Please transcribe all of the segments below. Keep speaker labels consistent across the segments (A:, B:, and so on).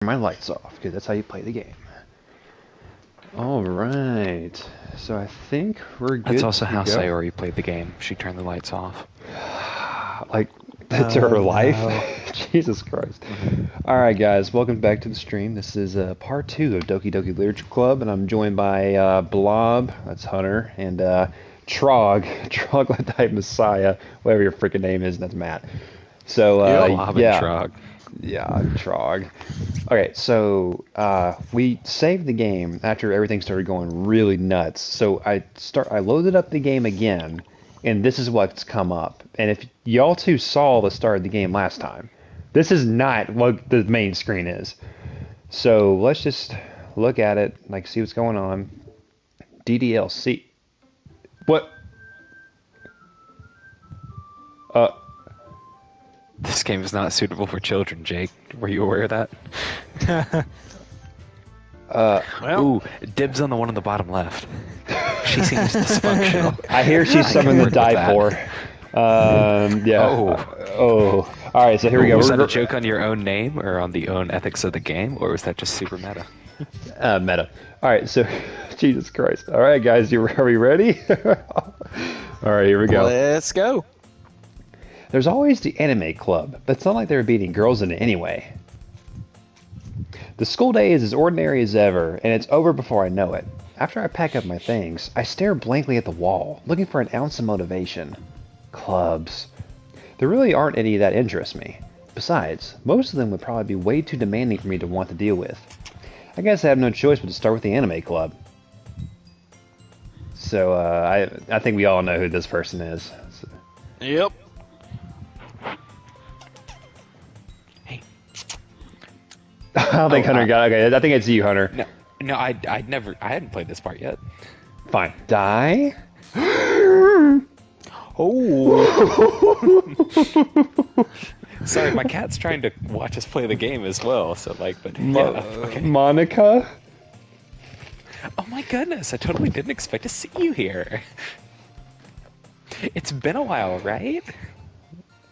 A: my lights off, because that's how you play the game. Alright, so I think we're good.
B: That's also
A: to
B: how
A: go.
B: Sayori played the game. She turned the lights off.
A: Like, that's her life?
B: No.
A: Jesus Christ. Alright guys, welcome back to the stream. This is part 2 of Doki Doki Literature Club, and I'm joined by Blob, that's Hunter, and Troglodyte Messiah, whatever your freaking name is, and that's Matt. So, yeah.
B: Trog.
A: Yeah, Trog. Okay, so we saved the game after everything started going really nuts. So I loaded up the game again, and this is what's come up. And if y'all two saw the start of the game last time, this is not what the main screen is. So let's just look at it, like see what's going on. DDLC. What?
B: This game is not suitable for children, Jake. Were you aware of that?
C: Well,
B: Ooh, dibs on the one on the bottom left. She seems dysfunctional.
A: I hear she's someone to die for. Yeah. Oh. All right, so here we go.
B: Was that a joke on your own name or on the own ethics of the game, or was that just super meta?
A: Meta. All right, so Jesus Christ. All right, guys, are we ready? All right, here we go.
C: let's go.
A: There's always the anime club, but it's not like they're beating girls in it anyway. The school day is as ordinary as ever, and it's over before I know it. After I pack up my things, I stare blankly at the wall, looking for an ounce of motivation. Clubs. There really aren't any that interest me. Besides, most of them would probably be way too demanding for me to want to deal with. I guess I have no choice but to start with the anime club. So, I think we all know who this person is. So.
C: Yep.
A: I don't think Hunter got it. Okay, I think it's you, Hunter.
B: No, I hadn't played this part yet.
A: Fine. Die?
C: Oh.
B: Sorry, my cat's trying to watch us play the game as well, so okay.
A: Monica?
B: Oh my goodness, I totally didn't expect to see you here. It's been a while, right?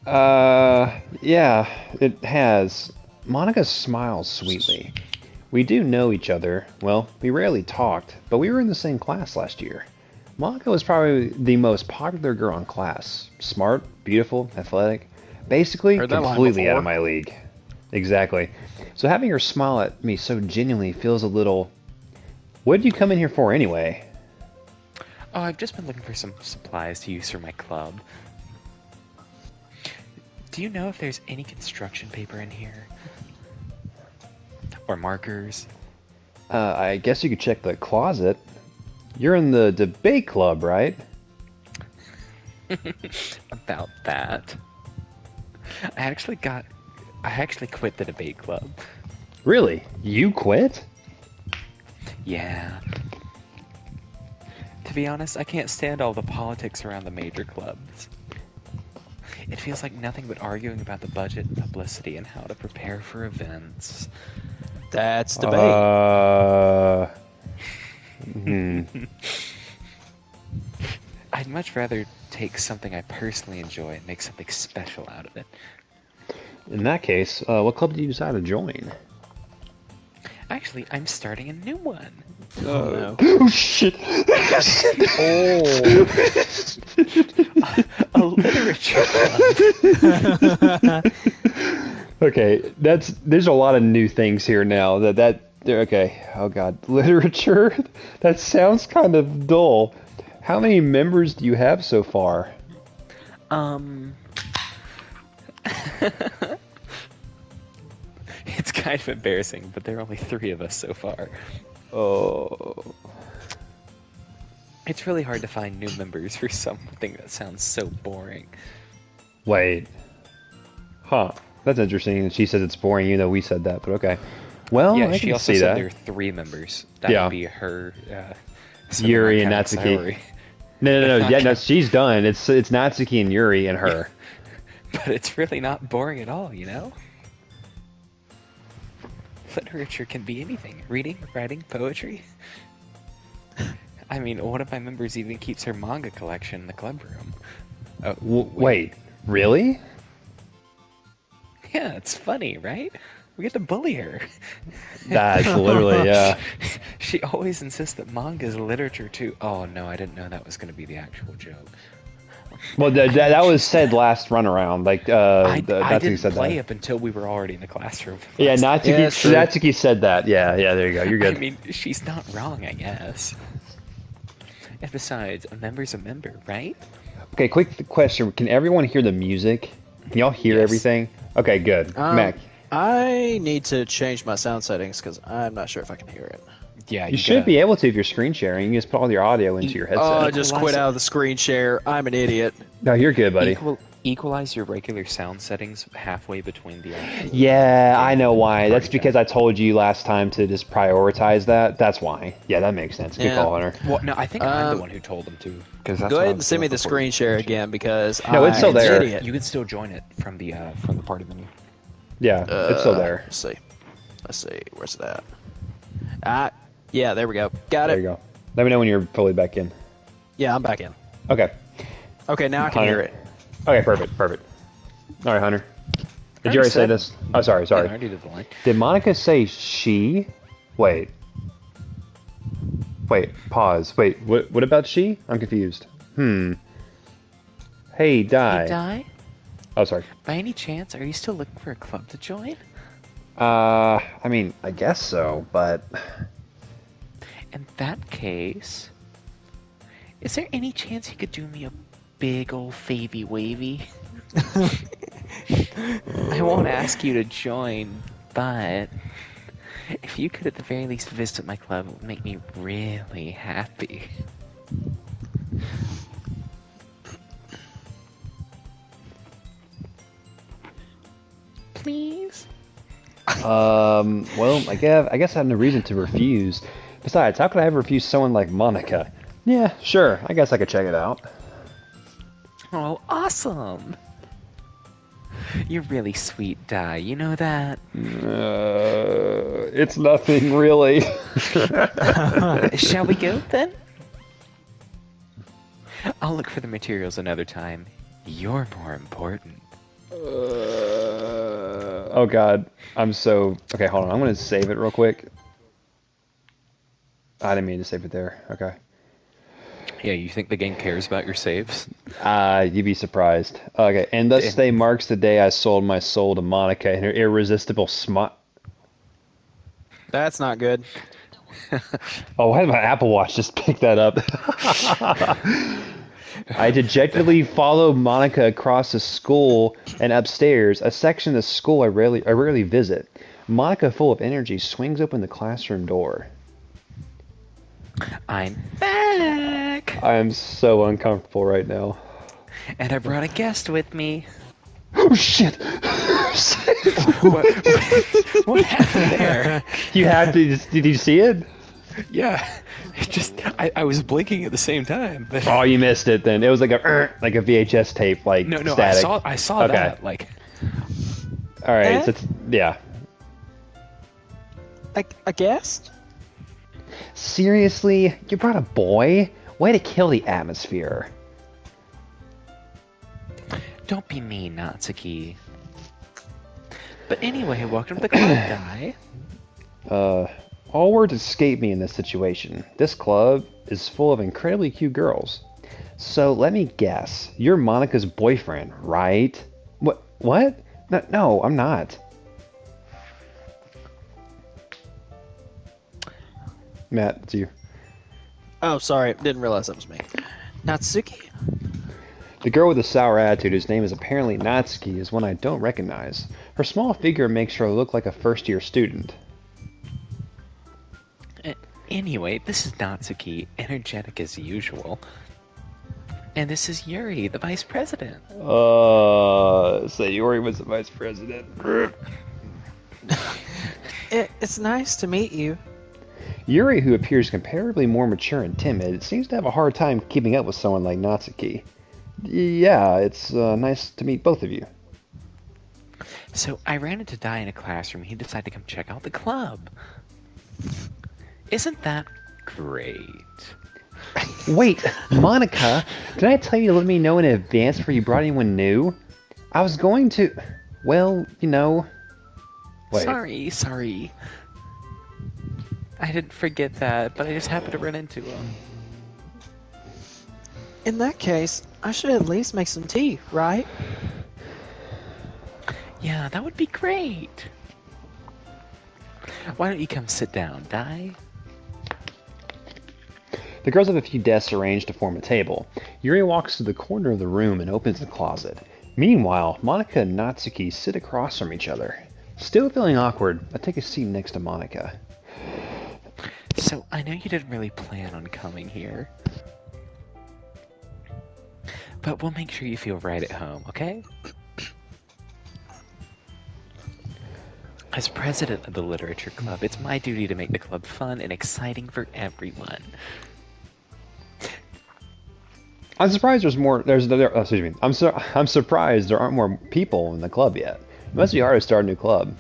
A: Yeah, it has. Monica smiles sweetly. We do know each other. Well, we rarely talked, but we were in the same class last year. Monica was probably the most popular girl in class. Smart, beautiful, athletic. Basically, completely out of my league. Exactly. So having her smile at me so genuinely feels a little... What did you come in here for anyway?
B: Oh, I've just been looking for some supplies to use for my club. Do you know if there's any construction paper in here? Or markers?
A: I guess you could check the closet. You're in the debate club, right?
B: About that. I actually quit the debate club.
A: Really? You quit?
B: Yeah. To be honest, I can't stand all the politics around the major clubs. It feels like nothing but arguing about the budget, publicity, and how to prepare for events.
C: That's debate.
B: I'd much rather take something I personally enjoy and make something special out of it.
A: In that case, what club did you decide to join?
B: Actually, I'm starting a new one.
C: Oh, no.
A: Oh, shit!
B: A literature club.
A: Okay, there's a lot of new things here now. Okay, oh god, literature? That sounds kind of dull. How many members do you have so far?
B: It's kind of embarrassing, but there are only 3 of us so far.
A: Oh.
B: It's really hard to find new members for something that sounds so boring.
A: Wait. Huh. That's interesting. She says it's boring, even though we said that, but okay. Well,
B: yeah,
A: I
B: she
A: can
B: also
A: see
B: said
A: that.
B: there are 3 members. That
A: Yeah.
B: would be her,
A: Yuri and Natsuki. No. Yeah, no, she's done. It's Natsuki and Yuri and her.
B: But it's really not boring at all, you know? Literature can be anything. Reading, writing, poetry. I mean, one of my members even keeps her manga collection in the club room.
A: Wait, really?
B: Yeah, it's funny, right? We get to bully her.
A: That's literally, yeah.
B: She always insists that manga is literature too. Oh no, I didn't know that was going to be the actual joke.
A: Well, that was said last run around. Like,
B: I
A: Natsuki
B: didn't
A: said
B: play
A: that.
B: up until we were already in the classroom.
A: Yeah,
C: Yeah, it's true.
A: Natsuki said that. Yeah, there you go. You're good.
B: I mean, she's not wrong, I guess. And besides, a member's a member, right?
A: Okay, quick question. Can everyone hear the music? Can y'all hear
B: Yes.
A: everything? Okay, good. Mac,
C: I need to change my sound settings because I'm not sure if I can hear it.
B: Yeah,
A: you should be able to if you're screen sharing. You just put all your audio into your
C: Oh, I
A: headset.
C: just
B: Equalize
C: quit
B: it.
C: out of the screen share. I'm an idiot.
A: No, you're good, buddy.
B: Equalize your regular sound settings halfway between the actual.
A: Yeah, I know why. That's
B: Party
A: because I told you last time to just prioritize that. That's why. Yeah, that makes sense. Good
C: Yeah.
A: call, Hunter.
B: Well, no, I think I'm the one who told them to. Because
C: Go ahead and send me the screen share again because
A: No, it's still
C: I'm an
A: there.
C: idiot.
B: You can still join it from the party menu.
A: Yeah, it's still there.
C: Let's see. Where's that? Yeah, there we go. Got
A: There
C: it.
A: you go. Let me know when you're fully back in.
C: Yeah, I'm back in.
A: Okay.
C: Okay, now I can hear it.
A: Okay, perfect. All right, Hunter. Did you
C: already
A: already say
C: said-
A: this? Oh, sorry.
B: Yeah, I already did the line.
A: Did Monica say she? Wait, pause. Wait, what about she? I'm confused. Hey, Die.
B: Hey, Di,
A: Oh, sorry.
B: by any chance, are you still looking for a club to join?
A: I mean, I guess so, but...
B: In that case, is there any chance you could do me a big old favy wavy? I won't ask you to join, but if you could at the very least visit my club, it would make me really happy. Please?
A: Well, I guess I have no reason to refuse. Besides, how could I ever refuse someone like Monica? Yeah, sure. I guess I could check it out.
B: Oh, awesome! You're really sweet, Di. You know that?
A: It's nothing really.
B: Shall we go then? I'll look for the materials another time. You're more important.
A: Oh God, I'm so... Okay, hold on. I'm gonna save it real quick. I didn't mean to save it there. Okay.
B: Yeah, you think the game cares about your saves?
A: You'd be surprised. Okay, and thus day marks the day I sold my soul to Monica and her irresistible smile.
C: That's not good.
A: Oh, why did my Apple Watch just pick that up? I dejectedly follow Monica across the school and upstairs, a section of the school I rarely visit. Monica, full of energy, swings open the classroom door.
B: I'm back!
A: I am so uncomfortable right now.
B: And I brought a guest with me.
A: Oh shit!
B: What happened there?
A: You have to. Did you see it?
B: Yeah, I was blinking at the same time. But
A: Oh, you missed it. Then it was like a VHS tape, like
B: no,
A: static.
B: I saw
A: Okay.
B: that. Like,
A: All right, so yeah.
C: A guest?
A: Seriously, you brought a boy? Way to kill the atmosphere.
B: don't be mean, Natsuki. But anyway, welcome to the club, guy.
A: All words escape me in this situation. This club is full of incredibly cute girls. So let me guess, you're Monica's boyfriend, right? What? No, I'm not. Matt, it's you.
C: Oh, sorry. Didn't realize that was me. Natsuki?
A: The girl with the sour attitude, whose name is apparently Natsuki, is one I don't recognize. Her small figure makes her look like a first-year student.
B: Anyway, this is Natsuki, energetic as usual. And this is Yuri, the vice president.
A: So Yuri was the vice president.
C: It's nice to meet you.
A: Yuri, who appears comparatively more mature and timid, seems to have a hard time keeping up with someone like Natsuki. Yeah, it's nice to meet both of you.
B: So I ran into Dai in a classroom. He decided to come check out the club. Isn't that great?
A: Wait, Monica, did I tell you to let me know in advance before you brought anyone new? I was going to... Well, you know... Wait.
B: Sorry. I didn't forget that, but I just happened to run into him.
C: In that case, I should at least make some tea, right?
B: Yeah, that would be great. Why don't you come sit down, Dai?
A: The girls have a few desks arranged to form a table. Yuri walks to the corner of the room and opens the closet. Meanwhile, Monica and Natsuki sit across from each other. Still feeling awkward, I take a seat next to Monica.
B: So, I know you didn't really plan on coming here. But we'll make sure you feel right at home, okay? As president of the Literature Club, it's my duty to make the club fun and exciting for everyone.
A: I'm surprised I'm surprised there aren't more people in the club yet. It must be hard to start a new club.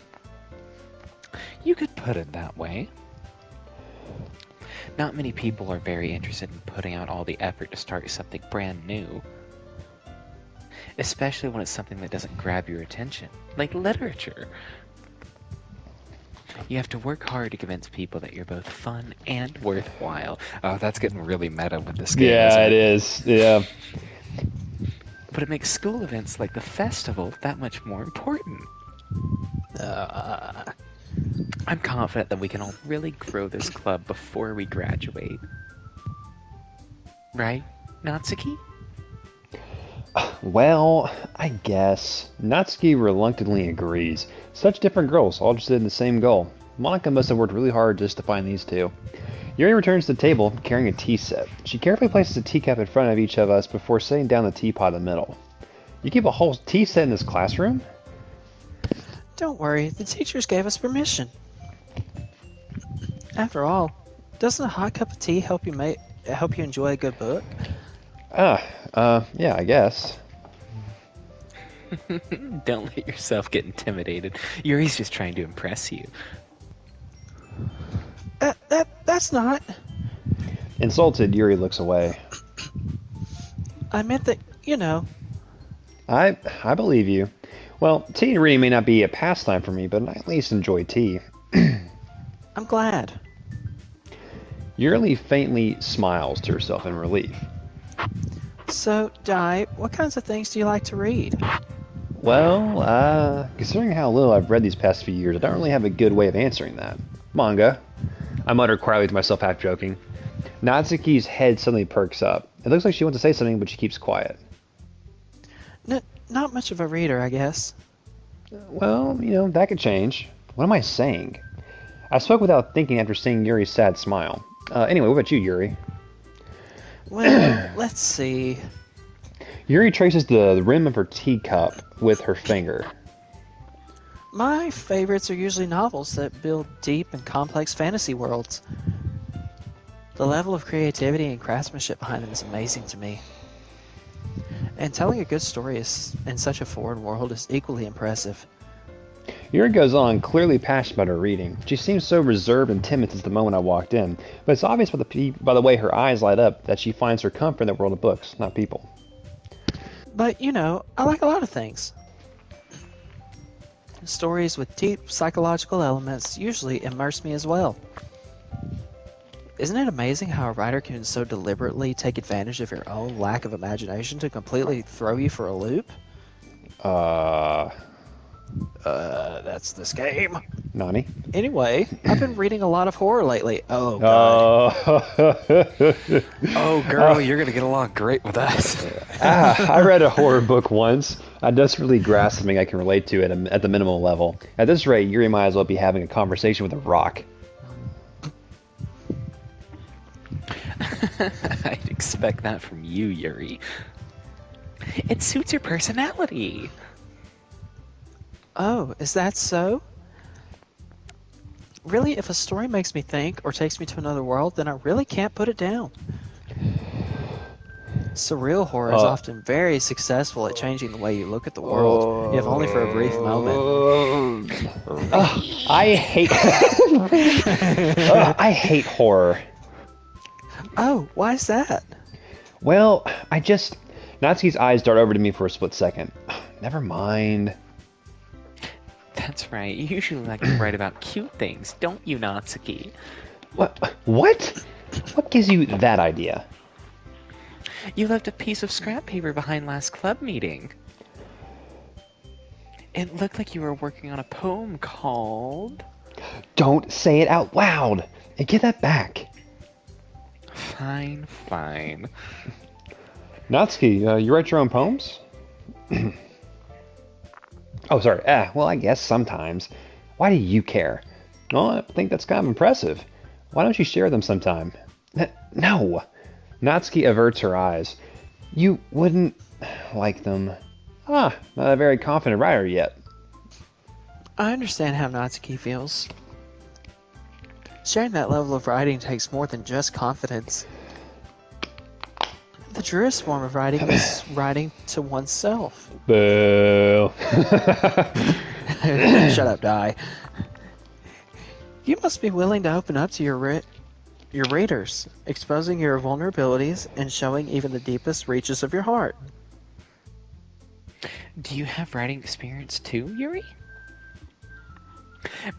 B: You could put it that way. Not many people are very interested in putting out all the effort to start something brand new. Especially when it's something that doesn't grab your attention, like literature. You have to work hard to convince people that you're both fun and worthwhile. Oh, that's getting really meta with this game.
A: Yeah,
B: isn't
A: it is. Yeah.
B: But it makes school events like the festival that much more important. I'm confident that we can all really grow this club before we graduate. Right, Natsuki?
A: Well, I guess. Natsuki reluctantly agrees. Such different girls, all interested in the same goal. Monica must have worked really hard just to find these two. Yuri returns to the table, carrying a tea set. She carefully places a teacup in front of each of us before setting down the teapot in the middle. You keep a whole tea set in this classroom?
C: Don't worry, the teachers gave us permission. After all, doesn't a hot cup of tea help you enjoy a good book?
A: Yeah, I guess.
B: Don't let yourself get intimidated. Yuri's just trying to impress you.
C: That's not...
A: Insulted, Yuri looks away.
C: I meant that, you know...
A: I believe you. Well, tea and reading may not be a pastime for me, but I at least enjoy tea.
C: I'm glad.
A: Yuri faintly smiles to herself in relief.
C: So, Dai, what kinds of things do you like to read?
A: Well, considering how little I've read these past few years, I don't really have a good way of answering that. Manga. I mutter quietly to myself, half joking. Natsuki's head suddenly perks up. It looks like she wants to say something, but she keeps quiet.
C: Not much of a reader, I guess.
A: Well, that could change. What am I saying? I spoke without thinking after seeing Yuri's sad smile. Anyway, what about you, Yuri?
C: Well, let's see.
A: Yuri traces the rim of her teacup with her finger.
C: My favorites are usually novels that build deep and complex fantasy worlds. The level of creativity and craftsmanship behind them is amazing to me. And telling a good story in such a foreign world is equally impressive.
A: Yuri goes on, clearly passionate about her reading. She seems so reserved and timid since the moment I walked in, but it's obvious by the way her eyes light up that she finds her comfort in the world of books, not people.
C: But, I like a lot of things. Stories with deep psychological elements usually immerse me as well. Isn't it amazing how a writer can so deliberately take advantage of your own lack of imagination to completely throw you for a loop? That's this game.
A: Nani?
C: Anyway, I've been reading a lot of horror lately. Oh, God.
B: Oh, girl, you're going to get along great with us.
A: I read a horror book once. I desperately grasped something I can relate to at the minimal level. At this rate, Yuri might as well be having a conversation with a rock.
B: I'd expect that from you, Yuri. It suits your personality.
C: Oh, is that so? Really, if a story makes me think or takes me to another world, then I really can't put it down. Surreal horror is often very successful at changing the way you look at the world, if only for a brief moment.
A: I hate I hate horror.
C: Oh, why is that?
A: Well, Natsuki's eyes dart over to me for a split second. Never mind.
B: That's right. You usually like to write about cute things, don't you, Natsuki?
A: What? What? What gives you that idea?
B: You left a piece of scrap paper behind last club meeting. It looked like you were working on a poem called...
A: Don't say it out loud! And get that back!
B: Fine, fine.
A: Natsuki, you write your own poems? Oh, sorry. Well, I guess sometimes. Why do you care? Well, I think that's kind of impressive. Why don't you share them sometime? No! Natsuki averts her eyes. You wouldn't like them. Not a very confident writer yet.
C: I understand how Natsuki feels. Sharing that level of writing takes more than just confidence. The truest form of writing is writing to oneself.
A: Boo.
C: Shut up, Dai. You must be willing to open up to your readers, exposing your vulnerabilities and showing even the deepest reaches of your heart.
B: Do you have writing experience too, Yuri?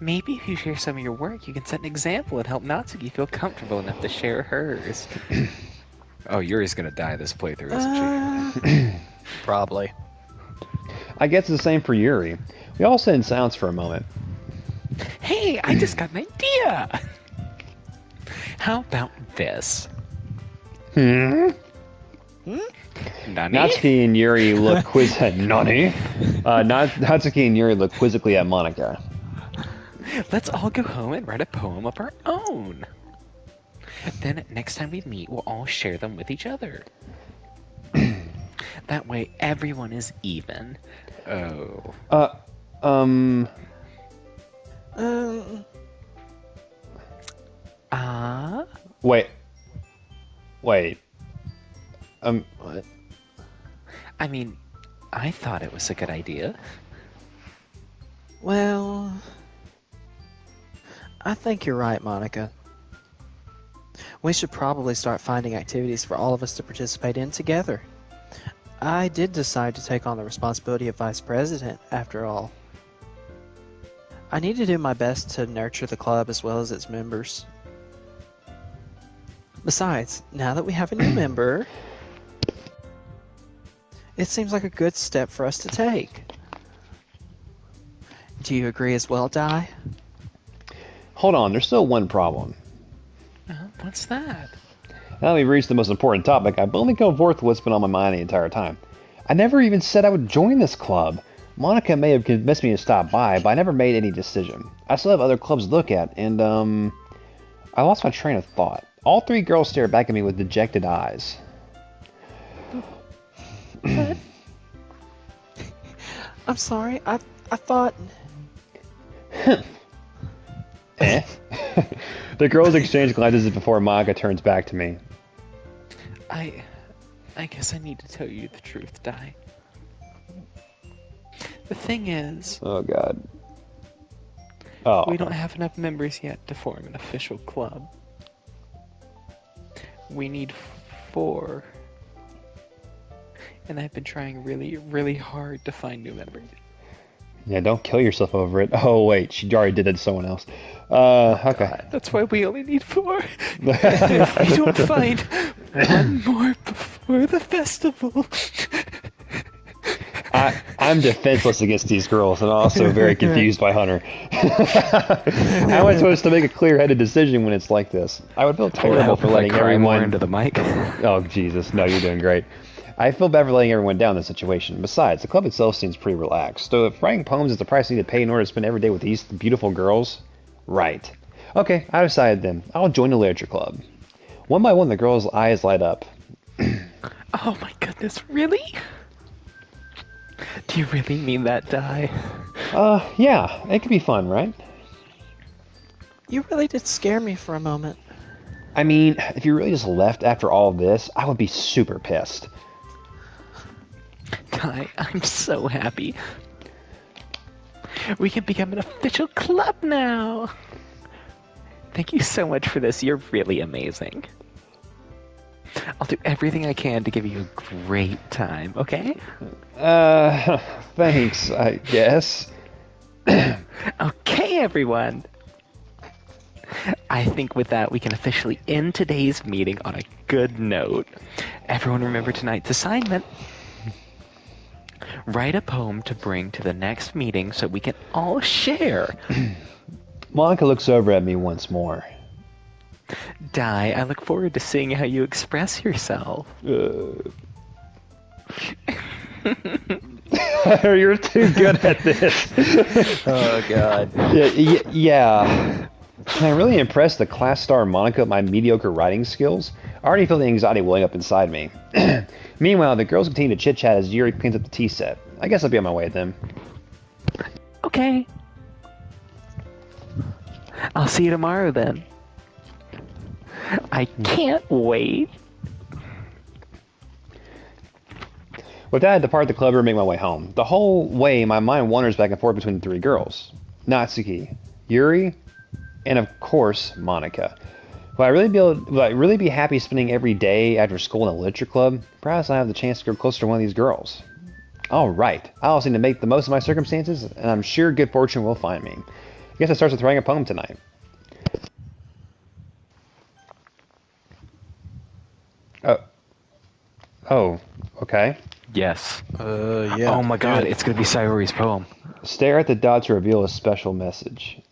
B: Maybe if you share some of your work, you can set an example and help Natsuki feel comfortable enough to share hers. Oh, Yuri's gonna die this playthrough, isn't she?
C: Probably.
A: I guess it's the same for Yuri. We all sit in silence for a moment.
B: Hey, I just got an idea! How about this?
A: Hmm?
B: Nani?
A: Natsuki and Yuri look Nani? Natsuki and Yuri look quizzically at Monica.
B: Let's all go home and write a poem of our own. Then next time we meet, we'll all share them with each other. That way, everyone is even. Oh.
A: Wait.
C: What?
B: I mean, I thought it was a good idea.
C: Well, I think you're right, Monica. We should probably start finding activities for all of us to participate in together. I did decide to take on the responsibility of vice president, after all. I need to do my best to nurture the club as well as its members. Besides, now that we have a new member, it seems like a good step for us to take. Do you agree as well, Dai?
A: Hold on, there's still one problem.
B: What's that?
A: Now we've reached the most important topic. I've only come forth with what's been on my mind the entire time. I never even said I would join this club. Monica may have convinced me to stop by, but I never made any decision. I still have other clubs to look at, and, I lost my train of thought. All three girls stare back at me with dejected eyes.
C: What? I'm sorry, I thought...
A: Eh? The girls exchange glances before Monica turns back to me.
B: I guess I need to tell you the truth, Dai. The thing is...
A: Oh, God. Oh.
B: We don't have enough members yet to form an official club. We need 4. And I've been trying really, really hard to find new members.
A: Yeah, don't kill yourself over it. Oh, wait, she already did that to someone else. Okay.
B: God, that's why we only need 4. If we don't find one more before the festival...
A: I'm defenseless against these girls and also very confused by Hunter. How am I supposed to make a clear-headed decision when it's like this? I would feel terrible for letting everyone...
B: more into the mic.
A: Oh, Jesus. No, you're doing great. I feel bad for letting everyone down in this situation. Besides, the club itself seems pretty relaxed. So if writing poems is the price I need to pay in order to spend every day with these beautiful girls, right. Okay, I decided then. I'll join the literature club. One by one, the girls' eyes light up.
B: Oh my goodness, really? Do you really mean that, Dai?
A: Yeah, it could be fun, right?
C: You really did scare me for a moment.
A: I mean, if you really just left after all this, I would be super pissed.
B: Dai, I'm so happy. We can become an official club now. Thank you so much for this. You're really amazing. I'll do everything I can to give you a great time, okay?
A: Thanks, I guess.
B: Okay, everyone. I think with that, we can officially end today's meeting on a good note. Everyone remember tonight's assignment. Write a poem to bring to the next meeting so we can all share.
A: Monica looks over at me once more.
B: Dai, I look forward to seeing how you express yourself.
A: You're too good at this.
C: Oh, God.
A: Yeah. Can I really impress the class star Monica with my mediocre writing skills? I already feel the anxiety welling up inside me. Meanwhile, the girls continue to chit-chat as Yuri cleans up the tea set. I guess I'll be on my way then.
B: Okay. I'll see you tomorrow then. I can't wait.
A: With that, I depart the club and make my way home. The whole way, my mind wanders back and forth between the three girls. Natsuki, Yuri, and of course, Monica. Will I really be happy spending every day after school in a literature club? Perhaps I have the chance to grow closer to one of these girls. Alright, I also need to make the most of my circumstances, and I'm sure good fortune will find me. I guess it starts with writing a poem tonight. Oh, okay.
B: Yes.
C: Yeah.
B: Oh my god, it's gonna be Sayori's poem.
A: Stare at the dot to reveal a special message.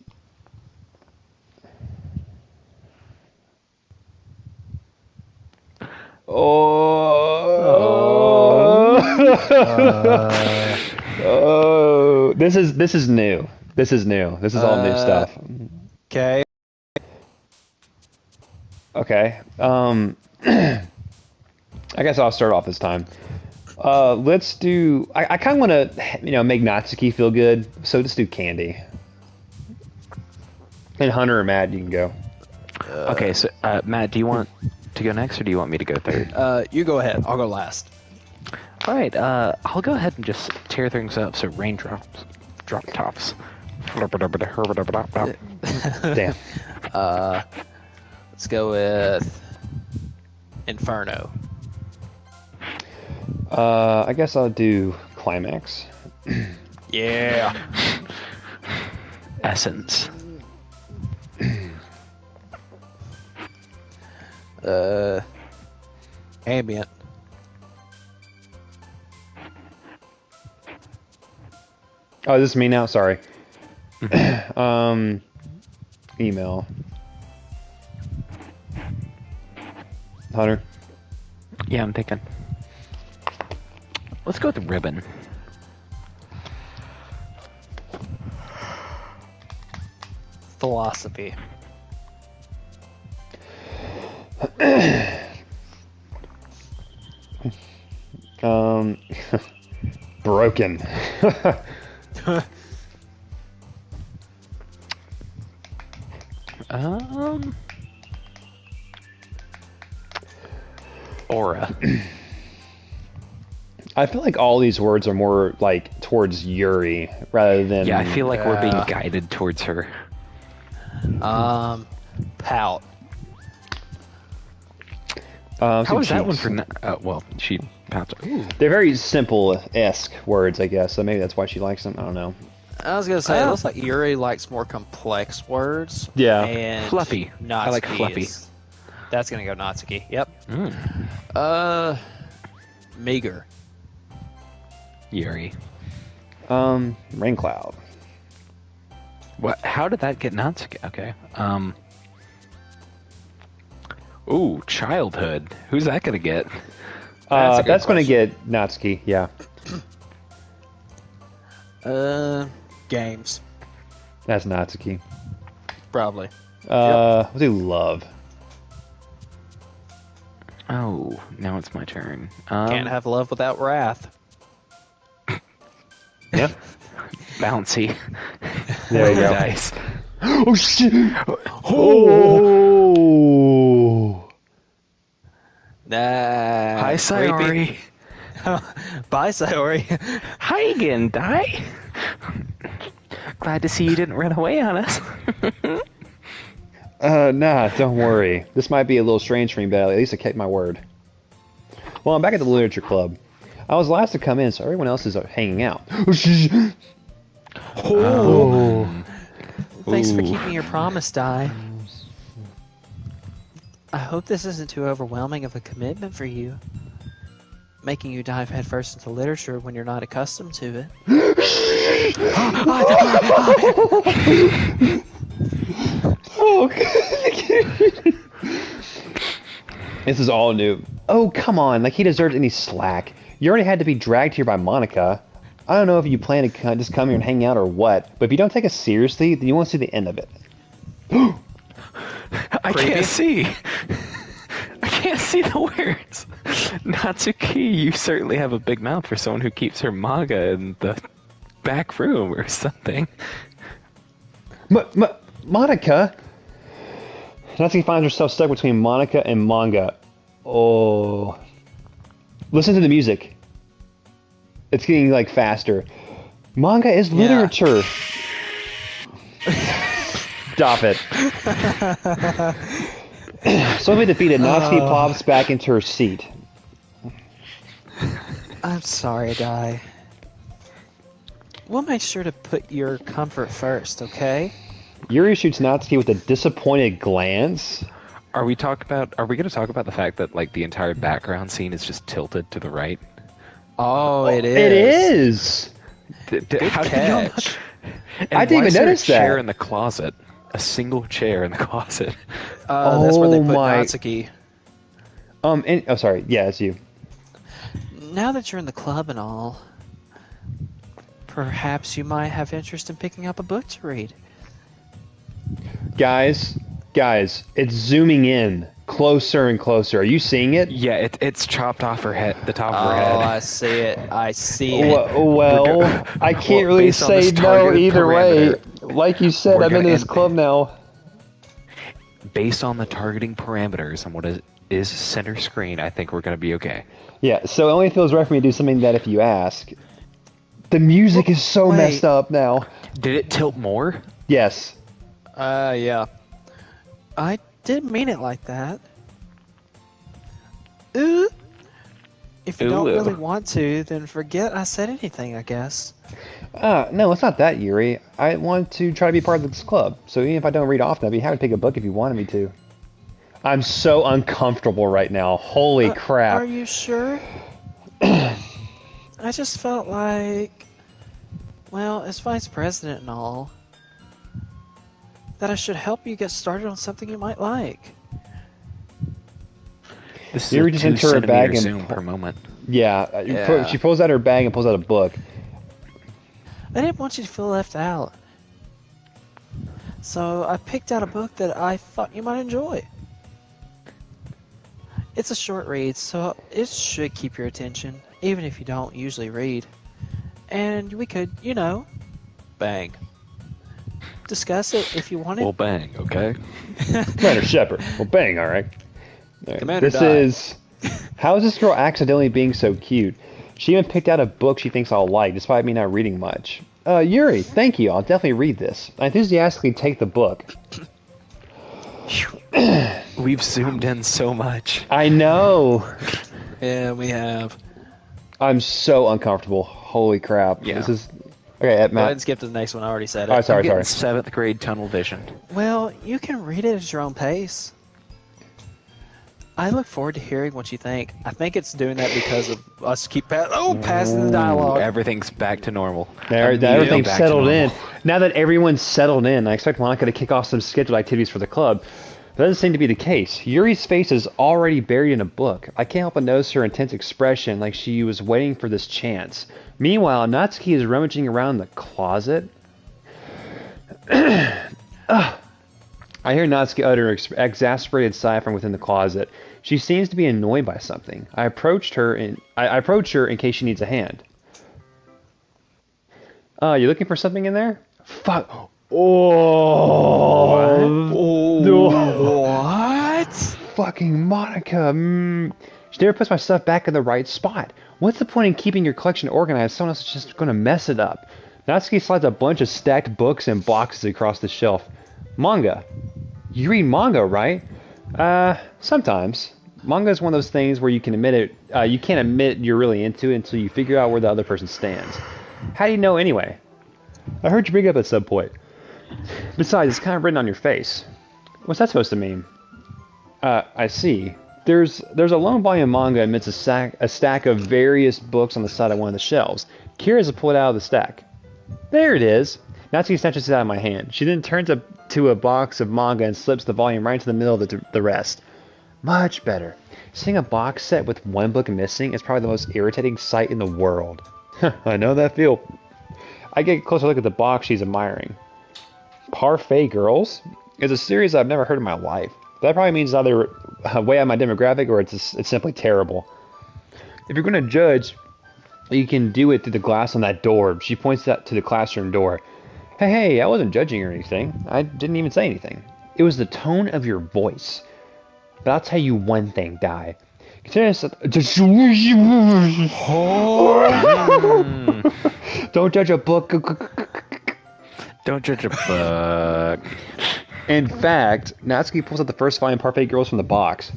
A: Oh, this is new. This is new. This is all new stuff.
C: Okay.
A: Okay. I guess I'll start off this time. Let's do. I kind of want to, make Natsuki feel good. So just do Candy. And Hunter or Matt, you can go.
B: Okay, so Matt, do you want to go next, or do you want me to go third?
C: You go ahead. I'll go last.
B: All right, I'll go ahead and just tear things up. So raindrops, drop tops.
A: Damn.
C: Let's go with Inferno.
A: I guess I'll do Climax.
C: Yeah.
B: Essence.
C: Ambient.
A: Oh, this is me now. Sorry. Email. Hunter.
B: Yeah, I'm thinking. Let's go with the ribbon.
C: Philosophy.
A: Broken.
B: Aura.
A: I feel like all these words are more like towards Yuri rather than.
B: Yeah, I feel like we're being guided towards her.
C: Pout.
B: How is that one for? Well, she pouts. Ooh.
A: They're very simple-esque words, I guess. So maybe that's why she likes them. I don't know.
C: I was gonna say it looks like Yuri likes more complex words.
A: Yeah.
C: And
B: Fluffy.
C: Natsuki
B: I like fluffy.
C: That's gonna go Natsuki. Yep. Meager.
B: Yuri.
A: Rain Cloud.
B: What? How did that get Natsuki? Okay. Ooh, childhood. Who's that gonna get?
A: That's going to get Natsuki. Yeah.
C: Games.
A: That's Natsuki.
C: Probably.
A: We'll do love.
B: Oh, now it's my turn.
C: Can't have love without wrath.
A: Yeah.
B: Bouncy.
A: There you go.
B: Dice.
A: Oh shit! Oh.
B: Hi, Sayori.
C: Bye, Sayori.
B: Hi again, Dai. Glad to see you didn't run away on us.
A: Nah, don't worry. This might be a little strange for me, but at least I kept my word. Well, I'm back at the literature club. I was last to come in, so everyone else is hanging out.
C: Oh. Thanks for
B: Ooh.
C: keeping your promise, Dai. I hope this isn't too overwhelming of a commitment for you. Making you dive headfirst into literature when you're not accustomed to it.
A: Oh, this is all new. Oh, come on. Like, he deserves any slack. You already had to be dragged here by Monica. I don't know if you plan to just come here and hang out or what, but if you don't take us seriously, then you won't see the end of it.
B: I can't see. I can't see the words. Natsuki, you certainly have a big mouth for someone who keeps her manga in the back room or something.
A: Monica? Natsuki finds herself stuck between Monica and manga. Oh. Listen to the music. It's getting, like, faster. Manga is literature. Stop it. Slowly defeated, Natsuki plops back into her seat.
C: I'm sorry, Dai. We'll make sure to put your comfort first, okay?
A: Yuri shoots Natsuki with a disappointed glance.
B: Are we going to talk about the fact that like the entire background scene is just tilted to the right?
C: Oh, it is.
A: It is.
B: How did you know that? And
A: I didn't
B: why
A: even
B: is there
A: notice
B: a chair
A: that.
B: in the closet. A single chair in the closet.
C: That's where they
A: Oh
C: put
A: my-
C: Natsuki.
A: Sorry. Yeah, it's you.
C: Now that you're in the club and all, perhaps you might have interest in picking up a book to read.
A: Guys, it's zooming in closer and closer. Are you seeing it?
B: Yeah, it's chopped off her head, the top of her
C: Oh,
B: head.
C: I see it. I see it.
A: Well, I can't
B: Well,
A: really
B: based on
A: say
B: this
A: no
B: targeted
A: either way.
B: parameter,
A: Like you said,
B: we're
A: I'm
B: gonna
A: into this
B: end-
A: club now.
B: Based on the targeting parameters and what is center screen, I think we're going to be okay.
A: Yeah, so it only feels right for me to do something that if you ask. The music is so
C: wait.
A: messed up now.
B: Did it tilt more?
A: Yes.
C: Yeah. I didn't mean it like that. Ooh. If you don't
B: Ooh.
C: really want to, then forget I said anything, I guess.
A: No, it's not that, Yuri. I want to try to be part of this club. So even if I don't read often, I'd be happy to pick a book if you wanted me to. I'm so uncomfortable right now. Holy crap.
C: Are you sure? I just felt like, well, as vice president and all, that I should help you get started on something you might like.
B: This
A: You
B: is a
A: reach
B: 2
A: into her bag
B: centimeter
A: and
B: zoom
A: pull-
B: per moment.
A: Yeah,
C: Yeah.
A: she pulls out her bag and pulls out a book.
C: I didn't want you to feel left out. So I picked out a book that I thought you might enjoy. It's a short read, so it should keep your attention, even if you don't usually read. And we could, bang. Discuss it if you wanted.
B: Well, bang, okay?
A: Commander Shepard. Well, bang, all right.
C: Commander
A: This
C: Dai.
A: is... How is this girl accidentally being so cute? She even picked out a book she thinks I'll like, despite me not reading much. Yuri, thank you. I'll definitely read this. I enthusiastically take the book.
B: We've zoomed in so much.
A: I know.
C: Yeah, we have.
A: I'm so uncomfortable. Holy crap.
B: Yeah.
A: This is... Okay,
C: Go ahead
A: Matt.
C: and skip to the next one. I already said it.
A: Oh, sorry,
B: I'm getting
A: sorry.
B: 7th grade tunnel vision.
C: Well, you can read it at your own pace. I look forward to hearing what you think. I think it's doing that because of us passing the dialogue.
B: Everything's back to normal.
A: Everything's
B: Immediately back to
A: settled in.
B: normal.
A: Now that everyone's settled in, I expect Monica to kick off some scheduled activities for the club. That doesn't seem to be the case. Yuri's face is already buried in a book. I can't help but notice her intense expression, like she was waiting for this chance. Meanwhile, Natsuki is rummaging around the closet. I hear Natsuki utter an exasperated sigh from within the closet. She seems to be annoyed by something. I approach her in case she needs a hand. You looking for something in there? Fuck.
C: What?
A: Fucking Monica. She never puts my stuff back in the right spot. What's the point in keeping your collection organized? Someone else is just going to mess it up. Natsuki slides a bunch of stacked books and boxes across the shelf. Manga. You read manga, right? Sometimes. Manga is one of those things where you can admit it. You can't admit you're really into it until you figure out where the other person stands. How do you know anyway? I heard you bring it up at some point. Besides, it's kind of written on your face. What's that supposed to mean? I see. There's a lone volume manga amidst a stack of various books on the side of one of the shelves. Kira's to pull it out of the stack. There it is. Natsuki snatches it out of my hand. She then turns up to a box of manga and slips the volume right into the middle of the rest. Much better. Seeing a box set with one book missing is probably the most irritating sight in the world. I know that feel. I get a closer look at the box she's admiring. Parfait Girls is a series I've never heard in my life. That probably means it's either way out of my demographic or it's simply terrible. If you're going to judge, you can do it through the glass on that door. She points out to the classroom door. Hey, I wasn't judging or anything. I didn't even say anything. It was the tone of your voice. But I'll tell you one thing, Dai. Don't judge a book.
B: Don't judge a book.
A: In fact, Natsuki pulls out the first volume Parfait Girls from the box.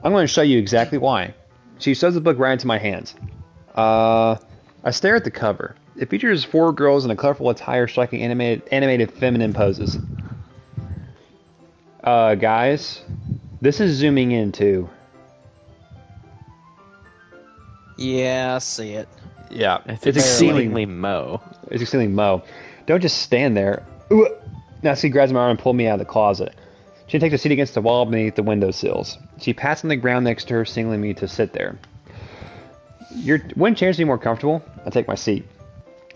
A: I'm going to show you exactly why. She shoves the book right into my hands. I stare at the cover. It features 4 girls in a colorful attire striking animated feminine poses. Guys, this is zooming in too.
C: Yeah, I see it.
A: Yeah,
B: It's exceedingly Mo.
A: It's exceedingly Mo. Don't just stand there. Ooh. Natsuki grabs my arm and pulls me out of the closet. She takes a seat against the wall beneath the windowsills. She pats on the ground next to her, signaling me to sit there. Wouldn't chairs be more comfortable? I take my seat.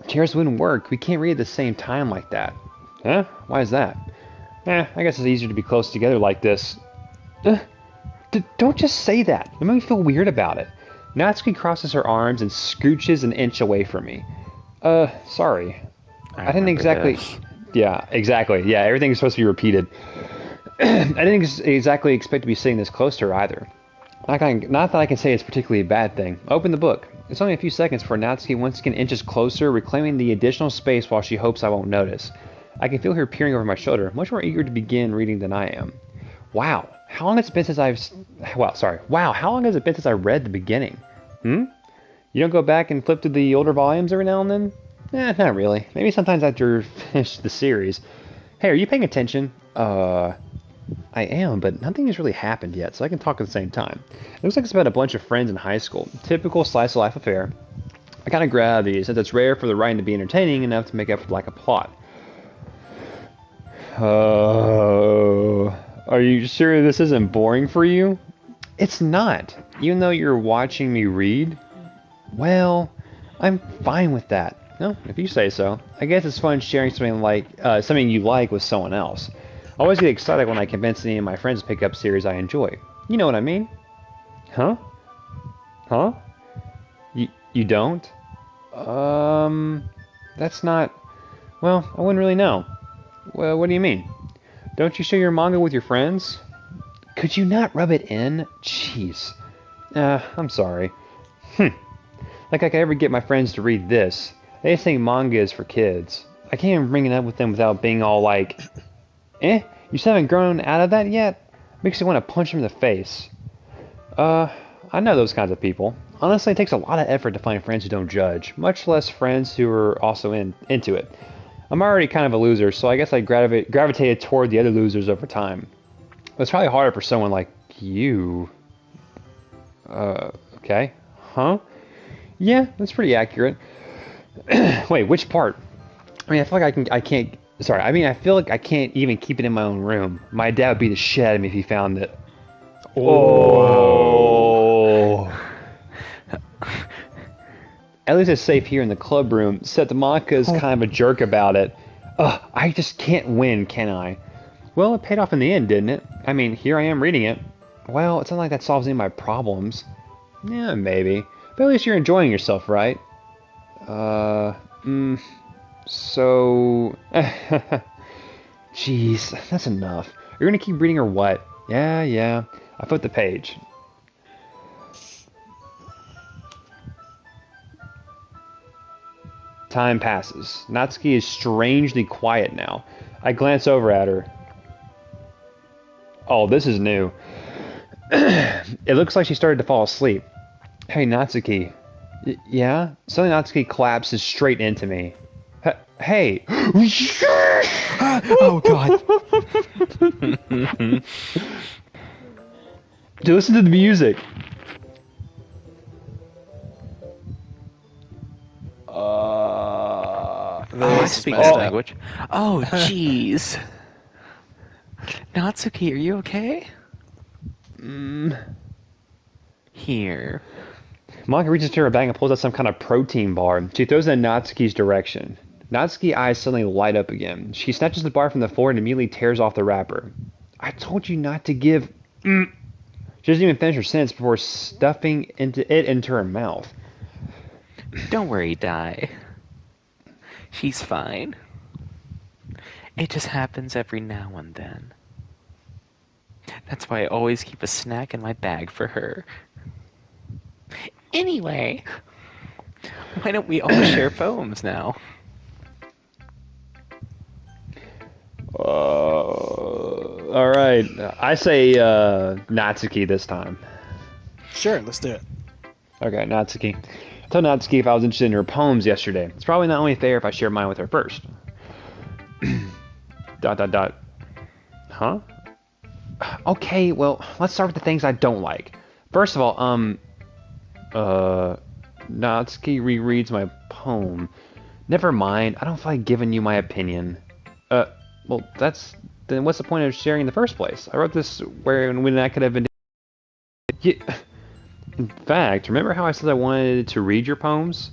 A: Chairs wouldn't work. We can't read at the same time like that. Huh? Why is that? I guess it's easier to be close together like this. Don't just say that. It makes me feel weird about it. Natsuki crosses her arms and scooches an inch away from me. Sorry. I didn't exactly...
B: This.
A: Yeah, exactly. Yeah, everything's supposed to be repeated. I didn't exactly expect to be sitting this close to her either. Not that I can say it's particularly a bad thing. Open the book. It's only a few seconds before Natsuki once again inches closer, reclaiming the additional space while she hopes I won't notice. I can feel her peering over my shoulder, much more eager to begin reading than I am. Wow, how long has it been since how long has it been since I read the beginning? You don't go back and flip through the older volumes every now and then? Not really. Maybe sometimes after you finish the series. Hey, are you paying attention? I am, but nothing has really happened yet, so I can talk at the same time. It looks like it's about a bunch of friends in high school. Typical slice of life affair. I kind of grab these, since it's rare for the writing to be entertaining enough to make up for lack of plot. Are you sure this isn't boring for you? It's not, even though you're watching me read. Well, I'm fine with that. No, if you say so. I guess it's fun sharing something you like with someone else. I always get excited when I convince any of my friends to pick up series I enjoy. You know what I mean? Huh? You don't? That's not... Well, I wouldn't really know. Well, what do you mean? Don't you share your manga with your friends? Could you not rub it in? Jeez. I'm sorry. Like I could ever get my friends to read this. They just think manga is for kids. I can't even bring it up with them without being all like, you still haven't grown out of that yet? Makes me want to punch them in the face. I know those kinds of people. Honestly, it takes a lot of effort to find friends who don't judge, much less friends who are also into it. I'm already kind of a loser, so I guess I gravitated toward the other losers over time. It's probably harder for someone like you. Okay. Huh? Yeah, that's pretty accurate. Wait, which part? I mean, I feel like I feel like I can't even keep it in my own room. My dad would beat the shit out of me if he found it. Oh. At least it's safe here in the club room. Setamaka's kind of a jerk about it. I just can't win, can I? Well, it paid off in the end, didn't it? I mean, here I am reading it. Well, it's not like that solves any of my problems. Yeah, maybe. But at least you're enjoying yourself, right? So... Jeez, that's enough. You're gonna keep reading or what? Yeah. I flipped the page. Time passes. Natsuki is strangely quiet now. I glance over at her. Oh, this is new. It looks like she started to fall asleep. Hey, Natsuki. Yeah? Suddenly Natsuki collapses straight into me. Hey!
C: Oh god.
A: Dude, listen to the music.
B: Oh, I
C: This is
B: speak
C: messed
B: that
C: up.
B: language. Oh, jeez. Natsuki, are you okay? Here.
A: Monica reaches to her bag and pulls out some kind of protein bar. She throws it in Natsuki's direction. Natsuki's eyes suddenly light up again. She snatches the bar from the floor and immediately tears off the wrapper. I told you not to give... She doesn't even finish her sentence before stuffing it into her mouth.
B: Don't worry, Dai. She's fine. It just happens every now and then. That's why I always keep a snack in my bag for her. Anyway, why don't we all share poems now?
A: All right. I say Natsuki this time.
C: Sure, let's do it.
A: Okay, Natsuki. I told Natsuki if I was interested in her poems yesterday. It's probably not only fair if I share mine with her first. ... Huh? Okay, well, let's start with the things I don't like. First of all, Natsuki rereads my poem. Never mind, I don't feel like giving you my opinion. Well, then what's the point of sharing in the first place? I wrote this when I could have been... In fact, remember how I said I wanted to read your poems?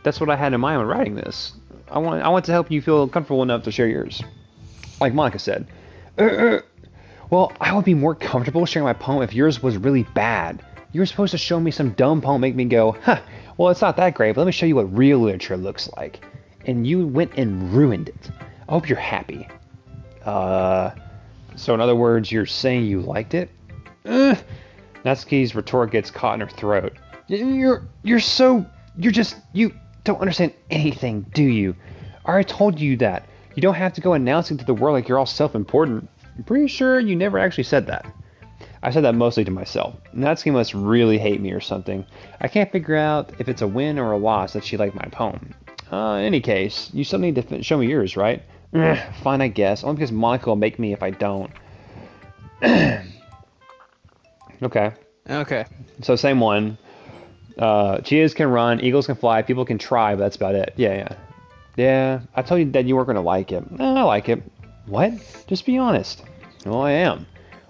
A: That's what I had in mind when writing this. I want to help you feel comfortable enough to share yours. Like Monica said. Well, I would be more comfortable sharing my poem if yours was really bad. You were supposed to show me some dumb poem, make me go, huh, well, it's not that great, but let me show you what real literature looks like. And you went and ruined it. I hope you're happy. So in other words, you're saying you liked it? Natsuki's retort gets caught in her throat. You don't understand anything, do you? I already told you that. You don't have to go announcing to the world like you're all self-important. I'm pretty sure you never actually said that. I said that mostly to myself. Natsuki must really hate me or something. I can't figure out if it's a win or a loss that she liked my poem. In any case, you still need to show me yours, right? Fine, I guess. Only because Monica will make me if I don't. Okay.
C: Okay.
A: So same one. Cheetahs can run, eagles can fly, people can try, but that's about it. Yeah, I told you that you weren't going to like it. I like it. What? Just be honest. Well, I am.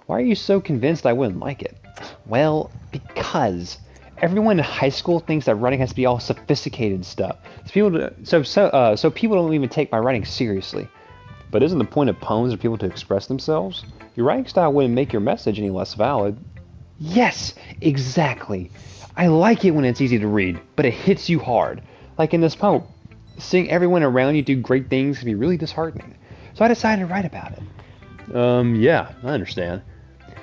A: Why are you so convinced I wouldn't like it? Well, because everyone in high school thinks that writing has to be all sophisticated stuff. So people don't even take my writing seriously. But isn't the point of poems for people to express themselves? Your writing style wouldn't make your message any less valid. Yes, exactly. I like it when it's easy to read, but it hits you hard. Like in this poem, seeing everyone around you do great things can be really disheartening. So I decided to write about it. Yeah, I understand.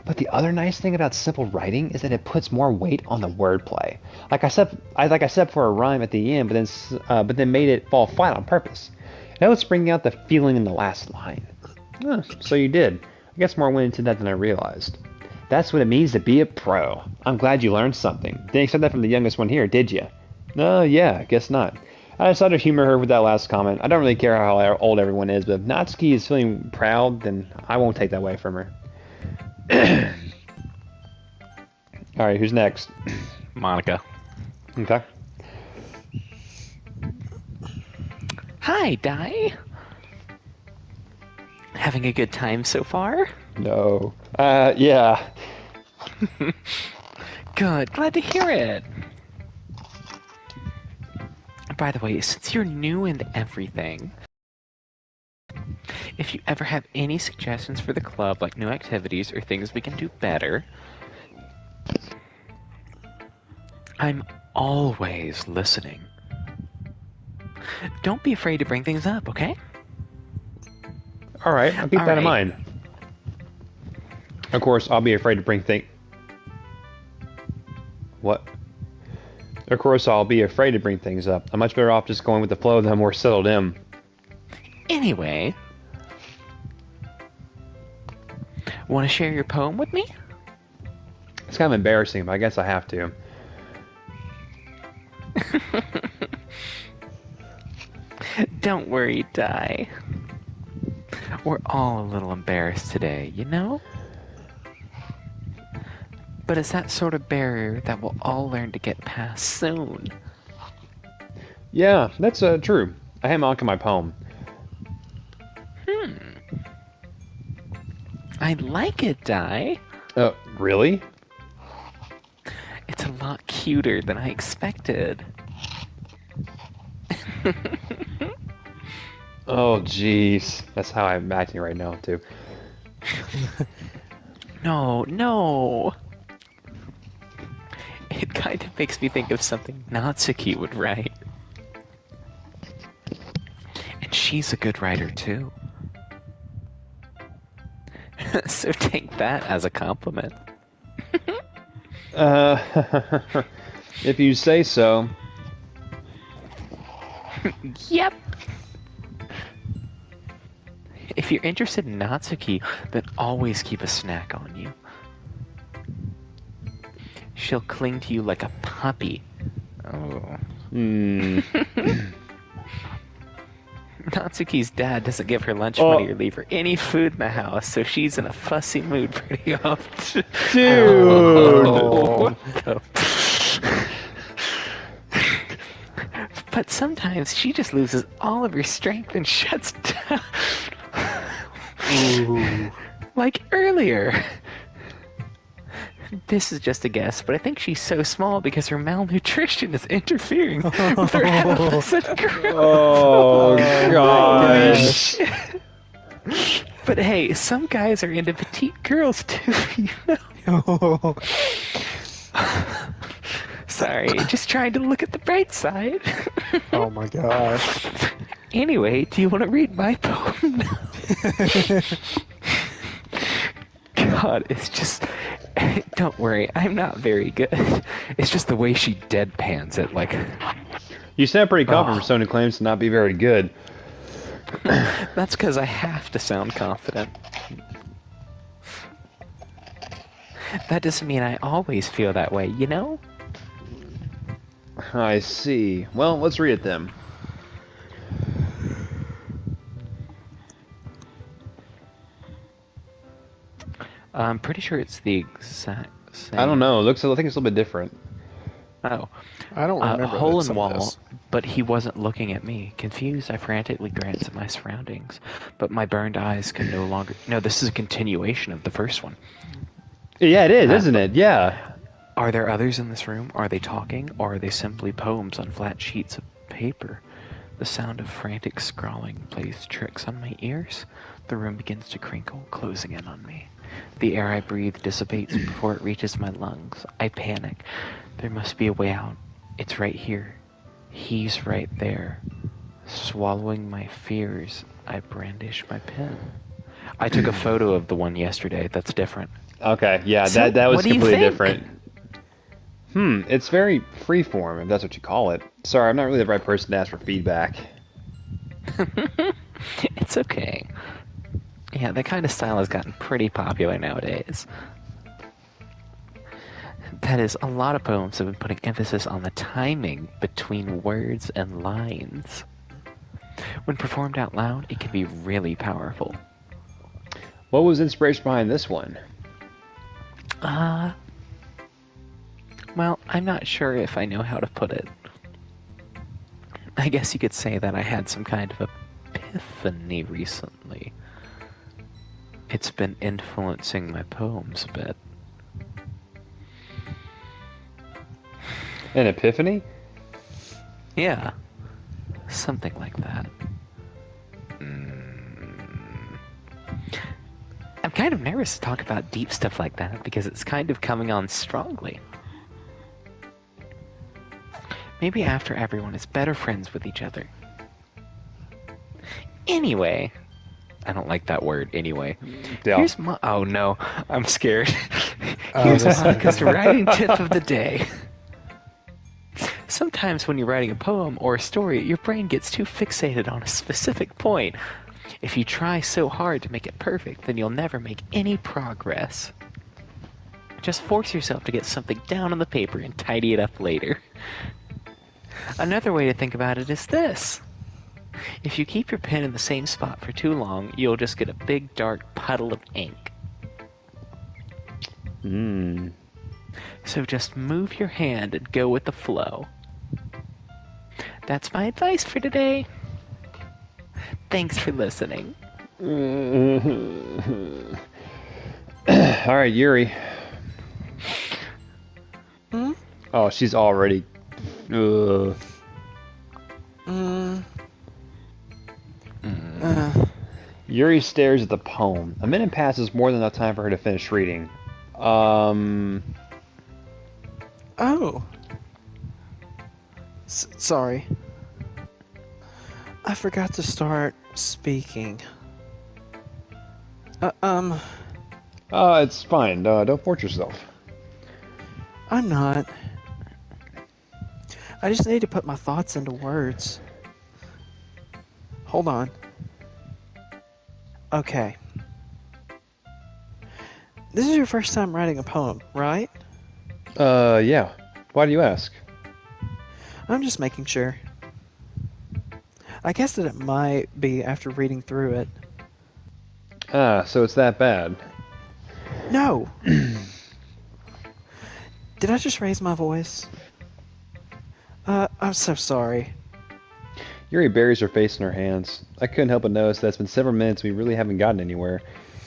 A: But the other nice thing about simple writing is that it puts more weight on the wordplay. Like I said for a rhyme at the end, but then made it fall flat on purpose. That was bringing out the feeling in the last line. So you did. I guess more went into that than I realized. That's what it means to be a pro. I'm glad you learned something. Didn't expect that from the youngest one here, did you? Yeah, I guess not. I decided to humor her with that last comment. I don't really care how old everyone is, but if Natsuki is feeling proud, then I won't take that away from her. Alright, who's next?
B: Monica.
A: Okay.
B: Hi, Dai. Having a good time so far?
A: No. Yeah.
B: Good. Glad to hear it. By the way, since you're new and everything, if you ever have any suggestions for the club, like new activities or things we can do better, I'm always listening. Don't be afraid to bring things up, okay?
A: Alright, I'll keep that in mind. Of course, I'll be afraid to bring things... What? Of course, I'll be afraid to bring things up. I'm much better off just going with the flow than more settled in.
B: Anyway, want to share your poem with me?
A: It's kind of embarrassing, but I guess I have to.
B: Don't worry, Dai. We're all a little embarrassed today, you know? But it's that sort of barrier that we'll all learn to get past soon.
A: Yeah, that's true. I am on to my poem.
B: I like it, Dai.
A: Really?
B: It's a lot cuter than I expected.
A: Oh, jeez. That's how I'm acting right now, too.
B: No. It kind of makes me think of something Natsuki would write. And she's a good writer, too. So take that as a compliment.
A: If you say so.
B: Yep. If you're interested in Natsuki, then always keep a snack on you. She'll cling to you like a puppy. Oh. Natsuki's dad doesn't give her lunch money or leave her any food in the house, so she's in a fussy mood pretty often.
A: Dude!
B: But sometimes she just loses all of her strength and shuts down.
C: Ooh.
B: Like earlier. This is just a guess, but I think she's so small because her malnutrition is interfering with her health and growth.
A: Oh, gosh.
B: But hey, some guys are into petite girls too, you know? Sorry, just trying to look at the bright side.
C: Oh my gosh.
B: Anyway, do you want to read my poem now? God, it's just... Don't worry, I'm not very good. It's just the way she deadpans it, like...
A: You sound pretty confident for someone who claims to not be very good.
B: That's because I have to sound confident. That doesn't mean I always feel that way, you know?
A: I see. Well, let's read it then.
B: I'm pretty sure it's the exact same.
A: I don't know. I think it's a little bit different.
B: Oh.
C: I don't remember.
B: Hole in
C: some of
B: wall,
C: this.
B: but he wasn't looking at me. Confused, I frantically glanced at my surroundings, but my burned eyes could no longer... No, this is a continuation of the first one.
A: Yeah, it is, isn't it? Yeah.
B: Are there others in this room? Are they talking, or are they simply poems on flat sheets of paper? The sound of frantic scrawling plays tricks on my ears. The room begins to crinkle, closing in on me. The air I breathe dissipates before it reaches my lungs. I panic. There must be a way out. It's right here. He's right there. Swallowing my fears, I brandish my pen. I took a photo of the one yesterday. That's different.
A: Okay, yeah,
B: So,
A: that was
B: what do you
A: completely
B: think?
A: different. It's very freeform, if that's what you call it. Sorry, I'm not really the right person to ask for feedback.
B: It's okay. Yeah, that kind of style has gotten pretty popular nowadays. That is, a lot of poems have been putting emphasis on the timing between words and lines. When performed out loud, it can be really powerful.
A: What was the inspiration behind this one?
B: Well, I'm not sure if I know how to put it. I guess you could say that I had some kind of epiphany recently. It's been influencing my poems a bit.
A: An epiphany?
B: Yeah, something like that. I'm kind of nervous to talk about deep stuff like that because it's kind of coming on strongly. Maybe after everyone is better friends with each other. Anyway, I don't like that word, anyway.
A: Yeah.
B: Here's my... Oh no, I'm scared. Here's Monica's writing tip of the day. Sometimes when you're writing a poem or a story, your brain gets too fixated on a specific point. If you try so hard to make it perfect, then you'll never make any progress. Just force yourself to get something down on the paper and tidy it up later. Another way to think about it is this. If you keep your pen in the same spot for too long, you'll just get a big dark puddle of ink. So just move your hand and go with the flow. That's my advice for today. Thanks for listening.
A: Alright, Yuri.
C: Hmm?
A: Oh, she's already... Yuri stares at the poem. A minute passes, more than enough time for her to finish reading.
C: Oh. Sorry. I forgot to start speaking.
A: It's fine. Don't force yourself.
C: I'm not. I just need to put my thoughts into words. Hold on. Okay. This is your first time writing a poem, right?
A: Yeah. Why do you ask?
C: I'm just making sure. I guess that it might be after reading through it.
A: Ah, so it's that bad.
C: No! Did I just raise my voice? I'm so sorry.
A: Yuri buries her face in her hands. I couldn't help but notice that it's been several minutes and we really haven't gotten anywhere.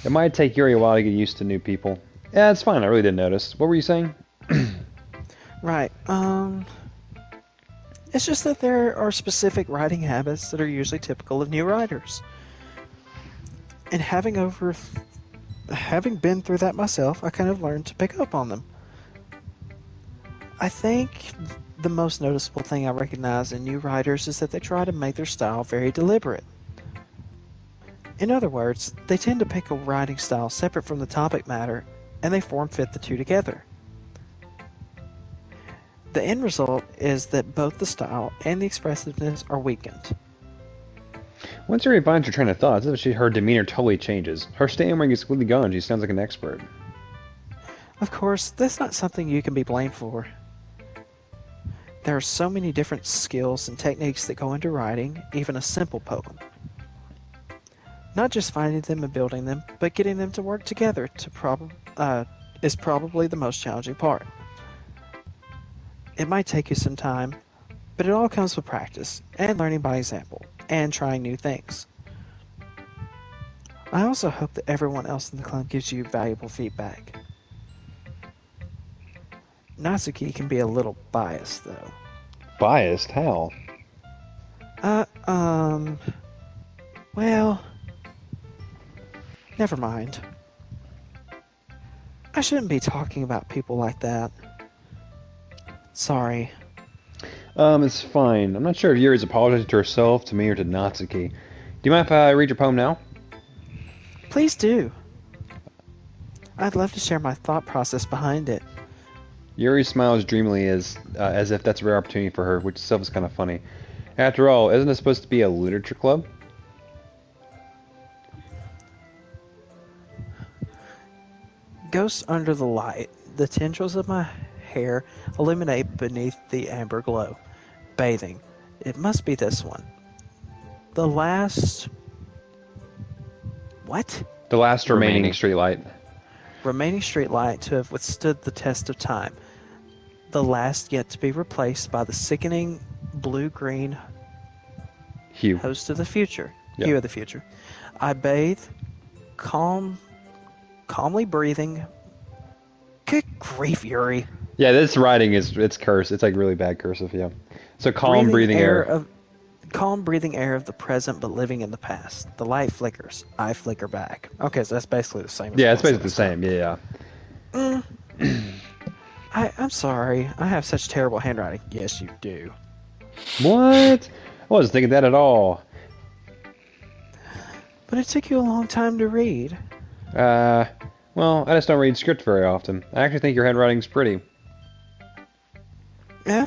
A: It might take Yuri a while to get used to new people. Yeah, it's fine. I really didn't notice. What were you saying?
C: Right, it's just that there are specific writing habits that are usually typical of new writers. And having been through that myself, I kind of learned to pick up on them. I think the most noticeable thing I recognize in new writers is that they try to make their style very deliberate. In other words, they tend to pick a writing style separate from the topic matter, and they form-fit the two together. The end result is that both the style and the expressiveness are weakened.
A: Once Yuri finds her train of thought, her demeanor totally changes. Her stammering is completely gone. She sounds like an expert.
C: Of course, that's not something you can be blamed for. There are so many different skills and techniques that go into writing, even a simple poem. Not just finding them and building them, but getting them to work together is probably the most challenging part. It might take you some time, but it all comes with practice, and learning by example, and trying new things. I also hope that everyone else in the club gives you valuable feedback. Natsuki can be a little biased, though.
A: Biased? How?
C: Well, never mind. I shouldn't be talking about people like that. Sorry.
A: It's fine. I'm not sure if Yuri's apologizing to herself, to me, or to Natsuki. Do you mind if I read your poem now?
C: Please do. I'd love to share my thought process behind it.
A: Yuri smiles dreamily as if that's a rare opportunity for her, which itself is kind of funny. After all, isn't it supposed to be a literature club?
C: Ghosts under the light. The tendrils of my hair illuminate beneath the amber glow. Bathing. It must be this one. The last... What?
A: The last remaining streetlight.
C: Remaining streetlight to have withstood the test of time. The last yet to be replaced by the sickening blue-green
A: Hue.
C: host of the future.
A: Yeah.
C: Hue of the future. I bathe, calmly breathing. Good grief, Yuri.
A: Yeah, this writing it's cursive. It's like really bad cursive, yeah. So calm breathing air.
C: Calm breathing air of the present but living in the past. The light flickers. I flicker back. Okay, so that's basically the same.
A: Yeah, it's basically the same. Yeah.
C: I'm sorry. I have such terrible handwriting. Yes, you do.
A: What? I wasn't thinking that at all.
C: But it took you a long time to read.
A: Well, I just don't read script very often. I actually think your handwriting's pretty.
C: Yeah?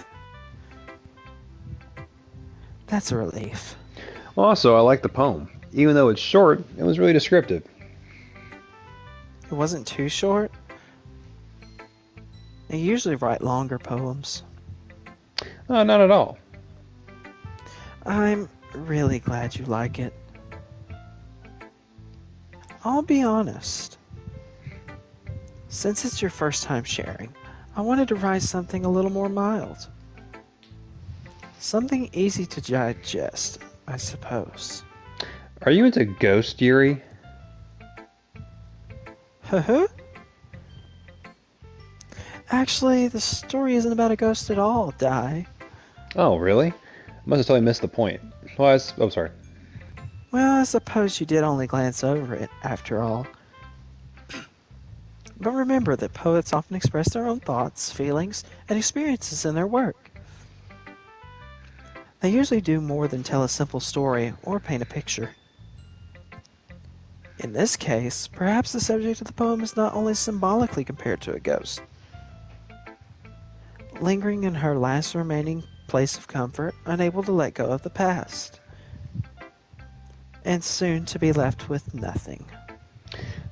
C: That's a relief.
A: Also, I like the poem. Even though it's short, it was really descriptive.
C: It wasn't too short. I usually write longer poems.
A: Not at all.
C: I'm really glad you like it. I'll be honest. Since it's your first time sharing, I wanted to write something a little more mild. Something easy to digest, I suppose.
A: Are you into Ghost, Yuri?
C: Huh? Actually, the story isn't about a ghost at all, Dai.
A: Oh, really? Must have totally missed the point. Well, oh, sorry.
C: Well, I suppose you did only glance over it, after all. But remember that poets often express their own thoughts, feelings, and experiences in their work. They usually do more than tell a simple story or paint a picture. In this case, perhaps the subject of the poem is not only symbolically compared to a ghost. Lingering in her last remaining place of comfort, unable to let go of the past. And soon to be left with nothing.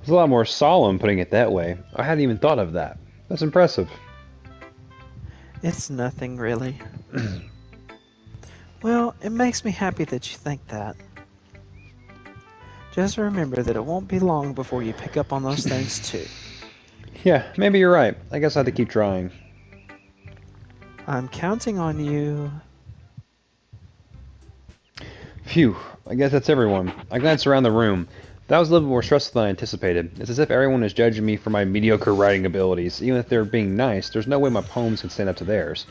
A: It's a lot more solemn putting it that way. I hadn't even thought of that. That's impressive.
C: It's nothing, really. Well, it makes me happy that you think that. Just remember that it won't be long before you pick up on those things too.
A: Yeah, maybe you're right. I guess I have to keep trying.
C: I'm counting on you.
A: Phew, I guess that's everyone. I glanced around the room. That was a little more stressful than I anticipated. It's as if everyone is judging me for my mediocre writing abilities. Even if they're being nice, there's no way my poems can stand up to theirs.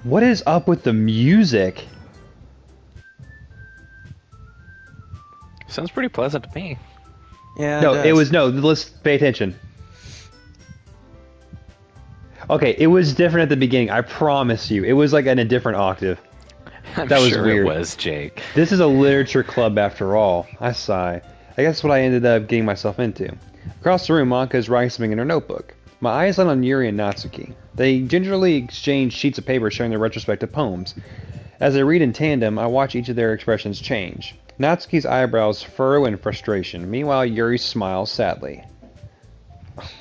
A: What is up with the music?
B: Sounds pretty pleasant to me.
C: Yeah,
A: No,
C: does.
A: it was no. Let's pay attention. Okay, it was different at the beginning. I promise you, it was like in a different octave.
B: I'm
A: That was
B: sure
A: weird.
B: it was, Jake.
A: This is a literature club after all. I sigh. I guess that's what I ended up getting myself into. Across the room, Anka is writing something in her notebook. My eyes land on Yuri and Natsuki. They gingerly exchange sheets of paper showing their retrospective poems. As they read in tandem, I watch each of their expressions change. Natsuki's eyebrows furrow in frustration. Meanwhile, Yuri smiles sadly.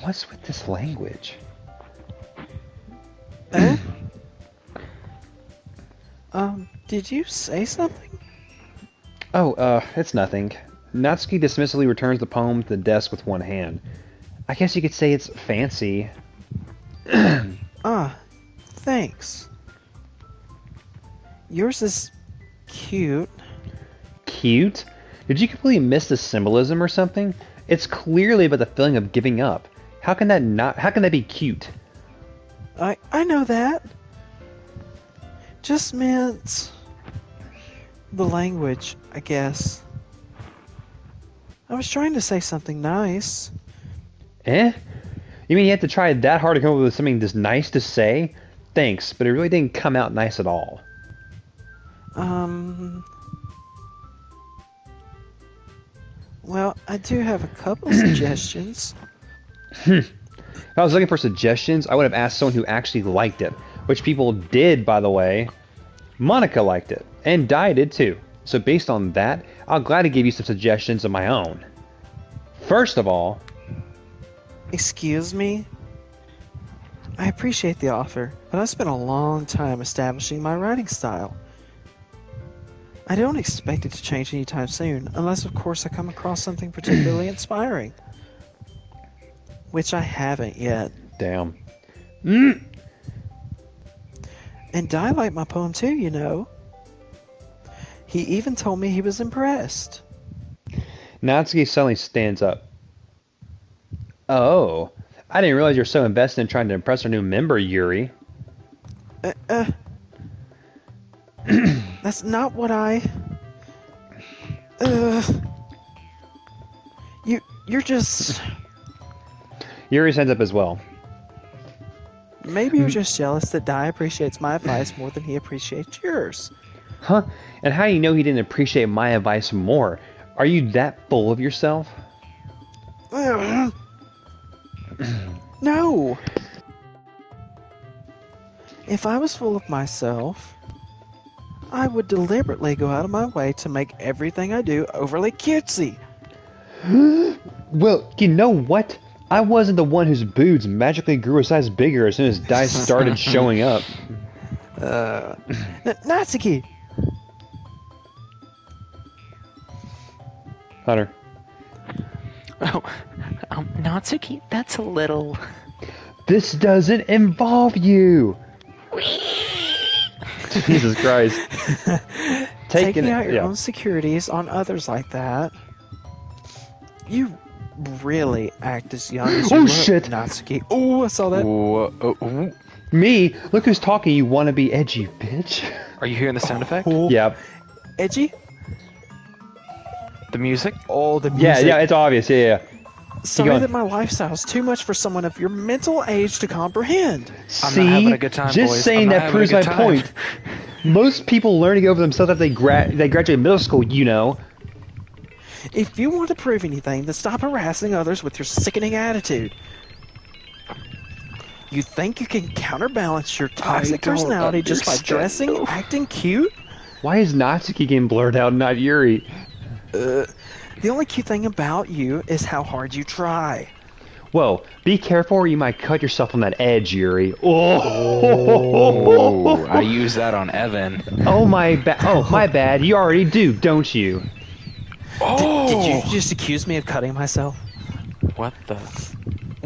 A: What's with this language?
C: Did you say something?
A: Oh, it's nothing. Natsuki dismissively returns the poem to the desk with one hand. I guess you could say it's fancy.
C: Thanks. Yours is cute.
A: Cute? Did you completely miss the symbolism or something? It's clearly about the feeling of giving up. How can that be cute?
C: I know that. Just meant the language, I guess. I was trying to say something nice.
A: Eh? You mean you had to try that hard to come up with something just nice to say? Thanks, but it really didn't come out nice at all.
C: Well, I do have a couple suggestions.
A: If I was looking for suggestions, I would have asked someone who actually liked it. Which people did, by the way. Monica liked it, and Di did too. So based on that, I'll gladly give you some suggestions of my own. First of all...
C: Excuse me? I appreciate the offer, but I spent a long time establishing my writing style. I don't expect it to change anytime soon, unless of course I come across something particularly inspiring. Which I haven't yet.
A: Damn.
C: And Di liked my poem too, you know. He even told me he was impressed.
A: Natsuki suddenly stands up. Oh, I didn't realize you're so invested in trying to impress our new member, Yuri.
C: That's not what I... You're just...
A: Yuri stands up as well.
C: Maybe you're just jealous that Di appreciates my advice more than he appreciates yours.
A: Huh? And how do you know he didn't appreciate my advice more? Are you that full of yourself?
C: No! If I was full of myself, I would deliberately go out of my way to make everything I do overly cutesy.
A: Well, you know what? I wasn't the one whose boobs magically grew a size bigger as soon as Di started showing up.
C: Natsuki!
A: Hunter.
B: Oh, Natsuki, that's a little...
A: This doesn't involve you! Jesus Christ.
C: Taking out your own securities on others like that. You really act as young as you look,
A: shit.
C: Natsuki. Oh, I saw that.
B: Ooh.
A: Me? Look who's talking, you wanna be edgy, bitch.
B: Are you hearing the sound effect?
A: Yep.
C: Edgy?
B: The music?
C: Oh, the music.
A: Yeah, it's obvious, yeah.
C: Sorry
A: going.
C: that my lifestyle's too much for someone of your mental age to comprehend.
A: See?
B: I'm not having a good time,
A: Just
B: boys.
A: saying that proves my point. Most people learning over themselves after they graduate middle school, you know.
C: If you want to prove anything, then stop harassing others with your sickening attitude. You think you can counterbalance your toxic personality just by dressing, acting cute?
A: Why is Natsuki getting blurred out and not Yuri?
C: The only cute thing about you is how hard you try.
A: Whoa, be careful or you might cut yourself on that edge, Yuri.
B: Oh, I use that on Evan.
A: Oh, my bad. You already do, don't you?
C: Did you just accuse me of cutting myself?
B: What the...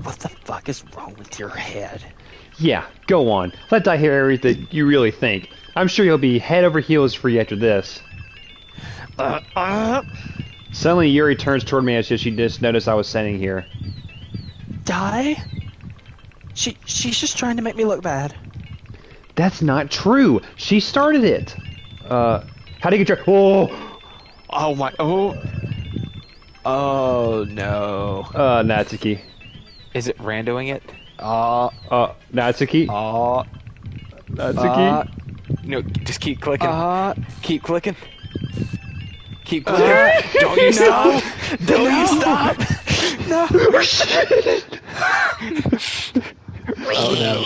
C: What the fuck is wrong with your head?
A: Yeah, go on. Let Dai hear everything you really think. I'm sure he'll be head over heels for you after this. Suddenly Yuri turns toward me as she just noticed I was standing here.
C: Dai? She's just trying to make me look bad.
A: That's not true. She started it. How do you get your...
C: Oh my... Oh no.
A: Natsuki.
B: Is it randoing it?
A: Natsuki? Natsuki?
B: No, just keep clicking. Keep clicking. Keep clicking. Don't you stop! Don't you stop!
C: No!
B: Oh no.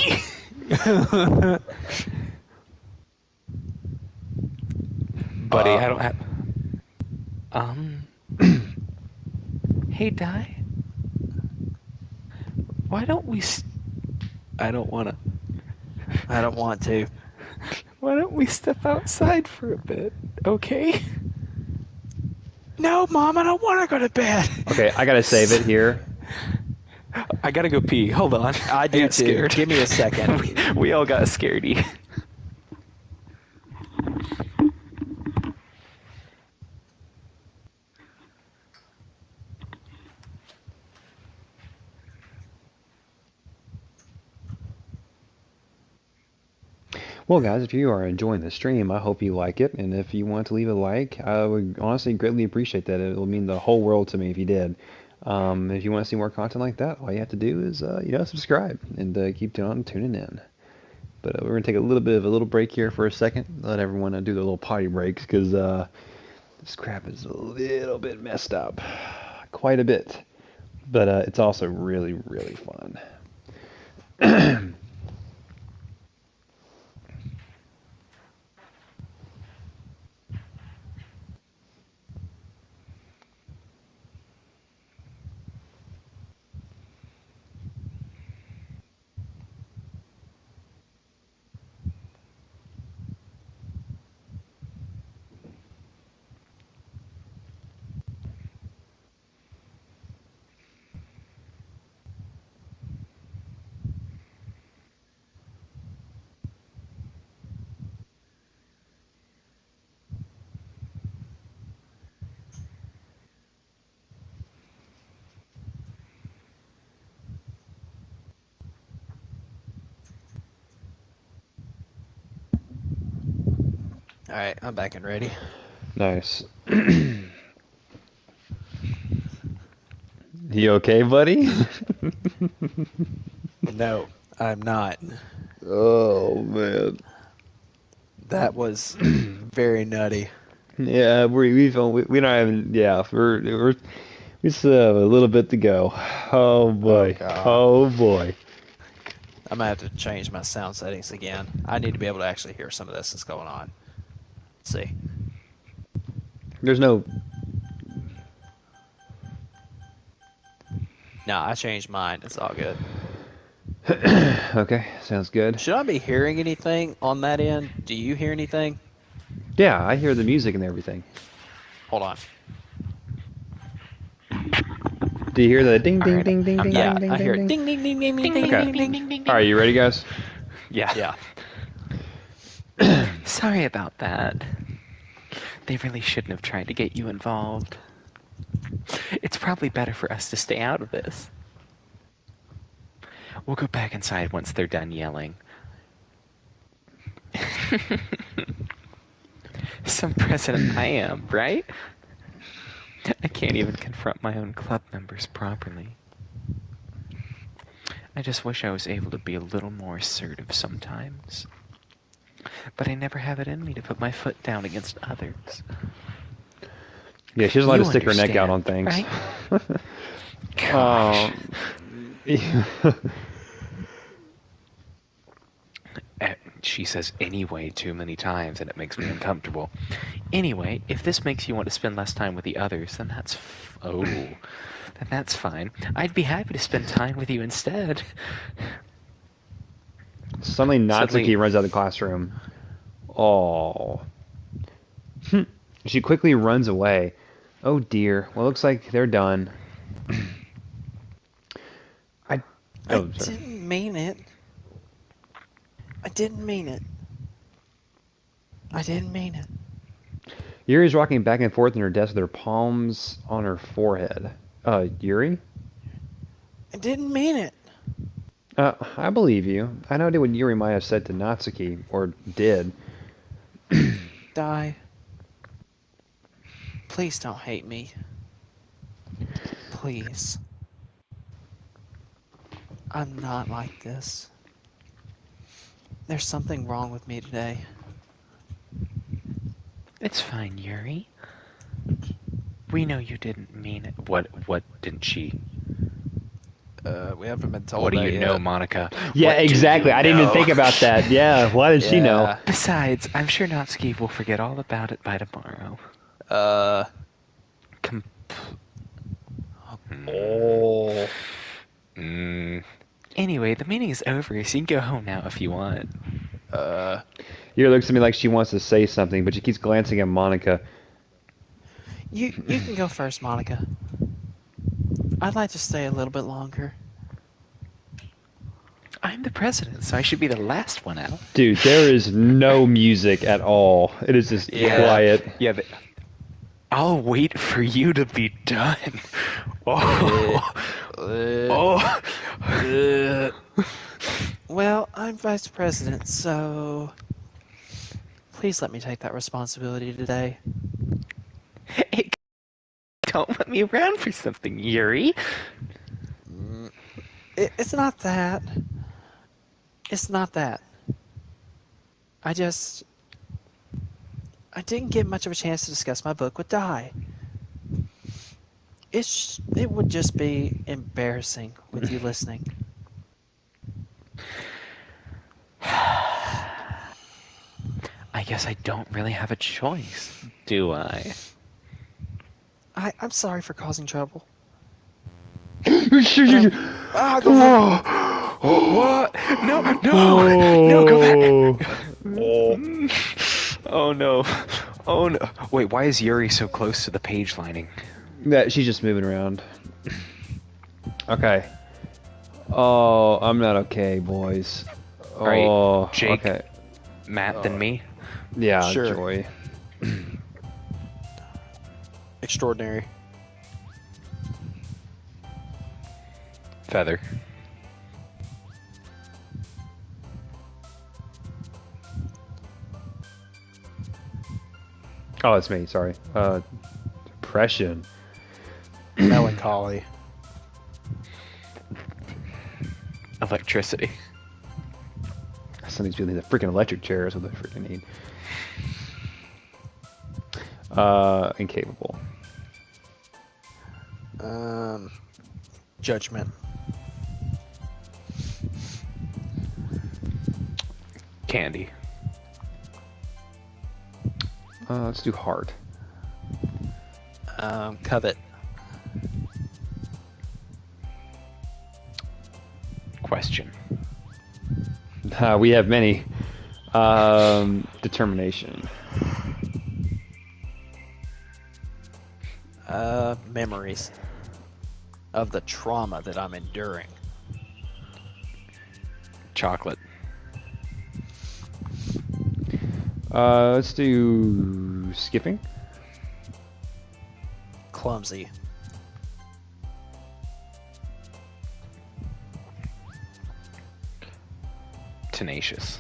B: Buddy, I don't have... Hey, Dai. Why don't we... I don't want to. Why don't we step outside for a bit, okay?
C: No, Mom, I don't want to go to bed.
A: Okay, I gotta save it here.
B: I gotta go pee. Hold on.
C: I do
B: got
C: too.
B: scared.
C: Give me a second.
B: we all got scaredy.
A: Well, guys, if you are enjoying the stream, I hope you like it. And if you want to leave a like, I would honestly greatly appreciate that. It will mean the whole world to me if you did. If you want to see more content like that, all you have to do is, subscribe and keep tuning in. But we're going to take a little bit of a little break here for a second. Let everyone do their little potty breaks because this crap is a little bit messed up. Quite a bit. But it's also really, really fun.
C: Alright, I'm back and ready.
A: Nice. You okay, buddy?
C: No, I'm not.
A: Oh, man.
C: That was very nutty.
A: Yeah, we don't even, we still have a little bit to go. Oh boy. Oh boy.
C: I'm gonna have to change my sound settings again. I need to be able to actually hear some of this that's going on. Let's see.
A: There's no...
C: No, I changed mine. It's all good.
A: Okay, sounds good.
C: Should I be hearing anything on that end? Do you hear anything?
A: Yeah, I hear the music and everything.
C: Hold on.
A: Do you hear the ding
B: All
A: ding
B: right,
A: ding ding
B: I'm
A: ding
B: done.
C: Yeah,
A: ding
C: I
A: ding
C: hear it.
A: ding?
C: Ding, ding, ding, ding, ding, ding,
A: Okay.
C: ding, ding, ding.
A: All right, you ready, guys?
B: Yeah.
C: Yeah.
B: Sorry about that. They really shouldn't have tried to get you involved. It's probably better for us to stay out of this. We'll go back inside once they're done yelling. Some president I am, right? I can't even confront my own club members properly. I just wish I was able to be a little more assertive sometimes. But I never have it in me to put my foot down against others.
A: Yeah, she doesn't like
B: You
A: to stick her neck out on
B: understand,
A: things.
B: right? Gosh. She says anyway too many times and it makes me uncomfortable. Anyway, if this makes you want to spend less time with the others, then that's fine. I'd be happy to spend time with you instead.
A: Suddenly, Natsuki
B: Suddenly-
A: runs out of the classroom. Oh. She quickly runs away. Oh dear. Well, looks like they're done.
C: I
A: sorry.
C: didn't mean it. I didn't mean it. I didn't mean it.
A: Yuri's rocking back and forth in her desk with her palms on her forehead. Yuri?
C: I didn't mean it.
A: I believe you. I know what Yuri might have said to Natsuki, or did.
C: Die. Please don't hate me. Please. I'm not like this. There's something wrong with me today.
B: It's fine, Yuri. We know you didn't mean it. What didn't she?
C: We haven't been told
B: What do
C: that
B: you
C: yet.
B: know, Monica?
A: Yeah,
B: What do
A: exactly.
B: you
A: I didn't even
B: know?
A: think about that. Yeah, why did she know?
C: Yeah.
B: Besides, I'm sure Natsuki will forget all about it by tomorrow. Com-
A: Oh.
B: Anyway, the meeting is over, so you can go home now if you want.
A: Yuri looks at me like she wants to say something, but she keeps glancing at Monica.
C: You can go first, Monica. I'd like to stay a little bit longer.
B: I'm the president, so I should be the last one out.
A: Dude, there is no music at all. It is just quiet.
B: Yeah, but I'll wait for you to be done. Oh. Oh.
C: Well, I'm vice president, so please let me take that responsibility today.
B: Hey, don't let me around for something, Yuri.
C: It's not that. It's not that. I didn't get much of a chance to discuss my book with Dai. It would just be embarrassing with you listening.
B: I guess I don't really have a choice, do I?
C: I'm sorry for causing trouble.
B: What? No, go back. Oh no. Oh no. Wait, why is Yuri so close to the page lining?
A: That she's just moving around. Okay. Oh, I'm not okay, boys.
B: Alright,
A: Oh,
B: Jake.
A: okay.
B: Matt, then me?
A: Yeah,
C: Sure.
A: Joy.
C: Extraordinary.
B: Feather.
A: Oh, it's me. Sorry. Depression.
C: Melancholy.
B: Electricity.
A: Somebody's building the freaking electric chair. Is what they freaking need. Incapable.
C: Judgment.
B: Candy.
A: Let's do heart.
C: Covet.
B: Question.
A: We have many. Determination.
C: Memories of the trauma that I'm enduring.
B: Chocolate.
A: Let's do skipping.
C: Clumsy.
B: Tenacious.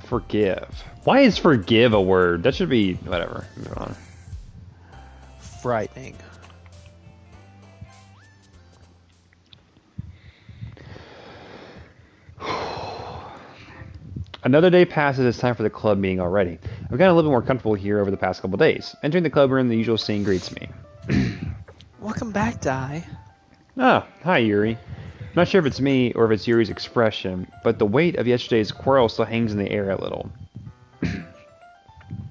A: Forgive. Why is forgive a word? That should be whatever. Move on.
C: Frightening.
A: Another day passes. It's time for the club meeting already. I've gotten a little bit more comfortable here over the past couple days. Entering the club room, the usual scene greets me.
C: Welcome back, Dai.
A: Ah, hi Yuri. I'm not sure if it's me or if it's Yuri's expression, but the weight of yesterday's quarrel still hangs in the air a little.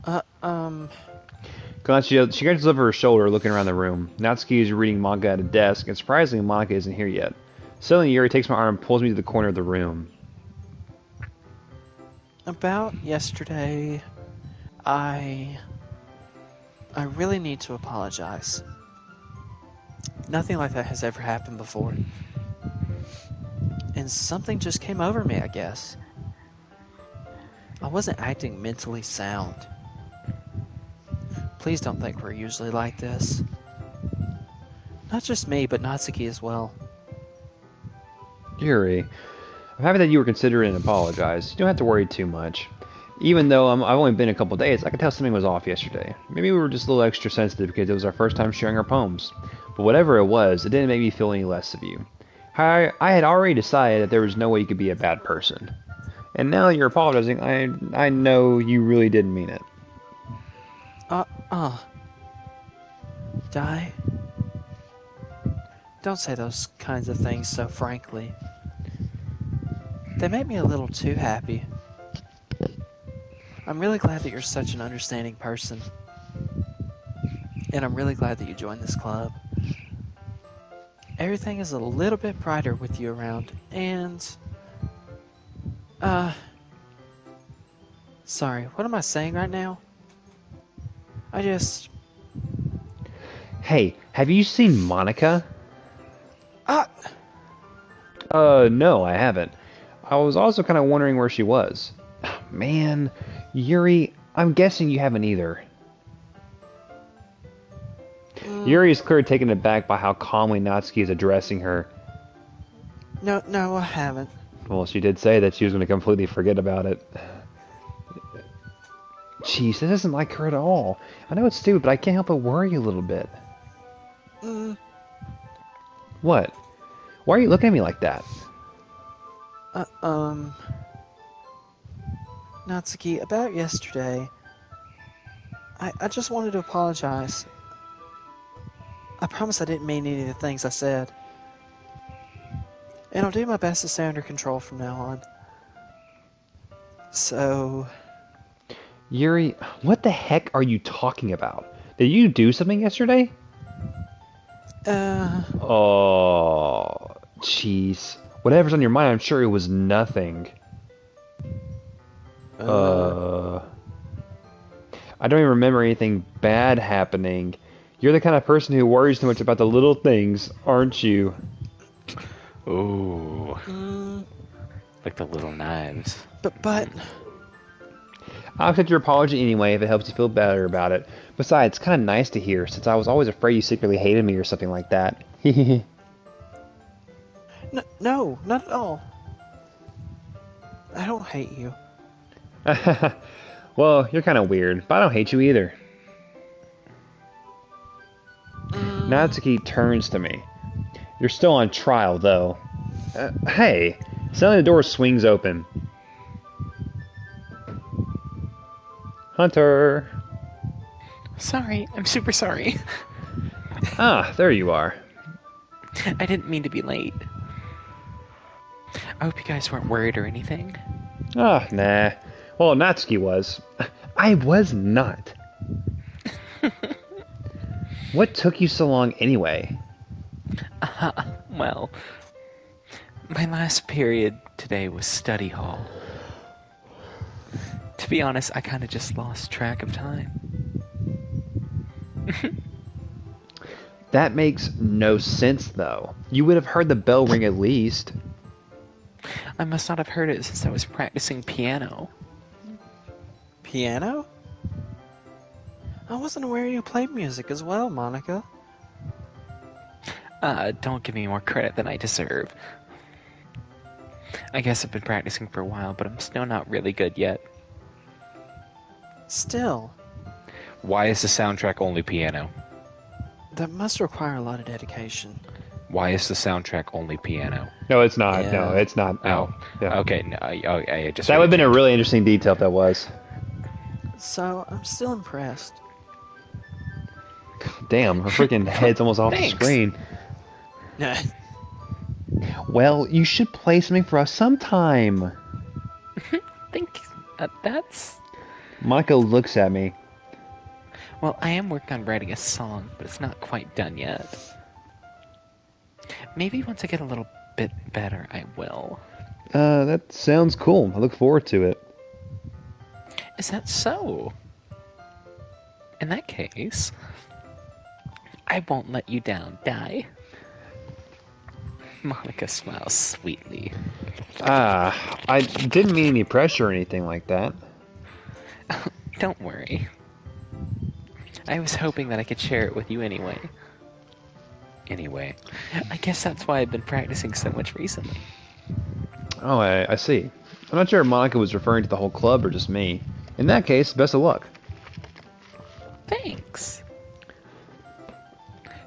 A: She glances over her shoulder, looking around the room. Natsuki is reading manga at a desk, and surprisingly, Monica isn't here yet. Suddenly, Yuri takes my arm and pulls me to the corner of the room.
C: About yesterday, I really need to apologize. Nothing like that has ever happened before. And something just came over me, I guess. I wasn't acting mentally sound. Please don't think we're usually like this. Not just me, but Natsuki as well.
A: Yuri, I'm happy that you were considerate and apologized. You don't have to worry too much. Even though I've only been a couple days, I could tell something was off yesterday. Maybe we were just a little extra sensitive because it was our first time sharing our poems. But whatever it was, it didn't make me feel any less of you. I had already decided that there was no way you could be a bad person. And now that you're apologizing, I know you really didn't mean it.
C: Dai? Don't say those kinds of things so frankly. They make me a little too happy. I'm really glad that you're such an understanding person. And I'm really glad that you joined this club. Everything is a little bit brighter with you around, and... Sorry, what am I saying right now? I just...
A: Hey, have you seen Monica?
C: Ah!
A: No, I haven't. I was also kind of wondering where she was. Man, Yuri, I'm guessing you haven't either. Yuri is clearly taken aback by how calmly Natsuki is addressing her.
C: No, I haven't.
A: Well, she did say that she was going to completely forget about it. Jeez, this isn't like her at all. I know it's stupid, but I can't help but worry a little bit. What? Why are you looking at me like that?
C: Natsuki, about yesterday, I just wanted to apologize. I promise I didn't mean any of the things I said. And I'll do my best to stay under control from now on. So...
A: Yuri, what the heck are you talking about? Did you do something yesterday? Oh, jeez. Whatever's on your mind, I'm sure it was nothing. I don't even remember anything bad happening. You're the kind of person who worries too much about the little things, aren't you?
B: Ooh. Like the little knives.
C: But...
A: I'll accept your apology anyway if it helps you feel better about it. Besides, it's kind of nice to hear, since I was always afraid you secretly hated me or something like that.
C: No, not at all. I don't hate you.
A: Well, you're kind of weird, but I don't hate you either. Natsuki turns to me. You're still on trial, though. Hey! Suddenly the door swings open. Hunter!
B: Sorry, I'm super sorry.
A: Ah, there you are.
B: I didn't mean to be late. I hope you guys weren't worried or anything.
A: Ah, nah. Well, Natsuki was. I was not. What took you so long anyway?
B: Well, My last period today was study hall. To be honest, I kind of just lost track of time.
A: That makes no sense, though. You would have heard the bell ring at least.
B: I must not have heard it since I was practicing piano.
C: Piano? I wasn't aware you played music as well, Monica.
B: Don't give me more credit than I deserve. I guess I've been practicing for a while, but I'm still not really good yet.
C: Still,
B: Why is the soundtrack only piano?
C: that must require a lot of dedication.
B: Why is the soundtrack only piano?
A: No, it's not.
C: Yeah.
A: No, it's not. No.
B: Oh,
A: Yeah.
B: okay. No, I just
A: That would have been a really interesting detail if that was.
C: So, I'm still impressed.
A: Damn, her freaking head's almost off the
B: Thanks.
A: screen. Well, you should play something for us sometime.
B: think that's...
A: Monica looks at me.
B: Well, I am working on writing a song, but it's not quite done yet. Maybe once I get a little bit better, I will.
A: That sounds cool. I look forward to it.
B: Is that so? In that case, I won't let you down, Die. Monica smiles sweetly.
A: I didn't mean any pressure or anything like that.
B: Don't worry. I was hoping that I could share it with you anyway. Anyway, I guess that's why I've been practicing so much recently.
A: Oh, I see. I'm not sure if Monica was referring to the whole club or just me. In that case, best of luck.
B: Thanks.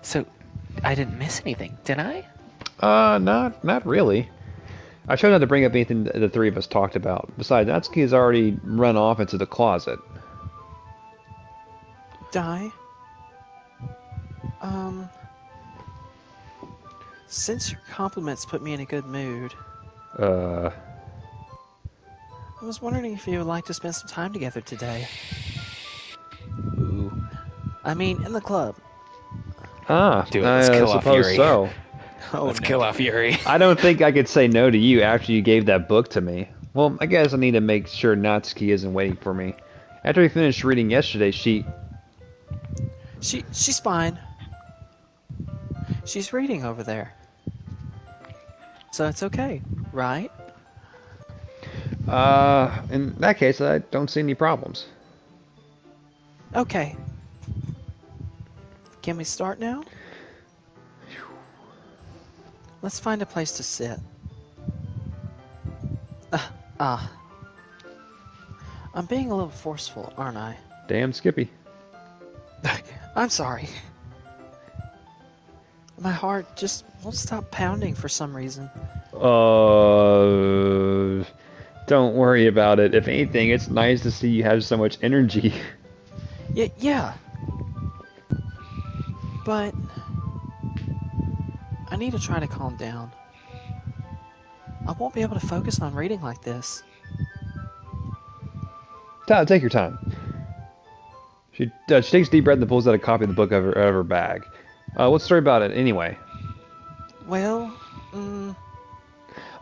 B: So, I didn't miss anything, did I?
A: Not really. I tried not to bring up anything the three of us talked about. Besides, Natsuki has already run off into the closet.
C: Die? Since your compliments put me in a good mood, I was wondering if you would like to spend some time together today.
B: Ooh.
C: I mean, in the club.
B: Dude, let's kill off
A: suppose
B: Yuri.
A: so.
C: Oh,
B: Let's kill off Yuri.
A: I don't think I could say no to you after you gave that book to me. Well, I guess I need to make sure Natsuki isn't waiting for me. After we finished reading yesterday,
C: She's fine. She's reading over there. So it's okay, right?
A: In that case, I don't see any problems.
C: Okay. Can we start now? Let's find a place to sit. I'm being a little forceful, aren't I?
A: Damn Skippy.
C: I'm sorry. My heart just won't stop pounding for some reason.
A: Don't worry about it. If anything, it's nice to see you have so much energy.
C: Yeah. But I need to try to calm down. I won't be able to focus on reading like this.
A: Tyler, take your time. She takes a deep breath and pulls out a copy of the book out of her bag. What's the story about it, anyway?
C: Well,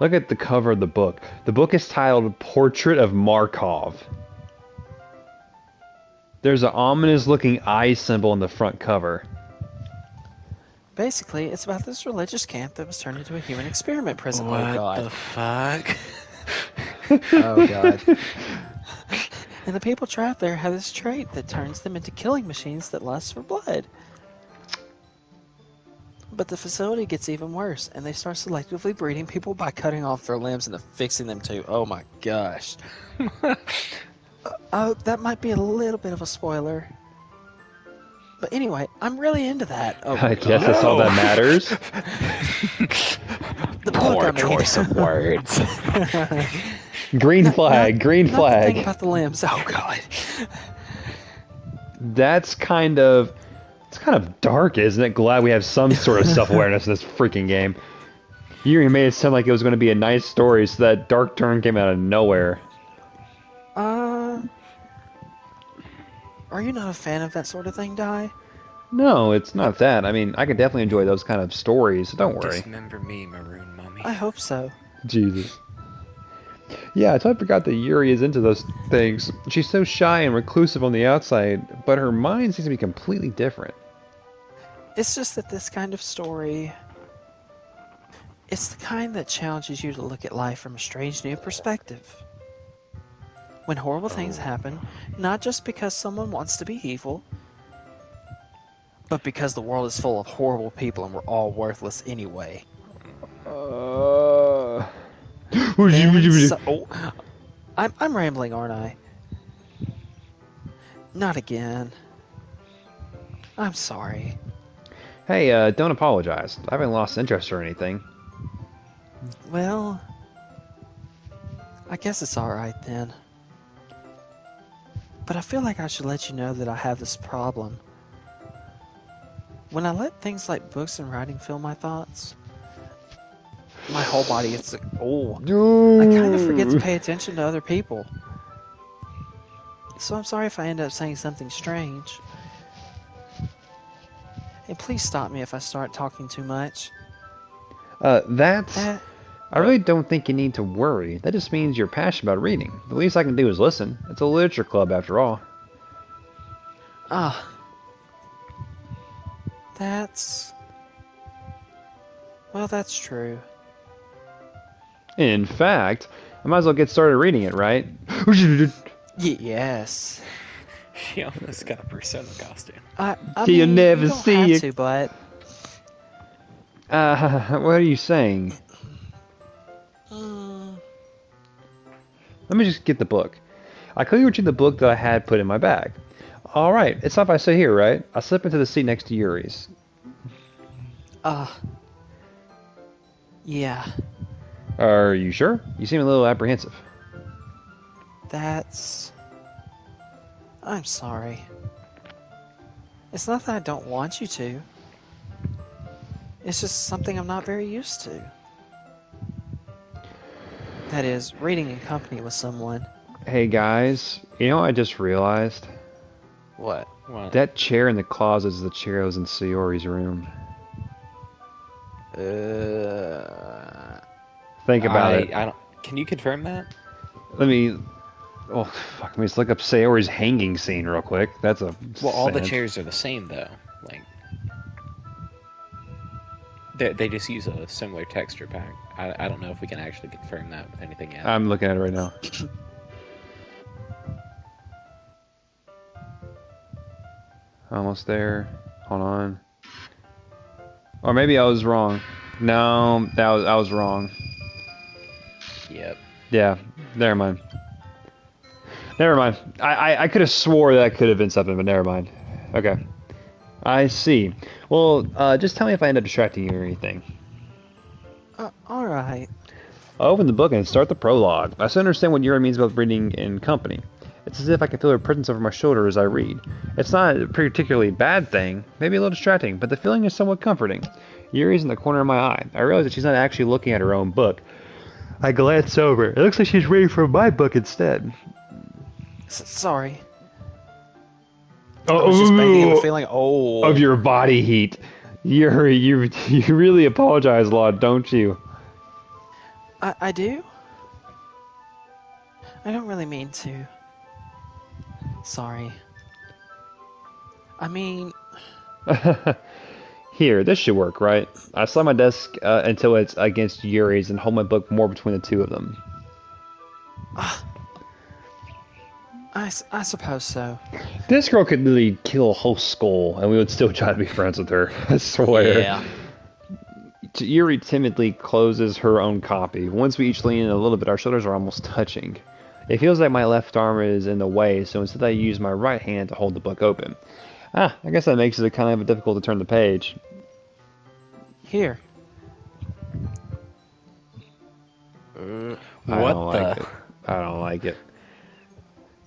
A: Look at the cover of the book. The book is titled Portrait of Markov. There's an ominous-looking eye symbol on the front cover.
C: basically, it's about this religious camp that was turned into a human experiment prison.
B: What
C: Oh, God.
B: the fuck?
C: Oh, God. And the people trapped there have this trait that turns them into killing machines that lust for blood. But the facility gets even worse, and they start selectively breeding people by cutting off their limbs and affixing them to. Oh my gosh. That might be a little bit of a spoiler. But anyway, I'm really into that. Oh,
A: I guess that's all that matters.
C: the book,
B: Poor
C: I mean.
B: choice of words.
A: Green flag, green
C: Not the thing
A: flag.
C: about the limbs. Oh God.
A: That's kind of... It's kind of dark, isn't it? Glad we have some sort of self-awareness in this freaking game. You made it sound like it was going to be a nice story, so that dark turn came out of nowhere.
C: Are you not a fan of that sort of thing, Di?
A: No, it's not that. I mean, I can definitely enjoy those kind of stories, so don't worry.
B: Dismember me, Maroon Mummy.
C: I hope so.
A: Jesus. Yeah, I totally forgot that Yuri is into those things. She's so shy and reclusive on the outside, but her mind seems to be completely different.
C: It's just that this kind of story, it's the kind that challenges you to look at life from a strange new perspective. When horrible things happen, not just because someone wants to be evil, but because the world is full of horrible people and we're all worthless anyway. I'm rambling, aren't I? Not again. I'm sorry.
A: Hey, don't apologize. I haven't lost interest or anything.
C: Well, I guess it's alright then. But I feel like I should let you know that I have this problem. When I let things like books and writing fill my thoughts, my whole body gets like, I kind of forget to pay attention to other people. So I'm sorry if I end up saying something strange. And please stop me if I start talking too much.
A: I really don't think you need to worry. That just means you're passionate about reading. The least I can do is listen. It's a literature club after all.
C: Well, that's true.
A: In fact, I might as well get started reading it, right?
C: Yes.
B: She almost got a Persona costume.
C: I
A: You'll
C: mean,
A: never
C: you don't
A: see
C: have
A: it.
C: to, but
A: What are you saying? Let me just get the book. I clearly retrieved the book that I had put in my bag. Alright, it's not if I sit here, right? I slip into the seat next to Yuri's.
C: yeah.
A: Are you sure? You seem a little apprehensive.
C: I'm sorry. It's not that I don't want you to. It's just something I'm not very used to. That is, reading in company with someone.
A: Hey guys, you know what I just realized?
B: What?
A: That chair in the closet is the chair that was in Sayori's room. Think about it.
B: I don't. Can you confirm that?
A: Let me just look up Sayori's hanging scene real quick. That's a
B: Well, all the
A: sad-
B: chairs are the same though. Like, they just use a similar texture pack. I don't know if we can actually confirm that with anything yet.
A: I'm looking at it right now. Almost there. Hold on. Or maybe I was wrong. No, I was wrong.
B: Yep.
A: Yeah, never mind. Never mind. I could have swore that could have been something, but never mind. Okay. I see. Well, just tell me if I end up distracting you or anything.
C: Alright.
A: I open the book and start the prologue. I still understand what Yuri means about reading in company. It's as if I can feel her presence over my shoulder as I read. It's not a particularly bad thing, maybe a little distracting, but the feeling is somewhat comforting. Yuri's in the corner of my eye. I realize that she's not actually looking at her own book. I glance over. It looks like she's reading from my book instead.
C: Sorry. I was just making the feeling
A: of your body heat. Yuri, you really apologize a lot, don't you?
C: I do? I don't really mean to. Sorry. I mean...
A: Here, this should work, right? I slide my desk until it's against Yuri's and hold my book more between the two of them.
C: I suppose so.
A: This girl could literally kill a whole skull, and we would still try to be friends with her. I swear.
C: Yeah.
A: Yuri timidly closes her own copy. Once we each lean in a little bit, our shoulders are almost touching. It feels like my left arm is in the way, so instead I use my right hand to hold the book open. I guess that makes it kind of difficult to turn the page.
C: Here.
A: I don't like it.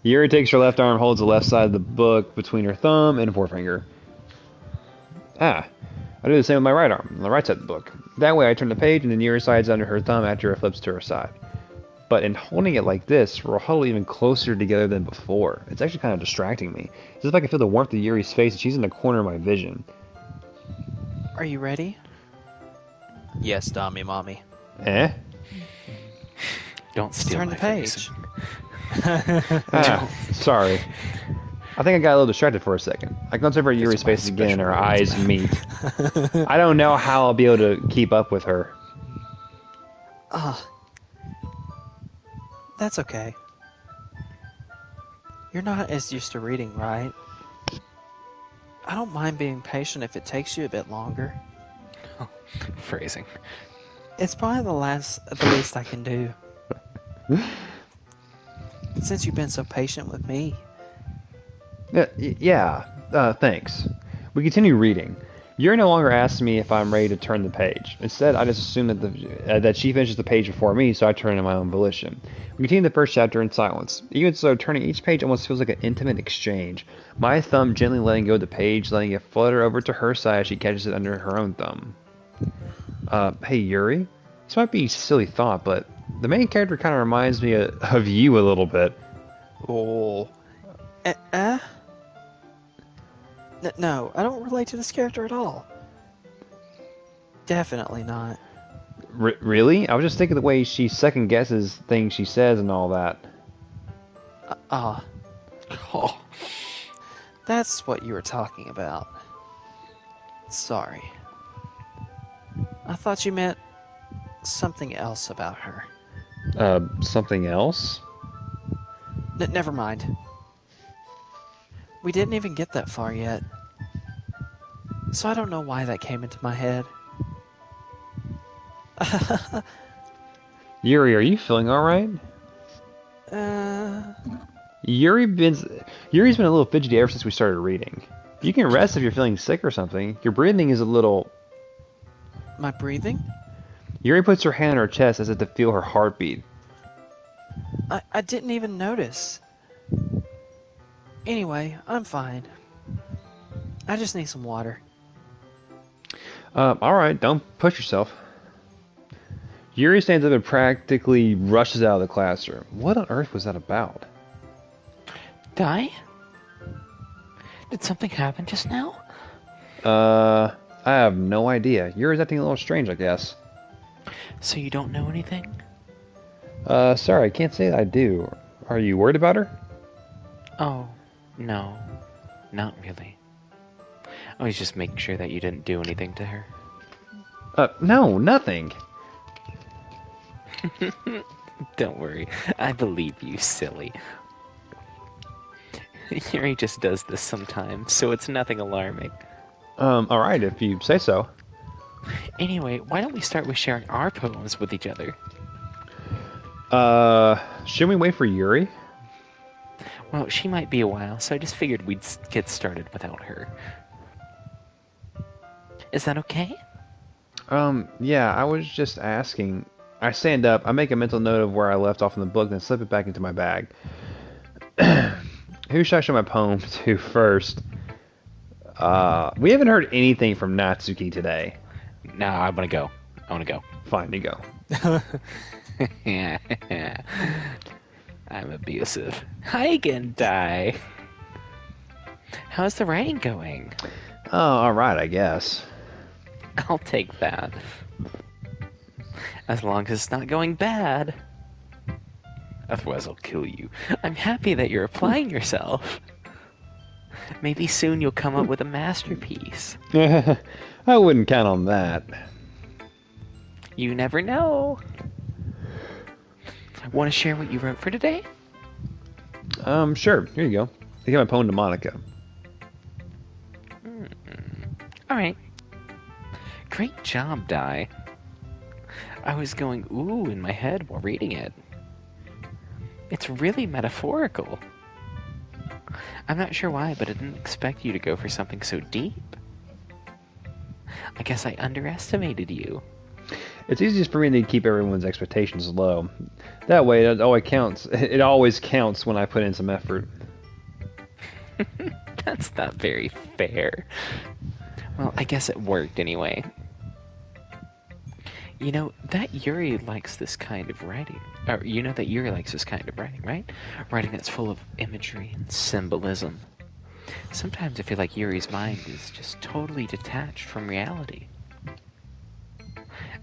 A: Yuri takes her left arm, holds the left side of the book between her thumb and forefinger. I do the same with my right arm, on the right side of the book. That way I turn the page and then Yuri slides under her thumb after it flips to her side. But in holding it like this, we're huddled even closer together than before. It's actually kind of distracting me. It's as if I can feel the warmth of Yuri's face and she's in the corner of my vision.
C: Are you ready? Yes, Mommy.
A: Eh?
B: Don't steal
C: Turn
B: my
C: the page.
A: Sorry. I think I got a little distracted for a second. I glance over at Yuri's
B: my
A: face again, and
B: special
A: our
B: words,
A: eyes meet. I don't know how I'll be able to keep up with her.
C: Ah, that's okay. You're not as used to reading, right? I don't mind being patient if it takes you a bit longer.
B: Phrasing.
C: It's probably the least I can do. Since you've been so patient with me.
A: Thanks. We continue reading. Yuri no longer asks me if I'm ready to turn the page. Instead, I just assume that she finishes the page before me, so I turn in my own volition. We continue the first chapter in silence. Even so, turning each page almost feels like an intimate exchange. My thumb gently letting go of the page, letting it flutter over to her side as she catches it under her own thumb. Hey Yuri? This might be a silly thought, but the main character kind of reminds me of you a little bit. Oh.
C: No, I don't relate to this character at all. Definitely not.
A: Really? I was just thinking the way she second guesses things she says and all that.
B: Oh.
C: That's what you were talking about. Sorry. I thought you meant something else about her.
A: Something else?
C: Never mind. We didn't even get that far yet. So I don't know why that came into my head.
A: Yuri, are you feeling alright? Yuri's been a little fidgety ever since we started reading. You can rest if you're feeling sick or something. Your breathing is a little...
C: My breathing?
A: Yuri puts her hand on her chest as if to feel her heartbeat.
C: I didn't even notice. Anyway, I'm fine. I just need some water.
A: Alright, don't push yourself. Yuri stands up and practically rushes out of the classroom. What on earth was that about?
B: Die? Did something happen just now?
A: I have no idea. Yuri's acting a little strange, I guess.
B: So you don't know anything?
A: Sorry, I can't say that I do. Are you worried about her?
B: Oh, no. Not really. I was just making sure that you didn't do anything to her.
A: No, nothing.
B: Don't worry. I believe you, silly. Yuri just does this sometimes, so it's nothing alarming.
A: Alright, if you say so.
B: Anyway, why don't we start with sharing our poems with each other?
A: Shouldn't we wait for Yuri?
B: Well, she might be a while, so I just figured we'd get started without her. Is that okay?
A: Yeah, I was just asking. I stand up, I make a mental note of where I left off in the book, then slip it back into my bag. Who should I show my poem to first? We haven't heard anything from Natsuki today.
B: No, I want to go.
A: Fine, you go.
B: I'm abusive. Hi again, Die. How's the writing going?
A: Oh, alright, I guess.
B: I'll take that. As long as it's not going bad. Otherwise I'll kill you. I'm happy that you're applying yourself. Maybe soon you'll come up with a masterpiece.
A: I wouldn't count on that.
B: You never know. Want to share what you wrote for today?
A: Sure. Here you go. I gave my poem to Monica.
B: Alright. Great job, Die. I was going ooh in my head while reading it. It's really metaphorical. I'm not sure why, but I didn't expect you to go for something so deep. I guess I underestimated you.
A: It's easiest for me to keep everyone's expectations low. That way, it always counts. It always counts when I put in some effort.
B: That's not very fair. Well, I guess it worked anyway. You know, that Yuri likes this kind of writing. Or, you know that Yuri likes this kind of writing, right? Writing that's full of imagery and symbolism. Sometimes I feel like Yuri's mind is just totally detached from reality.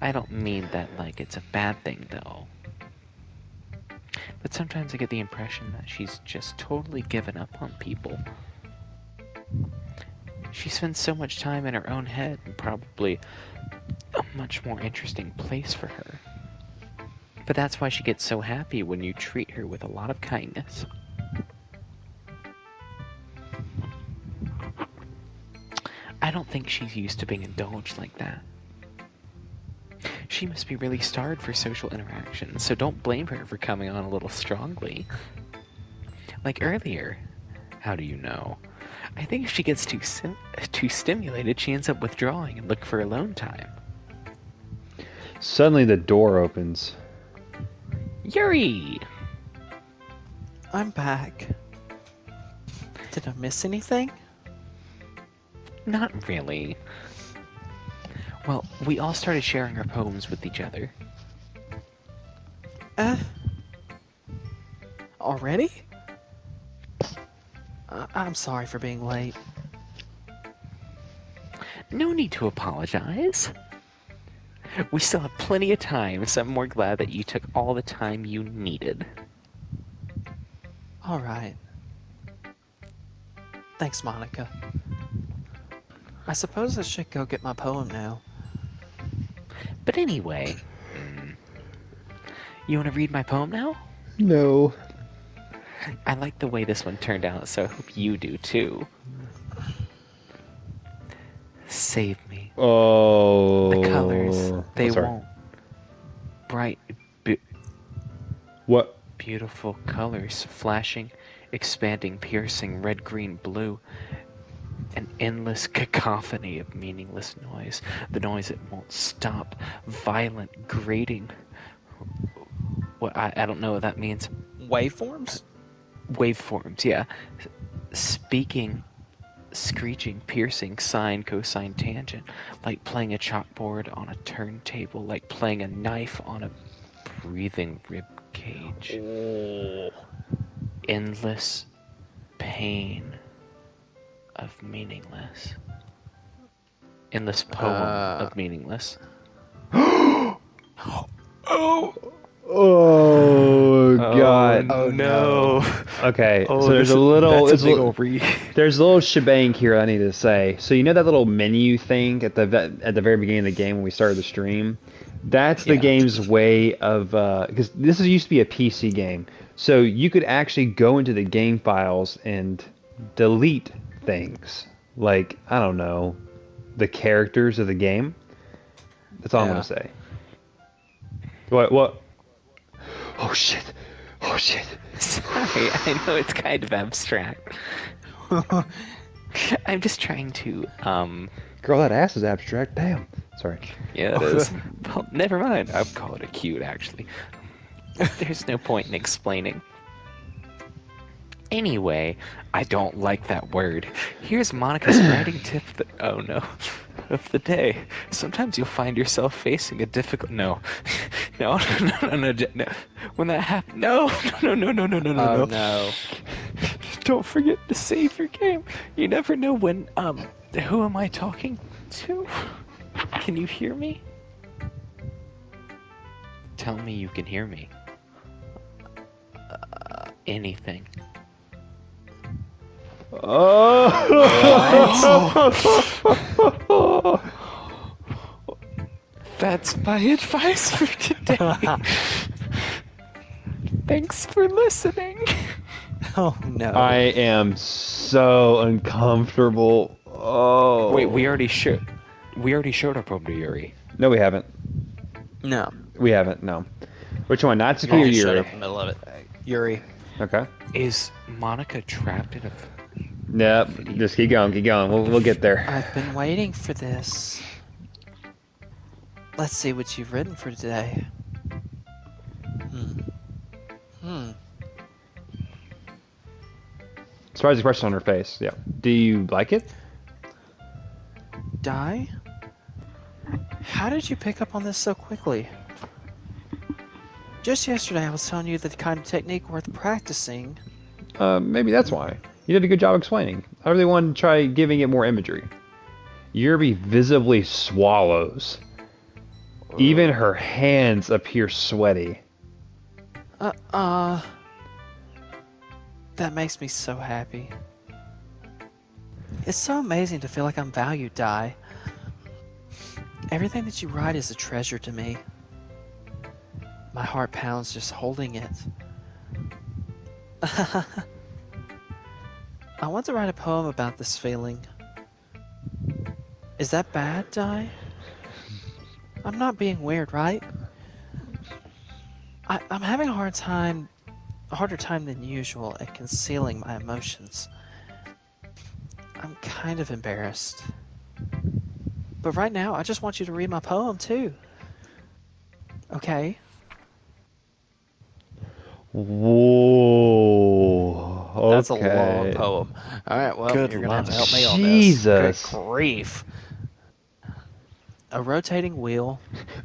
B: I don't mean that like it's a bad thing, though. But sometimes I get the impression that she's just totally given up on people. She spends so much time in her own head, and probably a much more interesting place for her. But that's why she gets so happy when you treat her with a lot of kindness. I don't think she's used to being indulged like that. She must be really starved for social interaction, so don't blame her for coming on a little strongly. Like earlier. How do you know? I think if she gets too stimulated, she ends up withdrawing and looking for alone time.
A: Suddenly the door opens.
B: Yuri!
C: I'm back. Did I miss anything?
B: Not really. Well, we all started sharing our poems with each other.
C: Already? I'm sorry for being late.
B: No need to apologize. We still have plenty of time, so I'm more glad that you took all the time you needed.
C: Alright. Thanks, Monica. I suppose I should go get my poem now.
B: But anyway, you want to read my poem now?
A: No.
B: I like the way this one turned out, so I hope you do too. Save me.
A: Oh.
B: The colors, they
A: sorry.
B: won't. Bright,
A: What?
B: beautiful colors, flashing, expanding, piercing, red, green, blue. An endless cacophony of meaningless noise. The noise that won't stop. Violent, grating. What I don't know what that means.
C: Waveforms?
B: Waveforms, yeah. Speaking, screeching, piercing, sine, cosine, tangent. Like playing a chalkboard on a turntable. Like playing a knife on a breathing rib cage.
C: Oh.
B: Endless pain of meaningless. Endless poem of meaningless.
A: Oh.
B: Oh
A: God.
C: Oh,
B: no.
A: Okay.
B: Oh,
A: so there's a little.
B: That's a big old read.
A: There's a little shebang here I need to say. So you know that little menu thing at the very beginning of the game when we started the stream? That's the game's way of because this used to be a PC game, so you could actually go into the game files and delete things like, I don't know, the characters of the game. That's all I'm gonna say. What? Oh shit! Oh shit!
B: Sorry, I know it's kind of abstract. I'm just trying to
A: Girl, that ass is abstract. Damn. Sorry.
B: yeah, it is. Well, never mind. I'd call it a cute, actually. There's no point in explaining. Anyway, I don't like that word. Here's Monica's writing tip of the day. Sometimes you'll find yourself facing a difficult... No. No. When that happens... No.
C: Oh, no.
B: Don't forget to save your game. You never know when... Who am I talking to? Can you hear me? Tell me you can hear me. Anything.
A: Oh.
B: That's my advice for today. Thanks for listening.
C: Oh, no.
A: I am so uncomfortable. Oh.
B: Wait, we already showed our poem to Yuri.
A: No, we haven't.
C: No.
A: We haven't. No. Which one? Natsuki or
C: You shut
A: Yuri?
C: up in the middle of it. Yuri.
A: Okay.
B: Is Monica trapped in a...
A: Yep. Just keep going. Keep going. We'll get there.
C: I've been waiting for this. Let's see what you've written for today.
A: Surprising question on her face. Yeah. Do you like it?
C: Die? How did you pick up on this so quickly? Just yesterday I was telling you the kind of technique worth practicing.
A: Maybe that's why. You did a good job explaining. I really wanted to try giving it more imagery. Yuri visibly swallows. Even her hands appear sweaty.
C: That makes me so happy. It's so amazing to feel like I'm valued, Dai. Everything that you write is a treasure to me. My heart pounds just holding it. I want to write a poem about this feeling. Is that bad, Dai? I'm not being weird, right? I'm having a harder time than usual at concealing my emotions. I'm kind of embarrassed. But right now, I just want you to read my poem, too. Okay?
A: Whoa. Okay.
C: That's a long poem. Alright, well,
B: Good
C: you're gonna have to help
B: luck.
C: me on
A: Jesus.
C: this. Good grief. A rotating wheel.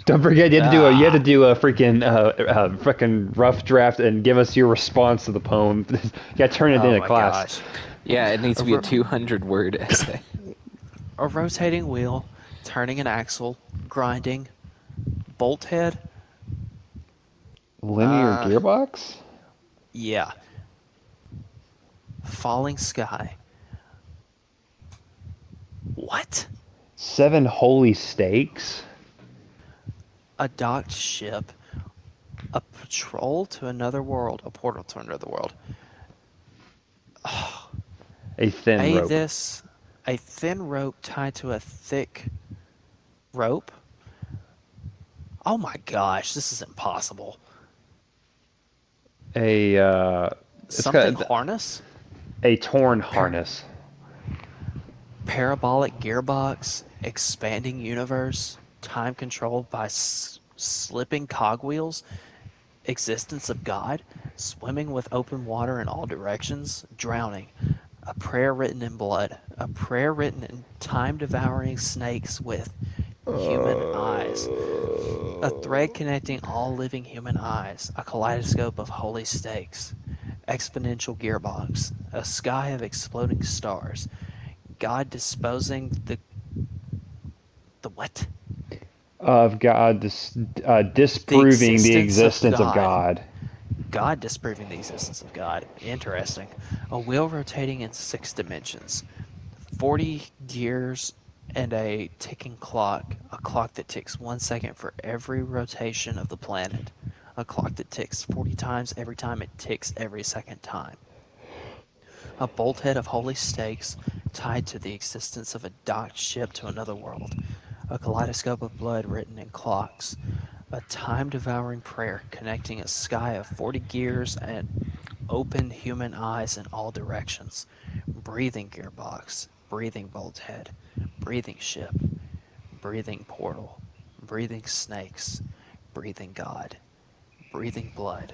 A: Don't forget, you have to do a freaking rough draft and give us your response to the poem. You gotta turn it in a class.
C: Gosh.
B: Yeah, it needs to be a 200-word essay.
C: A rotating wheel, turning an axle, grinding, bolt head.
A: Linear gearbox?
C: Yeah. Falling sky. What?
A: 7 holy stakes?
C: A docked ship. A patrol to another world. A portal to another world.
A: A thin rope.
C: A thin rope tied to a thick rope? Oh my gosh, this is impossible. Harness?
A: A torn harness.
C: Parabolic gearbox, expanding universe, time controlled by slipping cogwheels, existence of God, swimming with open water in all directions, drowning, a prayer written in blood, a prayer written in time-devouring snakes with human eyes, a thread connecting all living human eyes, a kaleidoscope of holy stakes, exponential gearbox, a sky of exploding stars, God disposing the what?
A: Of God disproving the existence of God.
C: God disproving the existence of God. Interesting. A wheel rotating in 6 dimensions. 40 gears and a ticking clock. A clock that ticks 1 second for every rotation of the planet. A clock that ticks 40 times every time it ticks every second time. A bolthead of holy stakes tied to the existence of a docked ship to another world. A kaleidoscope of blood written in clocks. A time-devouring prayer connecting a sky of 40 gears and open human eyes in all directions. Breathing gearbox, breathing bolthead, breathing ship, breathing portal, breathing snakes, breathing God, breathing blood,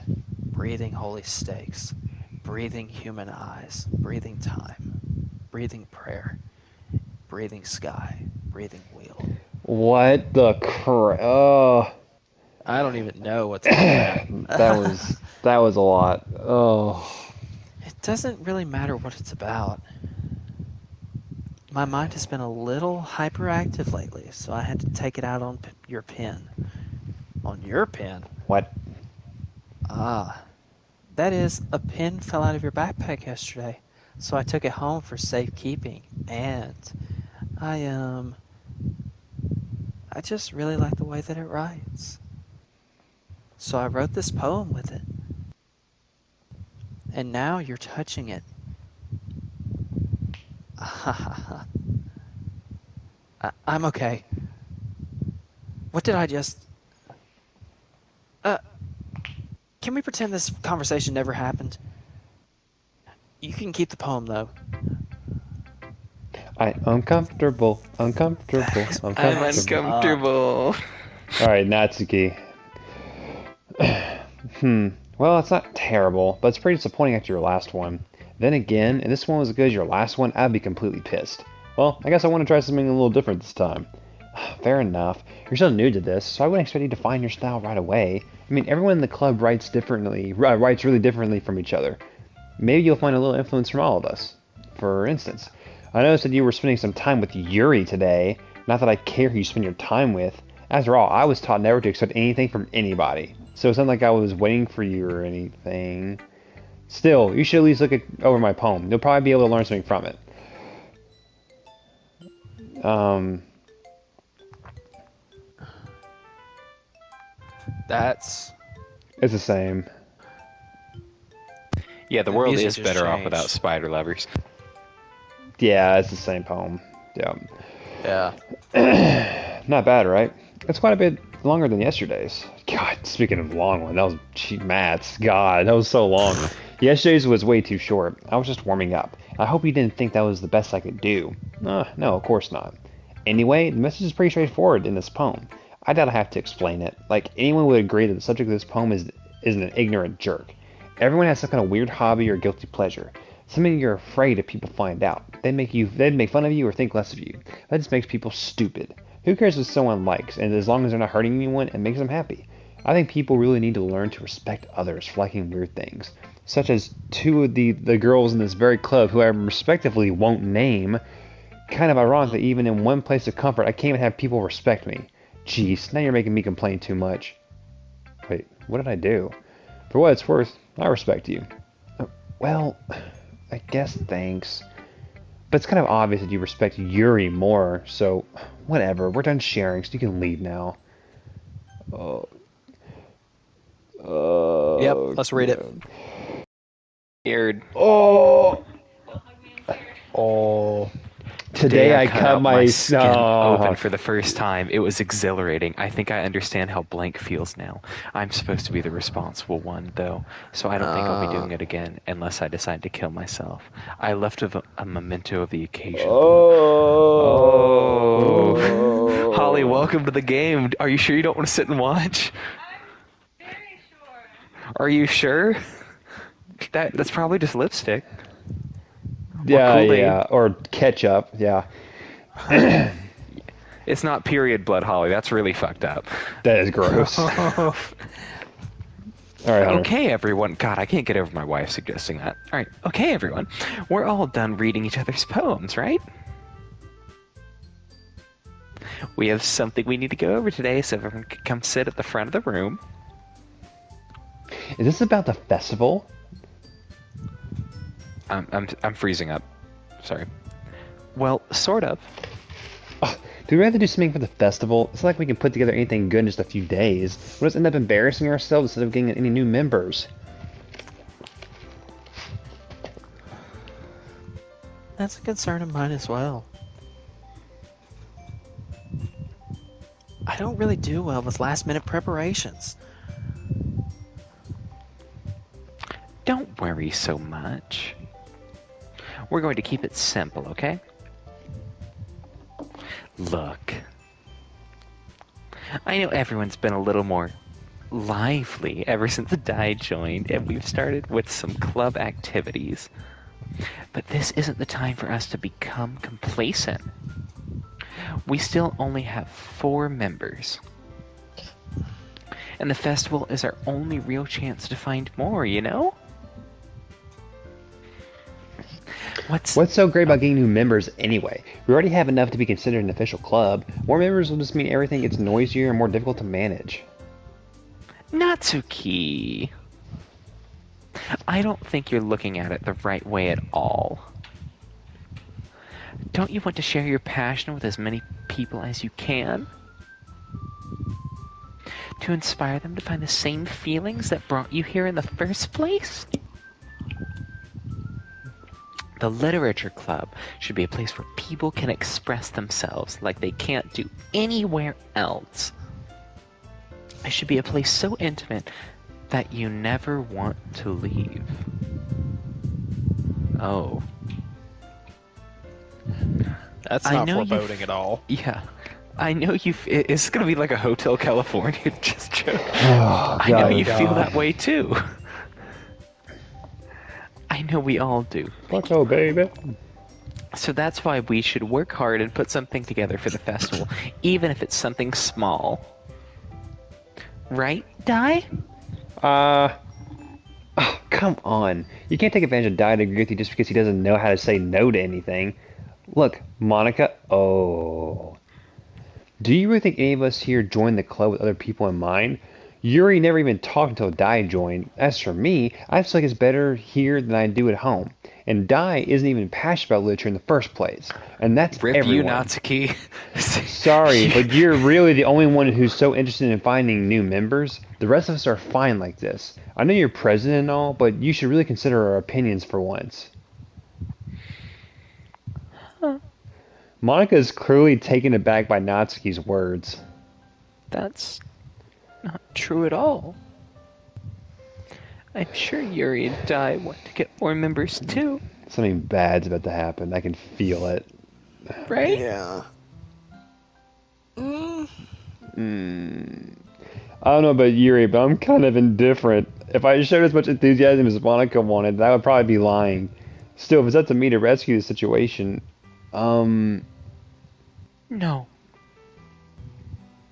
C: breathing holy stakes, breathing human eyes, breathing time, breathing prayer, breathing sky, breathing wheel.
A: What the Oh.
C: I don't even know what's on that.
A: that was a lot. Oh.
C: It doesn't really matter what it's about. My mind has been a little hyperactive lately, so I had to take it out on your pen. On your pen?
A: What?
C: That is, a pen fell out of your backpack yesterday, so I took it home for safekeeping, and I just really like the way that it writes. So I wrote this poem with it. And now you're touching it. I'm okay. What did I just... Can we pretend this conversation never happened? You can keep the poem, though.
A: I'm uncomfortable.
B: I'm uncomfortable.
A: Alright, Natsuki. Well, it's not terrible, but it's pretty disappointing after your last one. Then again, if this one was as good as your last one, I'd be completely pissed. Well, I guess I want to try something a little different this time. Fair enough. You're so new to this, so I wouldn't expect you to find your style right away. I mean, everyone in the club writes really differently from each other. Maybe you'll find a little influence from all of us. For instance, I noticed that you were spending some time with Yuri today. Not that I care who you spend your time with. After all, I was taught never to accept anything from anybody. So it's not like I was waiting for you or anything. Still, you should at least look over my poem. You'll probably be able to learn something from it. It's the same.
B: Yeah, the world
C: music
B: is
C: just
B: better off
C: changed.
B: without spider lovers.
A: Yeah, it's the same poem. Yeah.
C: Yeah.
A: Not bad, right? It's quite a bit longer than yesterday's. God, speaking of long one, that was Matt's. God, that was so long. Yesterday's was way too short. I was just warming up. I hope you didn't think that was the best I could do. No, of course not. Anyway, the message is pretty straightforward in this poem. I doubt I have to explain it. Like, anyone would agree that the subject of this poem is an ignorant jerk. Everyone has some kind of weird hobby or guilty pleasure. Something you're afraid if people find out. They'd make fun of you or think less of you. That just makes people stupid. Who cares what someone likes, and as long as they're not hurting anyone, it makes them happy. I think people really need to learn to respect others for liking weird things. Such as two of the girls in this very club who I respectively won't name. Kind of ironic that even in one place of comfort, I can't even have people respect me. Jeez, now you're making me complain too much. Wait, what did I do? For what it's worth, I respect you. Well, I guess thanks. But it's kind of obvious that you respect Yuri more, so whatever. We're done sharing, so you can leave now.
C: Yep, let's read it.
B: Scared.
A: Oh,
B: Today
A: I
B: cut
A: cut
B: out my
A: my
B: skin open for the first time. It was exhilarating. I think I understand how blank feels now. I'm supposed to be the responsible one, though, so I don't think I'll be doing it again unless I decide to kill myself. I left a memento of the occasion. Oh. Holly, welcome to the game. Are you sure you don't want to sit and watch?
D: I'm very sure.
B: Are you sure? That's probably just lipstick.
A: Yeah,
B: Kool-Aid.
A: yeah, or ketchup, yeah.
B: It's not period blood, Holly. That's really fucked up.
A: That is gross. All right, Hunter.
B: Okay, everyone. God, I can't get over my wife suggesting that. All right. Okay, everyone. We're all done reading each other's poems, right? We have something we need to go over today, so everyone can come sit at the front of the room.
A: Is this about the festival?
B: I'm freezing up. Sorry. Well, sort of.
A: Do we have to do something for the festival? It's not like we can put together anything good in just a few days. We'll just end up embarrassing ourselves instead of getting any new members.
C: That's a concern of mine as well. I don't really do well with last-minute preparations.
B: Don't worry so much. We're going to keep it simple, okay? Look. I know everyone's been a little more lively ever since Dai joined, and we've started with some club activities. But this isn't the time for us to become complacent. We still only have 4 members. And the festival is our only real chance to find more, you know?
A: What's so great about getting new members anyway? We already have enough to be considered an official club. More members will just mean everything gets noisier and more difficult to manage.
B: Natsuki. I don't think you're looking at it the right way at all. Don't you want to share your passion with as many people as you can? To inspire them to find the same feelings that brought you here in the first place? The Literature Club should be a place where people can express themselves like they can't do anywhere else. It should be a place so intimate that you never want to leave. Oh.
E: That's
B: I
E: not
B: know
E: foreboding at all.
B: Yeah. I know it's gonna be like a Hotel California just joke.
A: Oh,
B: I know
A: God.
B: you feel that way too. I know we all do.
A: Let's go, baby.
B: So that's why we should work hard and put something together for the festival, even if it's something small. Right, Dai?
A: Oh, come on. You can't take advantage of Dai to agree with you just because he doesn't know how to say no to anything. Look, Monica. Oh. Do you really think any of us here joined the club with other people in mind? Yuri never even talked until Dai joined. As for me, I feel like it's better here than I do at home. And Dai isn't even passionate about literature in the first place. And that's
B: Rip
A: everyone.
B: you, Natsuki.
A: Sorry, but you're really the only one who's so interested in finding new members. The rest of us are fine like this. I know you're president and all, but you should really consider our opinions for once.
B: Huh.
A: Monica is clearly taken aback by Natsuki's words.
B: That's not true at all. I'm sure Yuri and Dai want to get more members too.
A: Something bad's about to happen. I can feel it.
B: Right?
C: Yeah.
A: I don't know about Yuri, but I'm kind of indifferent. If I showed as much enthusiasm as Monica wanted, that would probably be lying. Still, if it's up to me to rescue the situation,
B: No.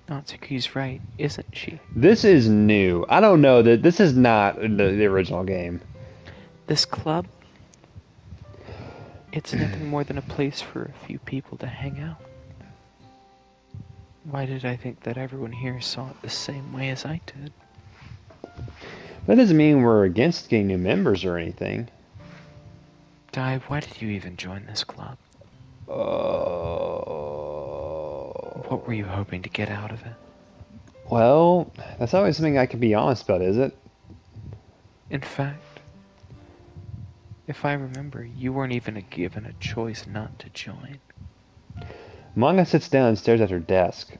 B: Natsuki's right, isn't she?
A: This is new. I don't know that this is not the original game.
B: This club, it's nothing more than a place for a few people to hang out. Why did I think that everyone here saw it the same way as I did?
A: That doesn't mean we're against getting new members or anything.
B: Dai, why did you even join this club? What were you hoping to get out of it?
A: Well, that's always something I can be honest about, is it?
B: In fact, if I remember, you weren't even given a choice not to join.
A: Manga sits down and stares at her desk.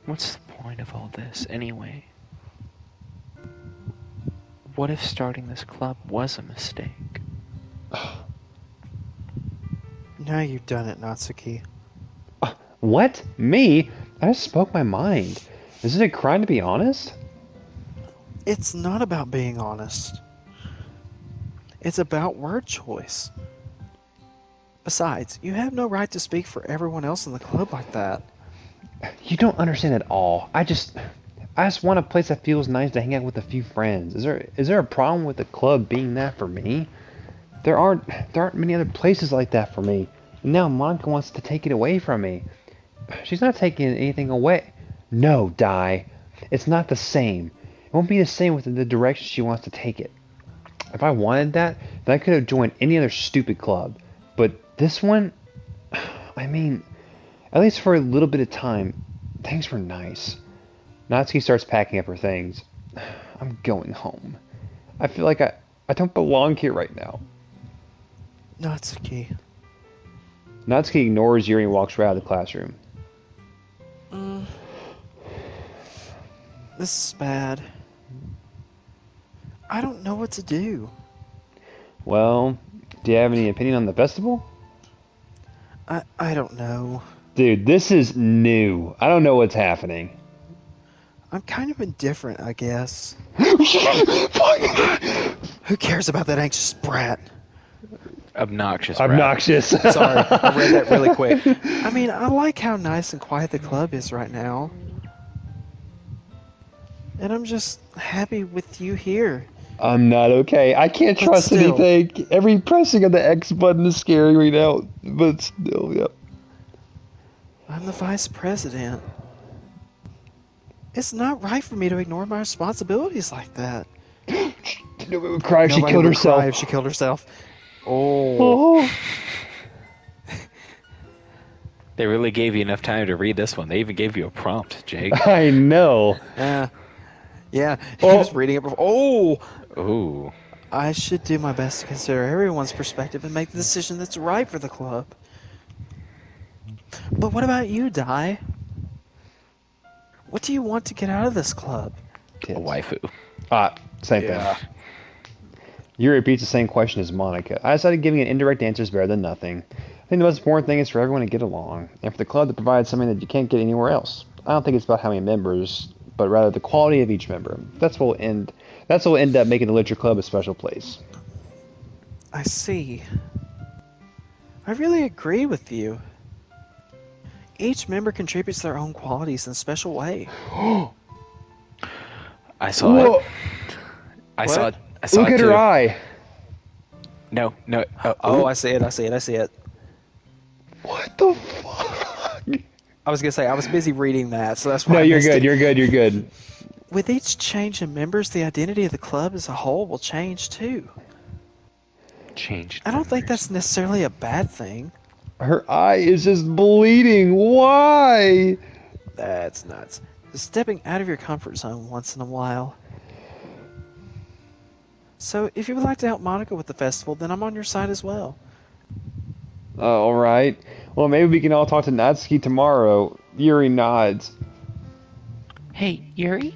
B: What's the point of all this, anyway? What if starting this club was a mistake?
C: Now you've done it, Natsuki.
A: What? Me? I just spoke my mind. Is it a crime to be honest?
C: It's not about being honest. It's about word choice. Besides, you have no right to speak for everyone else in the club like that.
A: You don't understand at all. I just want a place that feels nice to hang out with a few friends. Is there a problem with the club being that for me? There aren't many other places like that for me. And now Monica wants to take it away from me. She's not taking anything away. No, Dai. It's not the same. It won't be the same with the direction she wants to take it. If I wanted that, then I could have joined any other stupid club. But this one, I mean, at least for a little bit of time, things were nice. Natsuki starts packing up her things. I'm going home. I feel like I don't belong here right now.
C: Natsuki.
A: Natsuki ignores Yuri and walks right out of the classroom.
C: This is bad. I don't know what to do.
A: Well, do you have any opinion on the festival?
C: I don't know.
A: Dude, this is new. I don't know what's happening.
C: I'm kind of indifferent, I guess. Who cares about that anxious brat?
B: Obnoxious.
A: Obnoxious.
C: Sorry, I read that really quick. I mean, I like how nice and quiet the club is right now. And I'm just happy with you here.
A: I'm not okay. I can't
C: But
A: trust
C: still.
A: anything. Every pressing of the X button is scaring me now. But still, yep.
C: I'm the vice president. It's not right for me to ignore my responsibilities like that.
A: Nobody would cry if she
C: Nobody
A: killed
C: would
A: herself.
C: cry if she killed herself. Oh.
A: Oh.
B: They really gave you enough time to read this one. They even gave you a prompt, Jake.
A: I know.
C: Yeah, he
A: Oh.
C: was reading it before. Oh!
B: Ooh.
C: I should do my best to consider everyone's perspective and make the decision that's right for the club. But what about you, Dai? What do you want to get out of this club?
B: A waifu.
A: Same thing. Yuri repeats the same question as Monica. I decided giving an indirect answer is better than nothing. I think the most important thing is for everyone to get along, and for the club to provide something that you can't get anywhere else. I don't think it's about how many members, but rather the quality of each member. That's what will end up making the literature club a special place.
C: I see. I really agree with you. Each member contributes their own qualities in a special way.
B: I saw
A: Whoa.
B: it. I saw
C: What?
B: it. I saw
A: Look
B: it
A: at
B: too.
A: her eye.
B: No.
C: Oh,
B: Ooh.
C: I see it.
A: What the fuck?
C: I was gonna say I was busy reading that, so that's why
A: No,
C: I
A: you're
C: missed
A: good.
C: it.
A: You're good. You're good.
C: With each change in members, the identity of the club as a whole will change too.
B: Changed
C: I don't think
B: members.
C: that's necessarily a bad thing.
A: Her eye is just bleeding. Why?
C: That's nuts. Stepping out of your comfort zone once in a while. So, if you would like to help Monica with the festival, then I'm on your side as well.
A: All right. Well, maybe we can all talk to Natsuki tomorrow. Yuri nods.
B: Hey, Yuri?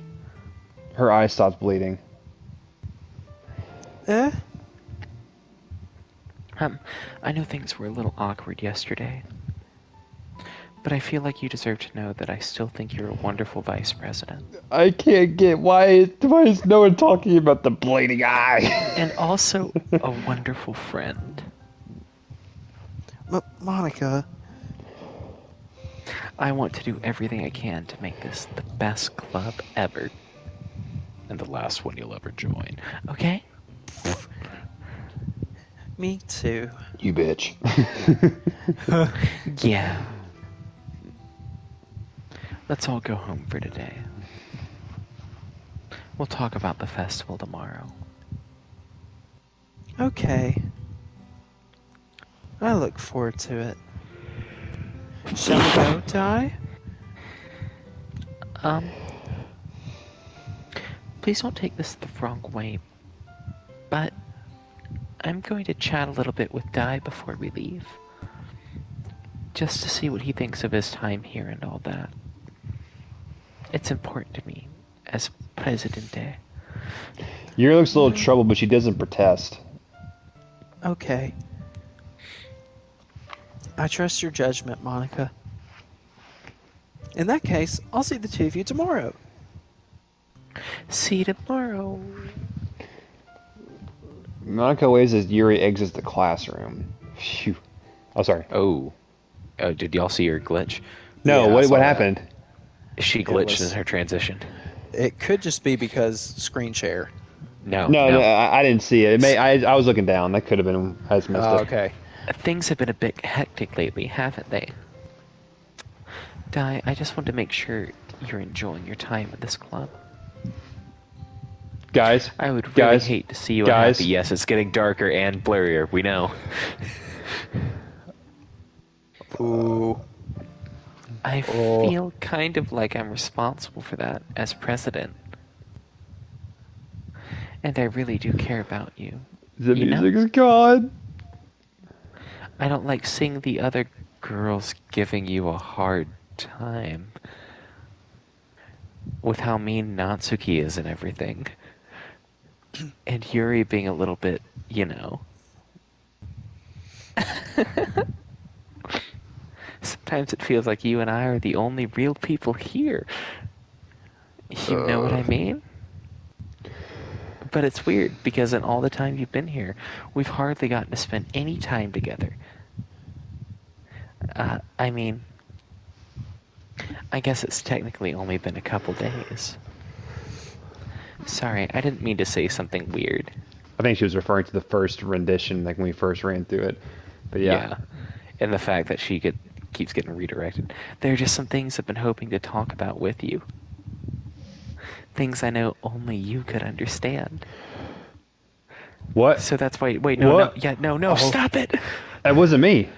A: Her eye stops bleeding.
C: Eh?
B: I know things were a little awkward yesterday, but I feel like you deserve to know that I still think you're a wonderful vice president.
A: I can't get why is no one talking about the bleeding eye?
B: And also a wonderful friend.
C: Monica.
B: I want to do everything I can to make this the best club ever. And the last one you'll ever join. Okay?
C: Me too.
A: You bitch.
B: Yeah. Let's all go home for today. We'll talk about the festival tomorrow.
C: Okay. I look forward to it. Shall we go, Ty?
B: Please don't take this the wrong way, but I'm going to chat a little bit with Dai before we leave. Just to see what he thinks of his time here and all that. It's important to me, as Presidente.
A: Yuri looks a little troubled, but she doesn't protest.
C: Okay. I trust your judgment, Monica. In that case, I'll see the two of you tomorrow.
B: See you tomorrow.
A: Monica waves as Yuri exits the classroom. Phew. Oh, sorry.
B: Oh, did y'all see her glitch?
A: No,
C: Yeah, I
A: what
C: saw that.
A: happened?
B: She glitched
C: was-
B: in her transition.
C: It could just be because screen share.
B: No,
A: No, I didn't see it. I was looking down. That could have been. I just missed it.
C: Okay.
B: Things have been a bit hectic lately, haven't they? Dai, I just want to make sure you're enjoying your time at this club.
A: Guys,
B: I would really
A: Guys,
B: hate to see you
A: guys.
B: unhappy. Yes, it's getting darker and blurrier, we know.
C: Ooh.
B: I
C: Oh.
B: feel kind of like I'm responsible for that as president. And I really do care about you.
A: the
B: You know?
A: music's gone.
B: I don't like seeing the other girls giving you a hard time. With how mean Natsuki is and everything. And Yuri being a little bit, you know. Sometimes it feels like you and I are the only real people here. You know what I mean? But it's weird, because in all the time you've been here, we've hardly gotten to spend any time together. I mean, I guess it's technically only been a couple days. Sorry, I didn't mean to say something weird.
A: I think she was referring to the first rendition, like when we first ran through it. But yeah.
B: And the fact that she keeps getting redirected. There are just some things I've been hoping to talk about with you. Things I know only you could understand.
A: What?
B: So that's why. Wait, no,
A: What?
B: no, yeah, no,
A: Oh.
B: stop it!
A: That wasn't me.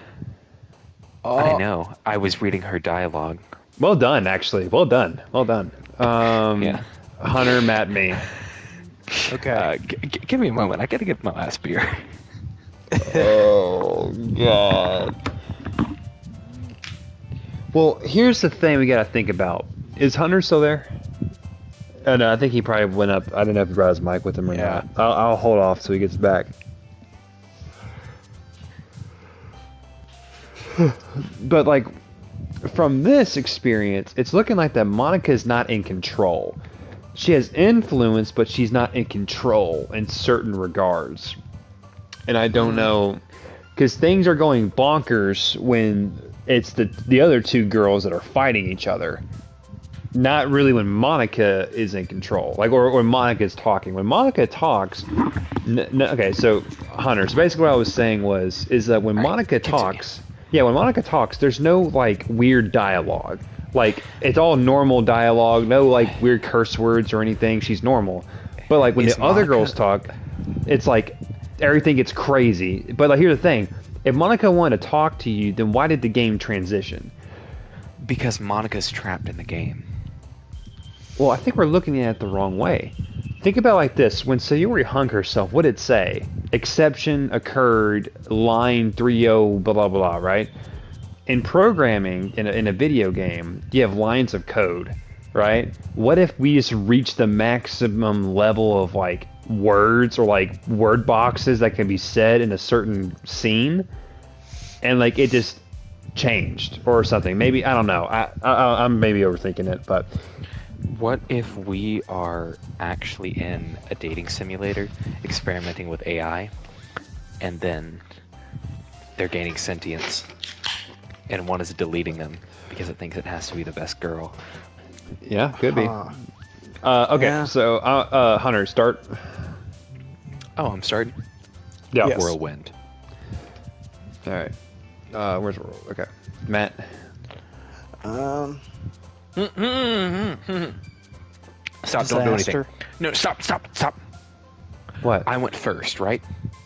B: I know. I was reading her dialogue.
A: Well done, actually. Well done. Well done.
B: Yeah.
A: Hunter, Matt, me.
C: Okay.
B: Give me a moment. I gotta get my last beer.
A: Oh God. Well, here's the thing we gotta think about. Is Hunter still there? No, I think he probably went up. I don't know if he brought his mic with him or
C: Yeah.
A: not. I'll hold off till he gets back. But like, from this experience, it's looking like that Monica's not in control. She has influence, but she's not in control in certain regards. And I don't know, because things are going bonkers when it's the other two girls that are fighting each other. Not really when Monica is in control, like or when Monica's talking. When Monica talks, okay. So Hunter. So basically, what I was saying is that when Monica
B: continue.
A: talks, Yeah, when Monica talks, there's no like weird dialogue. Like it's all normal dialogue, no like weird curse words or anything. She's normal. But like when
B: Is
A: the other
B: Monica-
A: girls talk, it's like everything gets crazy. But like here's the thing: if Monica wanted to talk to you, then why did the game transition?
B: Because Monica's trapped in the game.
A: Well, I think we're looking at it the wrong way. Think about it like this: when Sayori hung herself, what did it say? Exception occurred, line 30 blah blah blah, right? In programming in a video game, you have lines of code, right? What if we just reach the maximum level of like words or like word boxes that can be said in a certain scene, and like it just changed or something? Maybe I don't know. I'm maybe overthinking it, but
B: What if we are actually in a dating simulator experimenting with AI, and then they're gaining sentience, and one is deleting them because it thinks it has to be the best girl?
A: yeah, could be.
C: Huh.
A: Okay,
C: Yeah.
A: so Hunter, start.
B: Oh, I'm starting.
A: Yeah.
C: Yes.
B: Whirlwind.
A: All right. Where's the roll? Okay, Matt.
B: Stop! Don't do anything.
C: Disaster.
B: No, stop!
A: What?
B: I went first, right?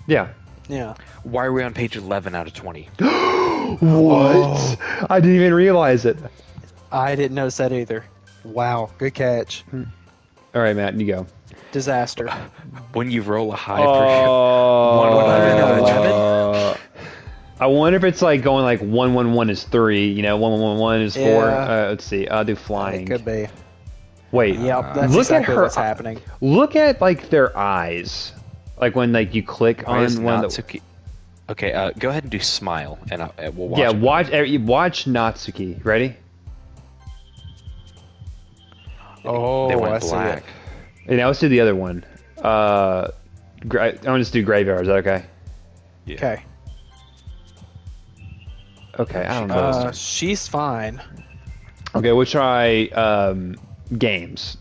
A: Yeah.
C: Yeah.
B: Why are we on page 11 out of 20?
A: What? I didn't even realize it.
C: I didn't notice that either. Wow, good catch.
A: All right, Matt, you go.
C: Disaster.
B: When you roll a high
A: Oh.
B: 111 out of 11?
A: I wonder if it's like going like 111 is 3, you know, 111 is 4.
C: Yeah.
A: Let's see. I'll do
C: It
A: flying.
C: could be.
A: Wait.
C: Yep, that's
A: look
C: exactly
A: at her.
C: what's happening.
A: Look at like their eyes. Like when like you click
B: Why is
A: on one of the.
B: Natsuki... Okay, go ahead and do smile, and we'll watch.
A: Yeah,
B: it.
A: watch Natsuki. Ready?
C: Oh,
B: They went
C: I see
B: black.
C: it.
A: And now let's do the other one. I'm gonna just do graveyard. Is that okay?
B: Yeah.
C: Okay.
A: Okay, I don't know.
C: She's fine.
A: Okay, we'll try games.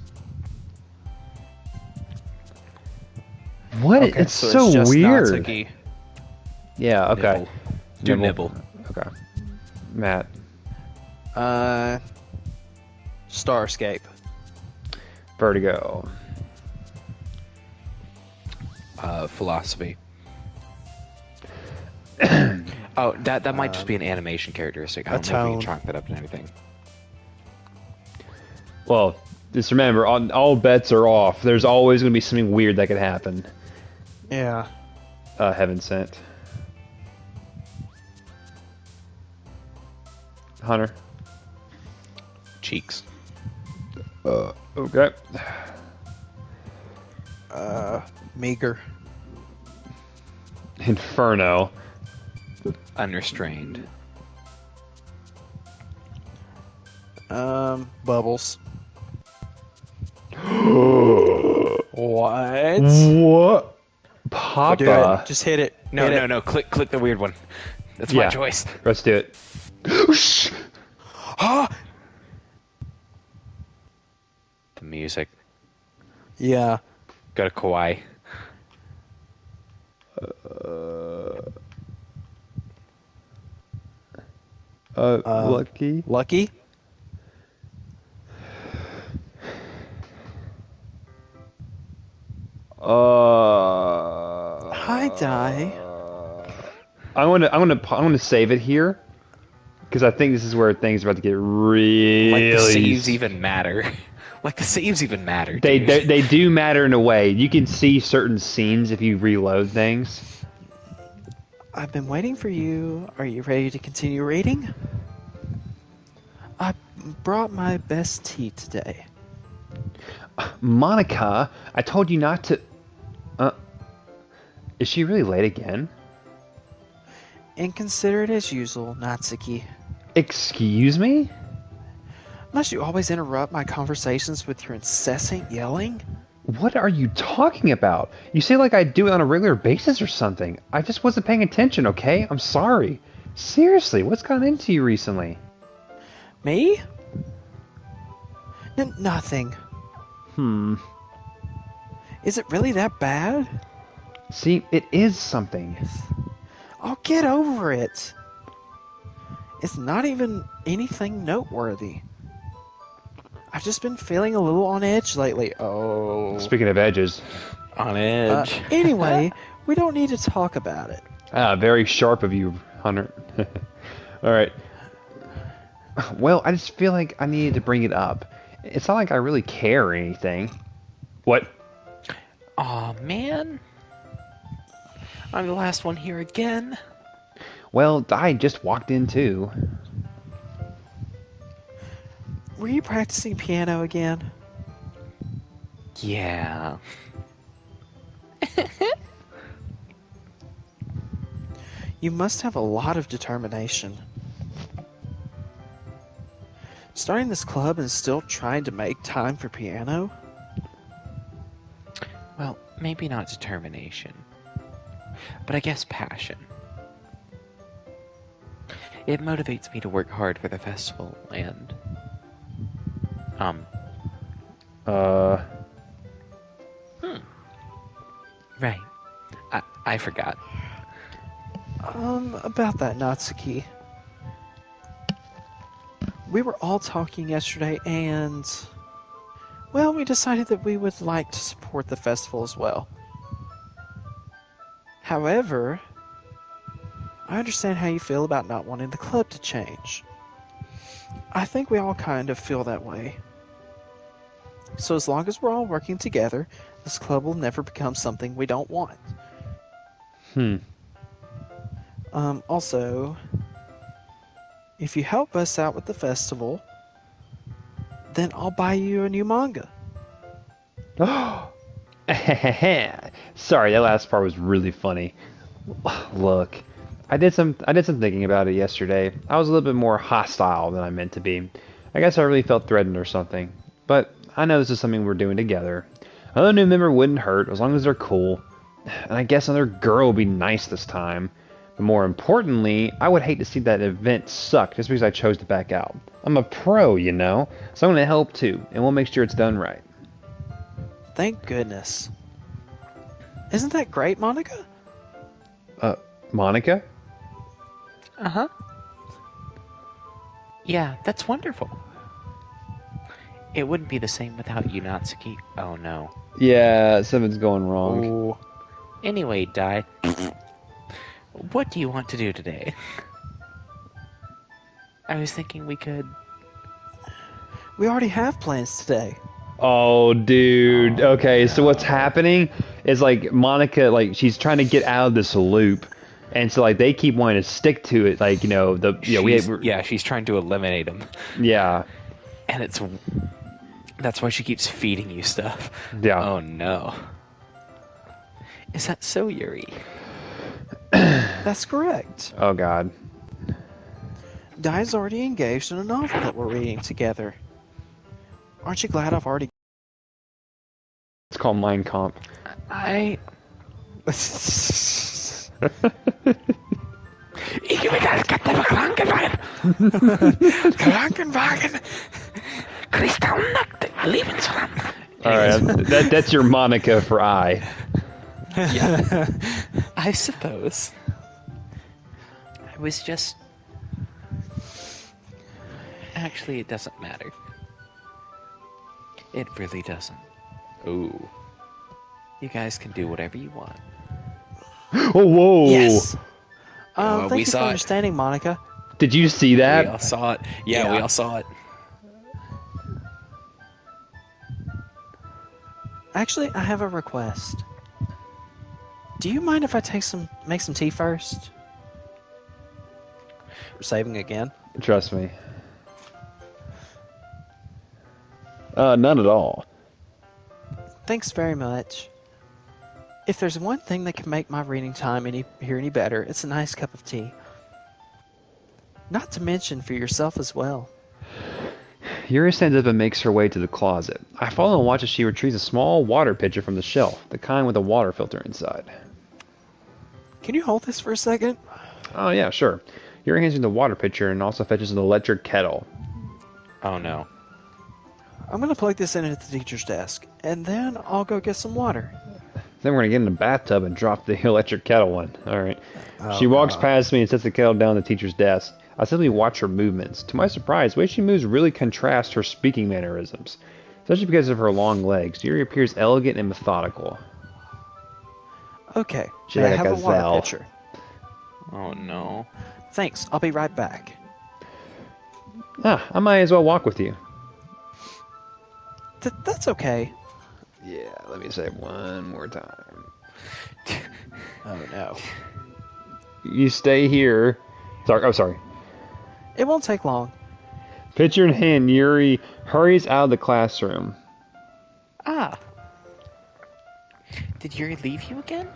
A: What?
C: Okay,
A: It's
C: so
A: so
C: it's just
A: weird.
C: Natsuki.
A: Yeah. Okay.
B: Nibble. Do nibble.
A: Okay. Matt.
C: Starscape.
A: Vertigo.
B: Philosophy. Oh, that might just be an animation characteristic. I don't know if we
C: tone.
B: can chalk that up to anything.
A: Well, just remember, all bets are off. There's always going to be something weird that could happen.
C: Yeah.
A: Heaven sent. Hunter.
B: Cheeks.
A: Okay.
C: Meager.
A: Inferno.
B: Unrestrained.
C: Bubbles. What?
A: What?
C: Do
A: Papa.
C: it. Just hit it.
B: No,
C: Hit
B: no,
C: it.
B: no. Click the weird one. That's
A: Yeah.
B: my choice.
A: Let's do it.
B: The music.
C: Yeah.
B: Go to Kawaii.
A: Lucky.
C: Lucky? Hi, Di.
A: I'm gonna save it here because I think this is where things are about to get really.
B: Like the saves even matter. Like the saves even matter.
A: They
B: dude.
A: they do matter in a way. You can see certain scenes if you reload things.
C: I've been waiting for you. Are you ready to continue reading? I brought my best tea today.
A: Monica, I told you not to. Is she really late again?
C: Inconsiderate as usual, Natsuki.
A: Excuse me?
C: Must you always interrupt my conversations with your incessant yelling?
A: What are you talking about? You say like I do it on a regular basis or something. I just wasn't paying attention, okay? I'm sorry. Seriously, what's gotten into you recently?
C: Me? Nothing. Is it really that bad?
A: See, it is something.
C: I'll get over it. It's not even anything noteworthy. I've just been feeling a little on edge lately. Oh.
A: Speaking of edges.
B: On edge.
C: Anyway, we don't need to talk about it.
A: Very sharp of you, Hunter. Alright. Well, I just feel like I needed to bring it up. It's not like I really care or anything. What?
B: Aw, man. I'm the last one here again.
A: Well, I just walked in too.
C: Were you practicing piano again?
B: Yeah.
C: You must have a lot of determination. Starting this club and still trying to make time for piano?
B: Well, maybe not determination, but I guess passion. It motivates me to work hard for the festival and... Right. I forgot.
C: About that, Natsuki. We were all talking yesterday and... Well, we decided that we would like to support the festival as well. However, I understand how you feel about not wanting the club to change. I think we all kind of feel that way. So as long as we're all working together, this club will never become something we don't want. Also, if you help us out with the festival, then I'll buy you a new manga.
A: Sorry, that last part was really funny. Look, I did some thinking about it yesterday. I was a little bit more hostile than I meant to be. I guess I really felt threatened or something. But I know this is something we're doing together. Another new member wouldn't hurt as long as they're cool. And I guess another girl would be nice this time. But more importantly, I would hate to see that event suck just because I chose to back out. I'm a pro, you know, so I'm going to help too, and we'll make sure it's done right.
C: Thank goodness. Isn't that great, Monica?
A: Monica?
B: Uh-huh. Yeah, that's wonderful. It wouldn't be the same without you, Natsuki. Oh, no.
A: Yeah, something's going wrong.
C: Ooh.
B: Anyway, Dai, what do you want to do today? I was thinking we could...
C: We already have plans today.
A: Oh, dude. Okay, so what's happening is, like, Monica, like, she's trying to get out of this loop. And so, like, they keep wanting to stick to it. Like, you know,
B: she's trying to eliminate him.
A: Yeah.
B: And that's why she keeps feeding you stuff.
A: Yeah.
B: Oh, no. Is that so, Yuri?
C: That's correct.
A: Oh, God.
C: Dai's already engaged in a novel that we're reading together. Aren't you glad I've already...
A: It's called Mein Kampf.
B: I...
C: Krankenwagen!
B: Kristallnacht, Lebensraum.
A: Alright, that's your Monica for I.
B: Yeah. I suppose. I was just... Actually, it doesn't matter. It really doesn't. Ooh. You guys can do whatever you want.
A: Oh, whoa!
C: Yes!
B: we
C: Thank you for
B: saw it.
C: understanding, Monica.
A: Did you see that?
B: We all saw it. Yeah, we all saw it.
C: Actually, I have a request. Do you mind if I make some tea first? We're saving again.
A: Trust me. None at all.
C: Thanks very much. If there's one thing that can make my reading time any better, it's a nice cup of tea. Not to mention for yourself as well.
A: Yuri stands up and makes her way to the closet. I follow and watch as she retrieves a small water pitcher from the shelf, the kind with a water filter inside.
C: Can you hold this for a second?
A: Oh, yeah, sure. Yuri hands me the water pitcher and also fetches an electric kettle.
B: Oh, no.
C: I'm gonna plug this in at the teacher's desk, and then I'll go get some water.
A: Then we're going to get in the bathtub and drop the electric kettle one. Alright.
C: Oh,
A: She walks
C: God.
A: past me and sets the kettle down on the teacher's desk. I simply watch her movements. To my surprise, the way she moves really contrasts her speaking mannerisms, especially because of her long legs. Yuri appears elegant and methodical.
C: Okay,
A: She's
C: may I
A: like a
C: have a water
A: gazelle.
C: pitcher?
B: Oh no.
C: Thanks, I'll be right back.
A: I might as well walk with you.
C: That's okay.
A: Yeah, let me say it one more time.
C: Oh no.
A: You stay here. Sorry.
C: It won't take long.
A: Pitcher in hand, Yuri hurries out of the classroom.
B: Ah. Did Yuri leave you again?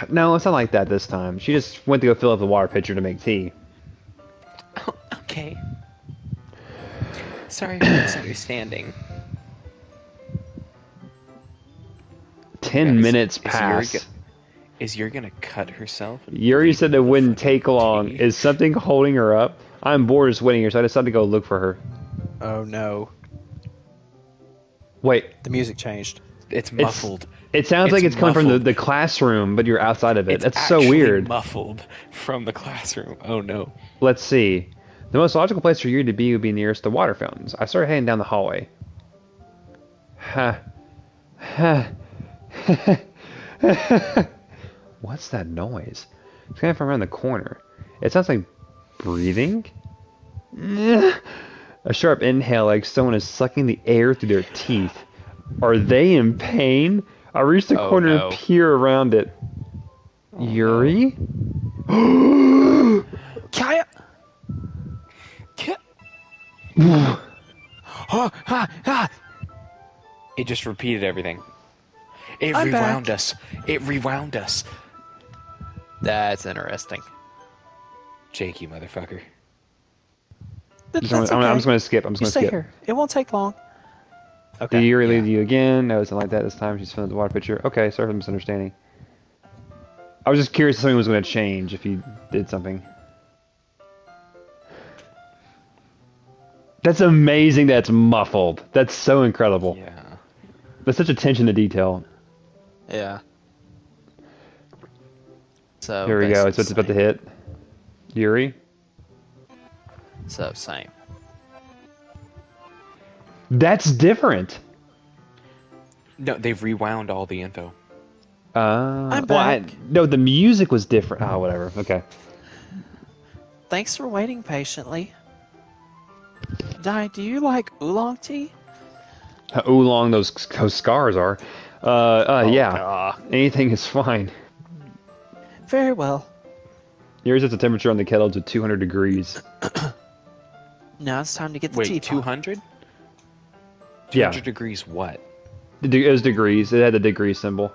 A: No, it's not like that this time. She just went to go fill up the water pitcher to make tea.
B: Oh, okay. Sorry for misunderstanding.
A: 10 minutes pass.
B: Is Yuri gonna cut herself?
A: Yuri said it wouldn't take long. Is something holding her up? I'm bored just waiting here, so I decided to go look for her.
C: Oh no.
A: Wait.
C: The music changed.
B: It's muffled.
A: It sounds like it's coming from
B: muffled.
A: the classroom, but you're outside of it.
B: It's
A: That's so
B: actually
A: weird.
B: muffled from the classroom. Oh no.
A: Let's see. The most logical place for Yuri to be would be nearest the water fountains. I started heading down the hallway. What's that noise? It's coming from around the corner. It sounds like breathing. A sharp inhale, like someone is sucking the air through their teeth. Are they in pain? I reach the corner and peer around it. Yuri?
C: Kaya!
B: It just repeated everything. It
C: I'm
B: rewound
C: back.
B: us. It rewound us.
C: That's interesting.
B: Jake, you motherfucker.
C: That's
A: I'm
C: okay.
A: just going to skip. I'm
C: You
A: just
C: stay
A: going to skip.
C: here. It won't take long.
A: Did
C: Okay.
A: Yuri leave you again? No, it's not like that this time. She's filling the water pitcher. Okay, sorry for the misunderstanding. I was just curious if something was going to change if you did something. That's amazing that's muffled. That's so incredible.
B: Yeah.
A: There's such attention to detail.
C: Yeah. So
A: Here we go.
C: basically
A: It's about to hit. Yuri?
C: So same.
A: That's different.
B: No, they've rewound all the info.
C: I'm
A: well,
C: back.
A: no, the music was different. Oh, whatever. Okay.
C: Thanks for waiting patiently. Dai, do you like oolong tea?
A: How oolong those scars are. Yeah.
C: Nah.
A: Anything is fine.
C: Very well.
A: Yours is the temperature on the kettle to 200 degrees.
C: Now it's time to get the
B: Wait,
C: teapot.
B: 200?
A: Yeah.
B: 200 degrees what?
A: It was degrees. It had the degree symbol.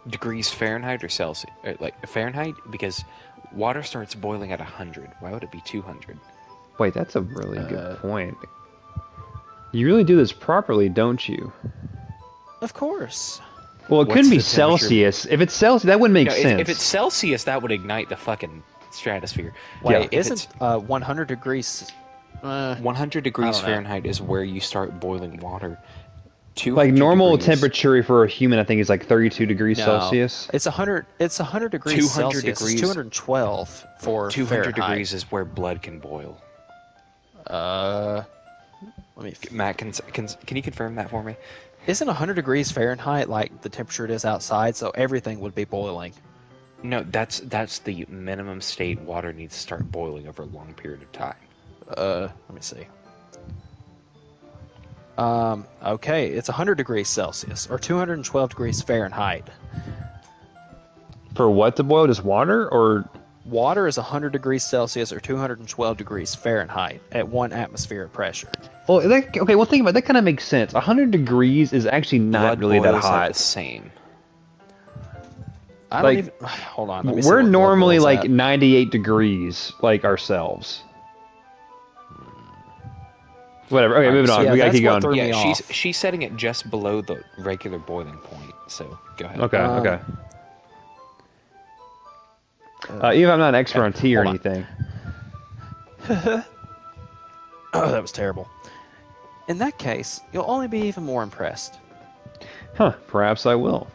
B: Degrees Fahrenheit or Celsius? Like Fahrenheit? Because water starts boiling at 100. Why would it be 200?
A: Wait, that's a really good point. You really do this properly, don't you?
C: Of course.
A: Well, it
B: What's
A: couldn't be
B: the temperature?
A: Celsius. If it's Celsius, that wouldn't make
B: No,
A: sense.
B: if it's Celsius, that would ignite the fucking stratosphere.
C: Wait,
B: If
C: isn't 100 degrees?
B: 100
C: I
B: degrees
C: don't know.
B: Fahrenheit is where you start boiling water.
A: like normal
B: degrees,
A: temperature for a human, I think, is like 32 degrees
C: No,
A: Celsius.
C: It's 100. It's 100 degrees
B: 200
C: Celsius.
B: degrees.
C: It's 212 for
B: 200
C: Fahrenheit.
B: degrees is where blood can boil.
C: Let me.
B: Matt, can you confirm that for me?
C: Isn't 100 degrees Fahrenheit like the temperature it is outside? So everything would be boiling.
B: No, that's the minimum state water needs to start boiling over a long period of time.
C: Let me see. Okay, it's 100 degrees Celsius or 212 degrees Fahrenheit.
A: For what to boil? Just water? Or
C: Water is 100 degrees Celsius or 212 degrees Fahrenheit at 1 atmosphere of pressure.
A: well, okay. Well, think about it. That. Kind of makes sense. 100 degrees is actually not
B: Blood
A: really that
B: boils at
A: hot.
B: the same.
C: I don't
A: Like,
C: even. Hold on. Let me see
A: We're
C: what blood
A: normally
C: boils
A: like
C: at.
A: 98 degrees, like ourselves. Whatever. Okay, moving on.
C: yeah,
A: We gotta
C: that's
A: keep
C: what
A: going.
C: threw me
B: Yeah,
C: off.
B: she's setting it just below the regular boiling point. So go ahead.
A: Okay.
C: Um,
A: Okay. Even if I'm not an expert on tea or
C: hold on.
A: anything.
C: Oh, that was terrible. In that case, you'll only be even more impressed.
A: Huh, perhaps I will.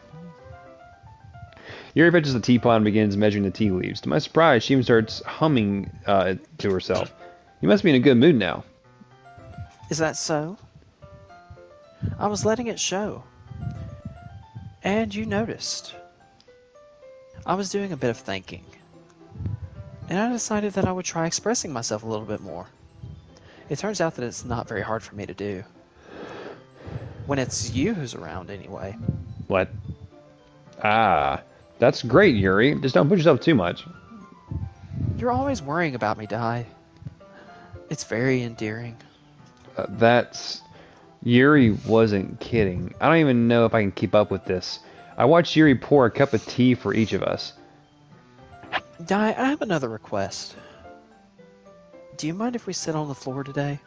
A: Yuri fetches the teapot and begins measuring the tea leaves. To my surprise, she even starts humming to herself. You must be in a good mood now.
C: Is that so? I was letting it show. And you noticed. I was doing a bit of thinking. And I decided that I would try expressing myself a little bit more. It turns out that it's not very hard for me to do. When it's you who's around, anyway.
A: What? Ah, that's great, Yuri. Just don't push yourself too much.
C: You're always worrying about me, Dai. It's very endearing.
A: That's... Yuri wasn't kidding. I don't even know if I can keep up with this. I watched Yuri pour a cup of tea for each of us.
C: Dai, I have another request. Do you mind if we sit on the floor today?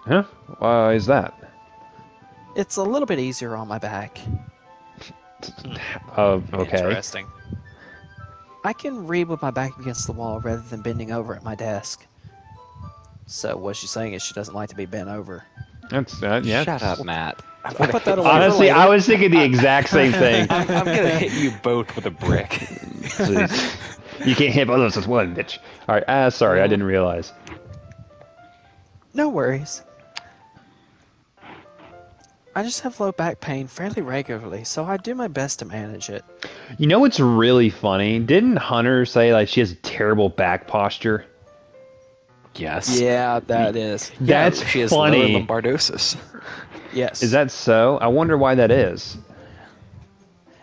A: Huh? Why is that?
C: It's a little bit easier on my back.
A: Okay.
C: Interesting. I can read with my back against the wall rather than bending over at my desk. So what she's saying is she doesn't like to be bent over.
A: That's, yeah.
B: Shut up, Matt.
C: I'll put that away.
A: Honestly,
C: for later.
A: I was thinking the exact same thing.
B: I'm gonna hit you both with a brick.
A: Jeez. You can't hit both of us with one, bitch. Alright, sorry, I didn't realize.
C: No worries. I just have low back pain fairly regularly, so I do my best to manage it.
A: You know what's really funny? Didn't Hunter say like she has a terrible back posture?
B: Yes.
C: Yeah, that is.
A: That's
B: she has
A: funny.
B: lower lumbardosis.
C: Yes.
A: Is that so? I wonder why that is.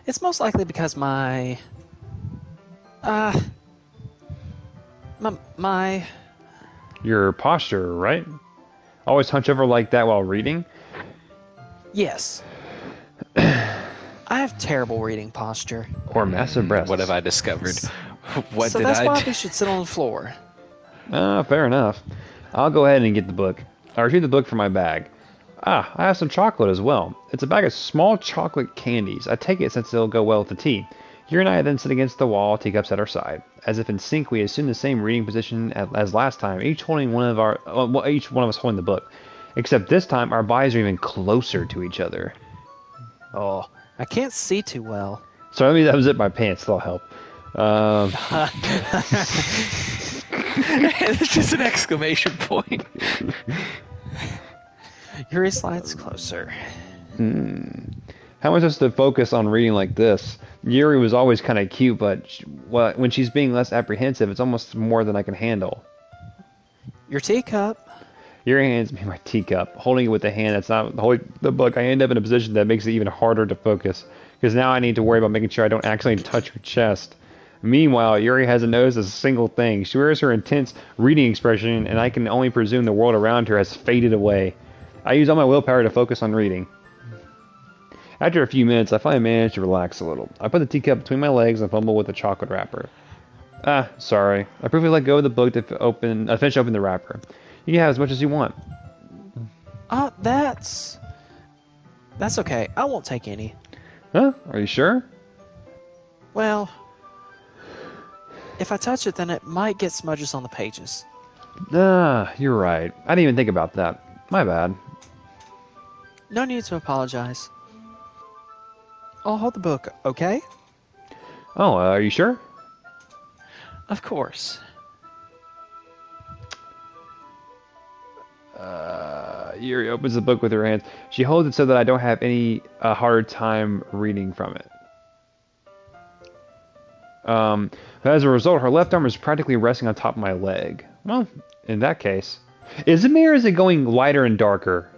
C: It's most likely because my
A: Your posture, right? Always hunch over like that while reading?
C: yes. I have terrible reading posture.
A: Or massive breasts?
B: What have I discovered? What
C: so
B: did
C: that's
B: I
C: why
B: do?
C: we should sit on the floor.
A: Fair enough. I'll go ahead and get the book. I retrieve the book from my bag. I have some chocolate as well. It's a bag of small chocolate candies. I take it since it'll go well with the tea. Yuri and I then sit against the wall, teacups at our side. As if in sync, we assume the same reading position as last time, each one of us holding the book. Except this time, our bodies are even closer to each other.
C: Oh, I can't see too well.
A: Sorry, let me unzip my pants. That'll help.
B: It's just an exclamation point.
C: Yuri slides closer.
A: How am I supposed to focus on reading like this? Yuri was always kind of cute, but when she's being less apprehensive, it's almost more than I can handle.
C: Your teacup.
A: Yuri hands me my teacup. Holding it with the hand that's not holding the book, I end up in a position that makes it even harder to focus. Because now I need to worry about making sure I don't accidentally touch her chest. Meanwhile, Yuri hasn't noticed a single thing. She wears her intense reading expression, and I can only presume the world around her has faded away. I use all my willpower to focus on reading. After a few minutes, I finally manage to relax a little. I put the teacup between my legs and fumble with the chocolate wrapper. Sorry. I briefly let go of the book to finish opening the wrapper. You can have as much as you want.
C: That's okay. I won't take any.
A: Huh? Are you sure?
C: Well, if I touch it, then it might get smudges on the pages.
A: You're right. I didn't even think about that. My bad.
C: No need to apologize. I'll hold the book, okay?
A: Oh, are you sure?
C: Of course.
A: Yuri opens the book with her hands. She holds it so that I don't have any hard time reading from it. As a result, her left arm is practically resting on top of my leg. Well, in that case... Is it me or is it going lighter and darker?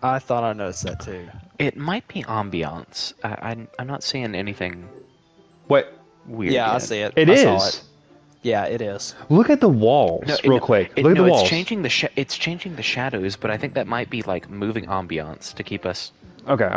C: I thought I noticed that too.
B: It might be ambiance. I'm not seeing anything
A: What?
B: weird.
C: Yeah, I
B: yet.
C: see it.
A: It
C: I saw
A: is.
C: it. Yeah, it is.
A: Look at the walls, real quick. Look at the walls.
B: It's changing it's changing the shadows, but I think that might be like moving ambiance to keep us.
A: Okay.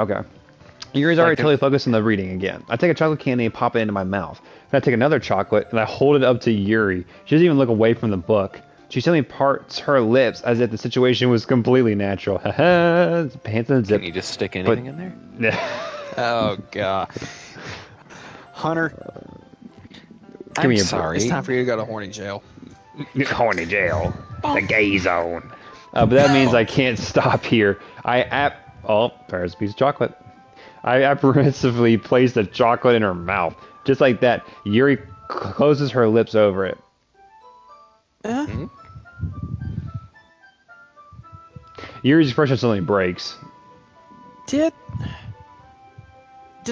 A: Yuri's already totally focused on the reading again. I take a chocolate candy and pop it into my mouth. Then I take another chocolate and I hold it up to Yuri. She doesn't even look away from the book. She suddenly parts her lips as if the situation was completely natural. Haha, pants and zip.
B: Can you just stick anything in there?
A: Yeah.
C: Oh, God. Hunter,
A: Give me
B: I'm
A: a
B: sorry.
C: it's time for you to go to horny jail.
A: Horny jail. The gay zone. But that means I can't stop here. There's a piece of chocolate. I apprehensively placed the chocolate in her mouth. Just like that, Yuri closes her lips over it.
B: Hmm?
A: Yuri's expression suddenly breaks.
C: Did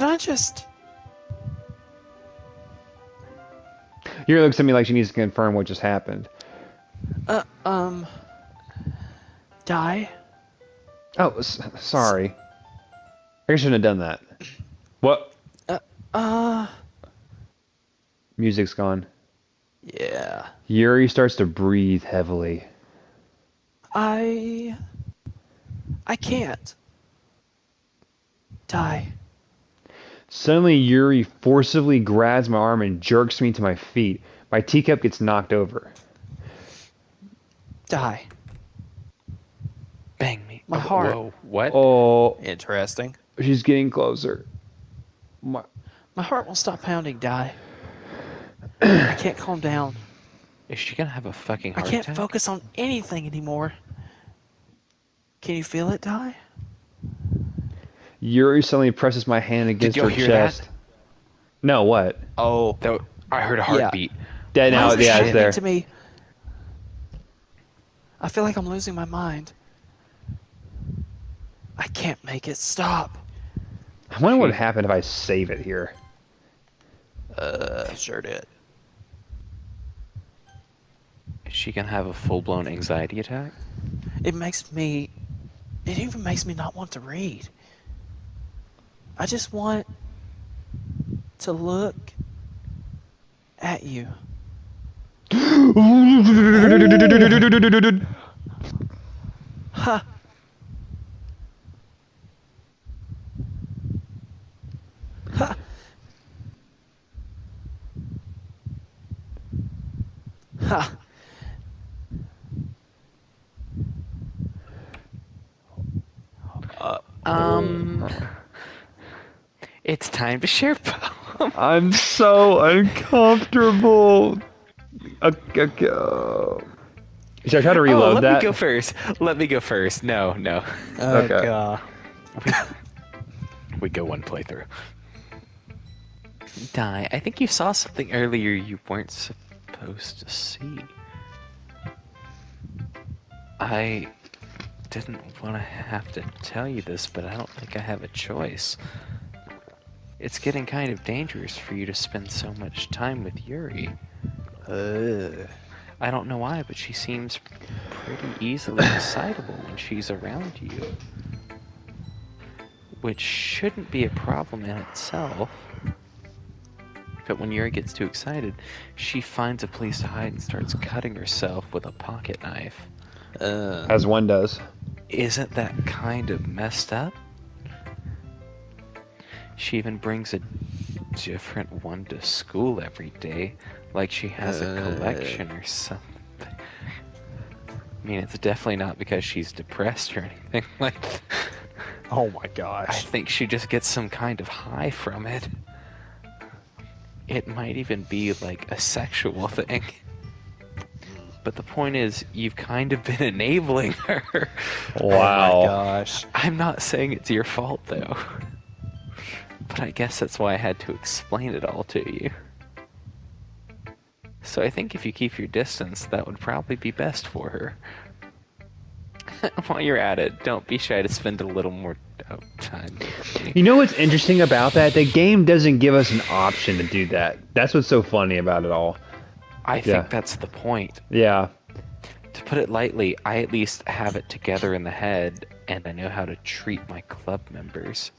C: I just...
A: Yuri looks at me like she needs to confirm what just happened.
C: Die?
A: Oh, sorry. I shouldn't have done that. What? Music's gone.
C: Yeah.
A: Yuri starts to breathe heavily.
C: I can't. Die.
A: Suddenly, Yuri forcibly grabs my arm and jerks me to my feet. My teacup gets knocked over.
C: Die.
B: Bang me.
C: My heart.
B: Whoa, what?
A: Oh,
C: Interesting.
A: she's getting closer. My
C: heart won't stop pounding, Die. I can't calm down.
B: Is she gonna have a fucking
C: I
B: heart
C: can't
B: attack?
C: focus on anything anymore. Can you feel it, Die?
A: Yuri suddenly presses my hand against
B: y'all
A: her
B: hear
A: chest.
B: that?
A: No, what?
C: Oh.
B: That, I heard a heartbeat.
A: Dead now.
C: Why is this
A: Yeah, it's
C: happening
A: there.
C: to me? I feel like I'm losing my mind. I can't make it stop.
A: I wonder what would happen if I save it here.
C: Sure did.
B: Is she gonna have a full-blown anxiety attack?
C: It even makes me not want to read. I just want to look at you. Ha! Ha! Ha!
B: It's time to share poem.
A: I'm so uncomfortable. Should I try to reload
B: let
A: that?
B: me go first. Let me go first. No.
A: Okay.
C: God.
B: We go one playthrough. Die. I think you saw something earlier you weren't supposed to see. I didn't want to have to tell you this, but I don't think I have a choice. It's getting kind of dangerous for you to spend so much time with Yuri. I don't know why, but she seems pretty easily excitable when she's around you. Which shouldn't be a problem in itself. But when Yuri gets too excited, she finds a place to hide and starts cutting herself with a pocket knife.
A: As one does.
B: Isn't that kind of messed up? She even brings a different one to school every day, like she has a collection or something. I mean, it's definitely not because she's depressed or anything like that.
C: Oh my
B: I
C: gosh.
B: think she just gets some kind of high from it. It might even be like a sexual thing. But the point is, you've kind of been enabling her.
A: Wow.
C: Oh my gosh.
B: I'm not saying it's your fault, though. But I guess that's why I had to explain it all to you. So I think if you keep your distance, that would probably be best for her. While you're at it, don't be shy to spend a little more time with me.
A: You know what's interesting about that? The game doesn't give us an option to do that. That's what's so funny about it all.
B: I
A: Yeah.
B: think that's the point.
A: Yeah.
B: To put it lightly, I at least have it together in the head, and I know how to treat my club members.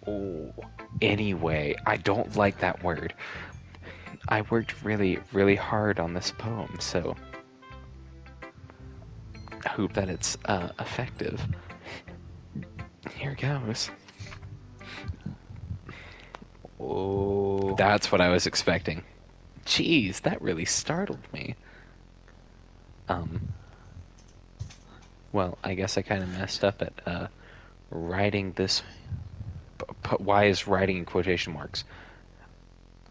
B: Oh, anyway, I don't like that word. I worked really, really hard on this poem, so I hope that it's effective. Here goes.
C: Oh.
B: That's what I was expecting. Jeez, that really startled me. Well, I guess I kind of messed up at writing this. Why is writing in quotation marks?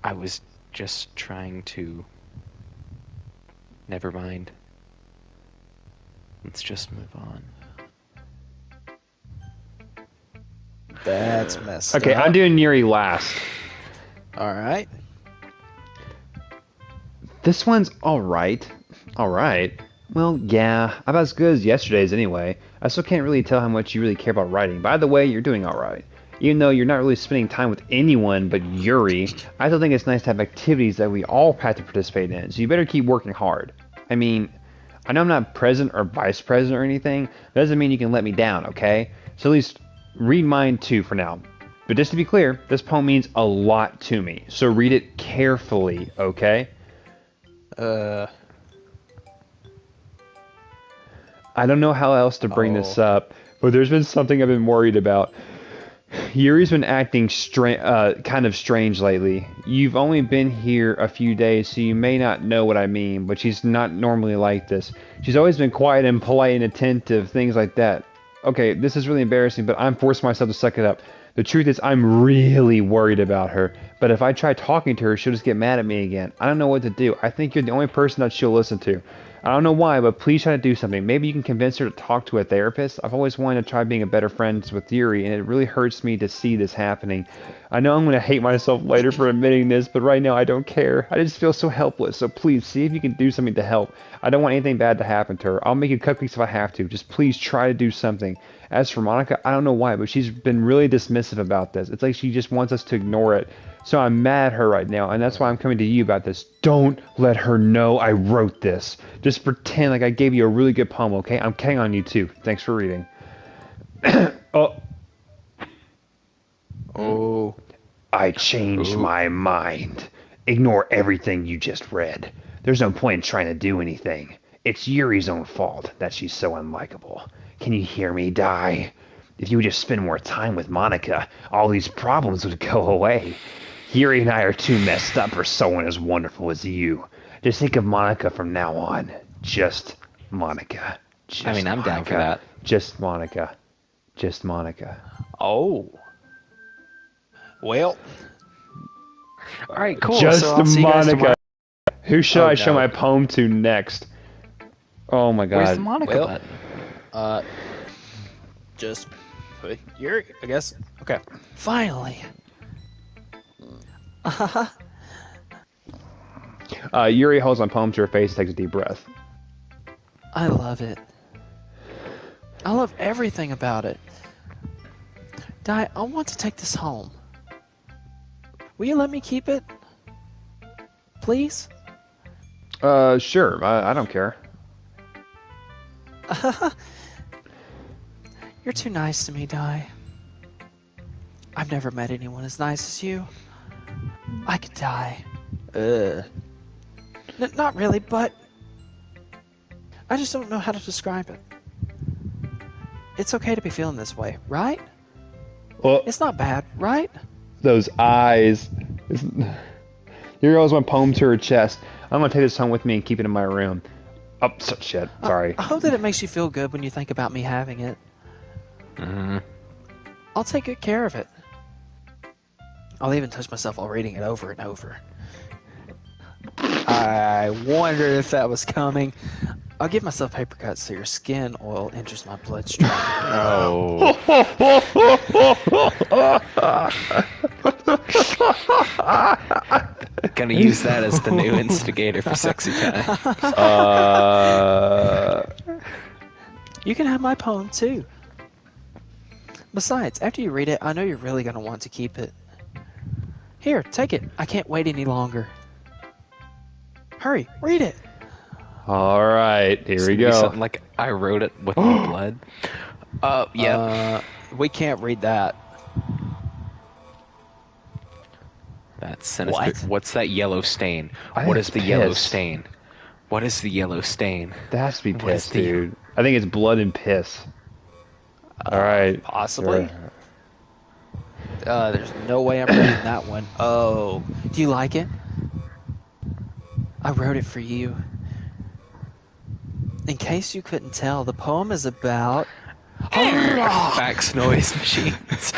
B: I was just trying to... Never mind. Let's just move on.
C: That's messed
A: Okay,
C: up.
A: I'm doing Yuri last.
C: Alright.
A: This one's alright. Alright. Well, yeah, about as good as yesterday's anyway. I still can't really tell how much you really care about writing. By the way, you're doing alright. Even though you're not really spending time with anyone but Yuri, I still think it's nice to have activities that we all have to participate in, so you better keep working hard. I mean, I know I'm not president or vice president or anything, that doesn't mean you can let me down, okay? So at least read mine too for now. But just to be clear, this poem means a lot to me, so read it carefully, okay? I don't know how else to bring this up, but there's been something I've been worried about. Yuri's been acting kind of strange lately. You've only been here a few days, so you may not know what I mean, but she's not normally like this. She's always been quiet and polite and attentive, things like that. Okay, this is really embarrassing, but I'm forcing myself to suck it up. The truth is, I'm really worried about her, but if I try talking to her, she'll just get mad at me again. I don't know what to do. I think you're the only person that she'll listen to. I don't know why, but please try to do something. Maybe you can convince her to talk to a therapist. I've always wanted to try being a better friend with Yuri, and it really hurts me to see this happening. I know I'm going to hate myself later for admitting this, but right now I don't care. I just feel so helpless, so please see if you can do something to help. I don't want anything bad to happen to her. I'll make you cupcakes if I have to. Just please try to do something. As for Monica, I don't know why, but she's been really dismissive about this. It's like she just wants us to ignore it. So I'm mad at her right now, and that's why I'm coming to you about this. Don't let her know I wrote this. Just pretend like I gave you a really good poem, okay? I'm counting on you too. Thanks for reading.
C: Oh.
A: I changed my mind. Ignore everything you just read. There's no point in trying to do anything. It's Yuri's own fault that she's so unlikable. Can you hear me, Dai? If you would just spend more time with Monica, all these problems would go away. Yuri and I are too messed up for someone as wonderful as you. Just think of Monica from now on. Just Monica. Just
B: I mean, I'm down for that.
A: Just Monica. Just Monica.
C: Oh. Well.
B: All right, cool.
A: Just
C: so I'll see you guys
A: Monica.
C: tomorrow.
A: Who should I show
C: no.
A: my poem to next? Oh my god.
B: Where's the Monica
C: Well,
B: button?
C: Just put Yuri, I guess. Okay. Finally.
A: Yuri holds my poem to her face, takes a deep breath.
C: I love it. I love everything about it. Di, I want to take this home. Will you let me keep it? Please?
A: Sure. I don't care.
C: You're too nice to me, Di. I've never met anyone as nice as you. I could die. Not really, but I just don't know how to describe it. It's okay to be feeling this way, right?
A: Well,
C: It's not bad, right?
A: those eyes. Yuri holds my poem to her chest. I'm gonna take this home with me and keep it in my room. Oh, shit. Sorry.
C: I hope that it makes you feel good when you think about me having it. I'll take good care of it. I'll even touch myself while reading it over and over. I wondered if that was coming. I'll give myself paper cuts so your skin oil enters my bloodstream.
B: Oh. Gonna use that as the new instigator for sexy time.
C: You can have my poem too. Besides, after you read it, I know you're really going to want to keep it. Here, take it. I can't wait any longer. Hurry, read it.
A: All right, here we go.
B: Something like I wrote it with my blood. Yeah.
C: We can't read that.
B: That's sinister.
C: What?
B: What's that yellow stain?
A: I think
B: What
A: it's
B: is the yellow
A: piss.
B: stain? What is the yellow stain?
A: That has to be
B: What is
A: piss,
B: the-
A: dude. I think it's blood and piss. All right.
C: Possibly.
A: Sure.
C: There's no way I'm reading that one. Oh. Do you like it? I wrote it for you. In case you couldn't tell, the poem is about...
B: Fax noise machines.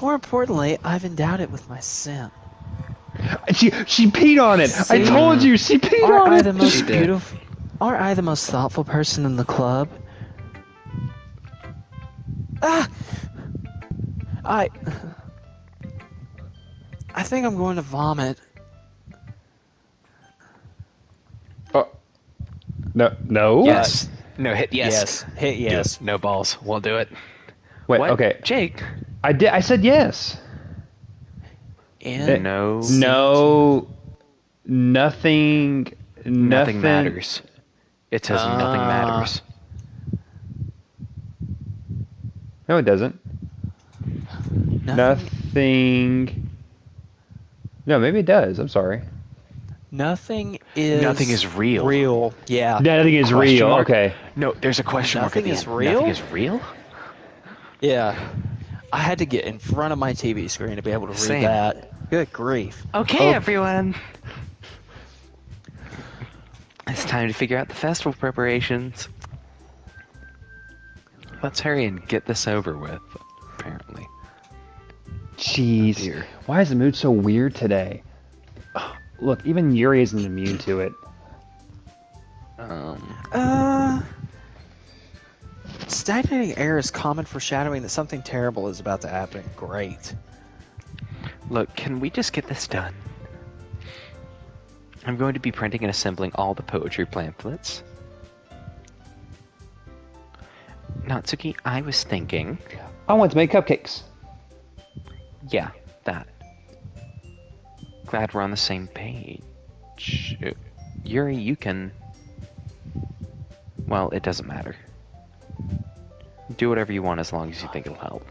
C: More importantly, I've endowed it with my scent.
A: She peed on it. I
C: See?
A: told you she peed
C: Aren't
A: on
C: I
A: it.
C: the most
B: She did.
C: beautiful? Aren't I the most thoughtful person in the club? Ah! I think I'm going to vomit.
A: No, no.
B: Yes. No, hit yes.
C: Hit yes.
B: No balls. We'll do it.
A: Wait.
B: What?
A: Okay.
B: Jake.
A: I did. I said yes.
C: In
B: No.
A: No. Nothing.
B: Nothing matters. It says nothing matters.
A: No, it doesn't.
C: Nothing.
A: Nothing. No, maybe it does. I'm sorry.
C: Nothing is.
B: Nothing is real.
C: Real. Yeah.
A: Nothing is
B: Question
A: real.
B: mark?
A: Okay.
B: No, there's a question mark at
C: Nothing
B: the
C: is
B: end.
C: real?
B: Nothing is real?
C: Yeah. I had to get in front of my TV screen to be able to read
B: Same.
C: that. Good grief.
B: Okay, everyone. It's time to figure out the festival preparations. Let's hurry and get this over with, apparently.
A: Jeez.
B: Oh, dear.
A: Why is the mood so weird today? Look, even Yuri isn't immune to it.
C: Stagnating air is common foreshadowing that something terrible is about to happen. Great.
B: Look, can we just get this done? I'm going to be printing and assembling all the poetry pamphlets. Natsuki, I was thinking...
A: I want to make cupcakes.
B: Yeah, that. Glad we're on the same page. Yuri, you can... Well, it doesn't matter. Do whatever you want as long as you think it'll help.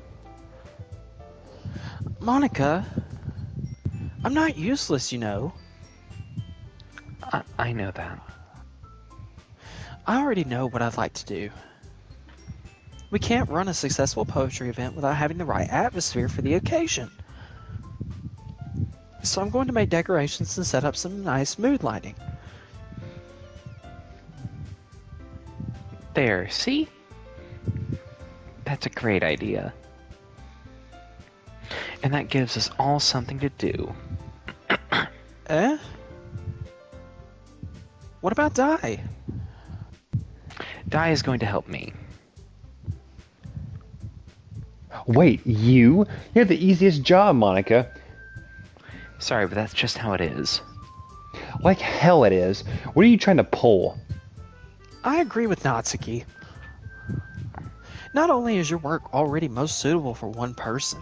C: Monica, I'm not useless, you know.
B: I know that.
C: I already know what I'd like to do. We can't run a successful poetry event without having the right atmosphere for the occasion. So I'm going to make decorations and set up some nice mood lighting.
B: There, see? That's a great idea. And that gives us all something to do.
C: Eh? What about Dai?
B: Dai is going to help me.
A: Wait, you? You have the easiest job, Monica.
B: Sorry, but that's just how it is.
A: Like hell it is. What are you trying to pull?
C: I agree with Natsuki. Not only is your work already most suitable for one person,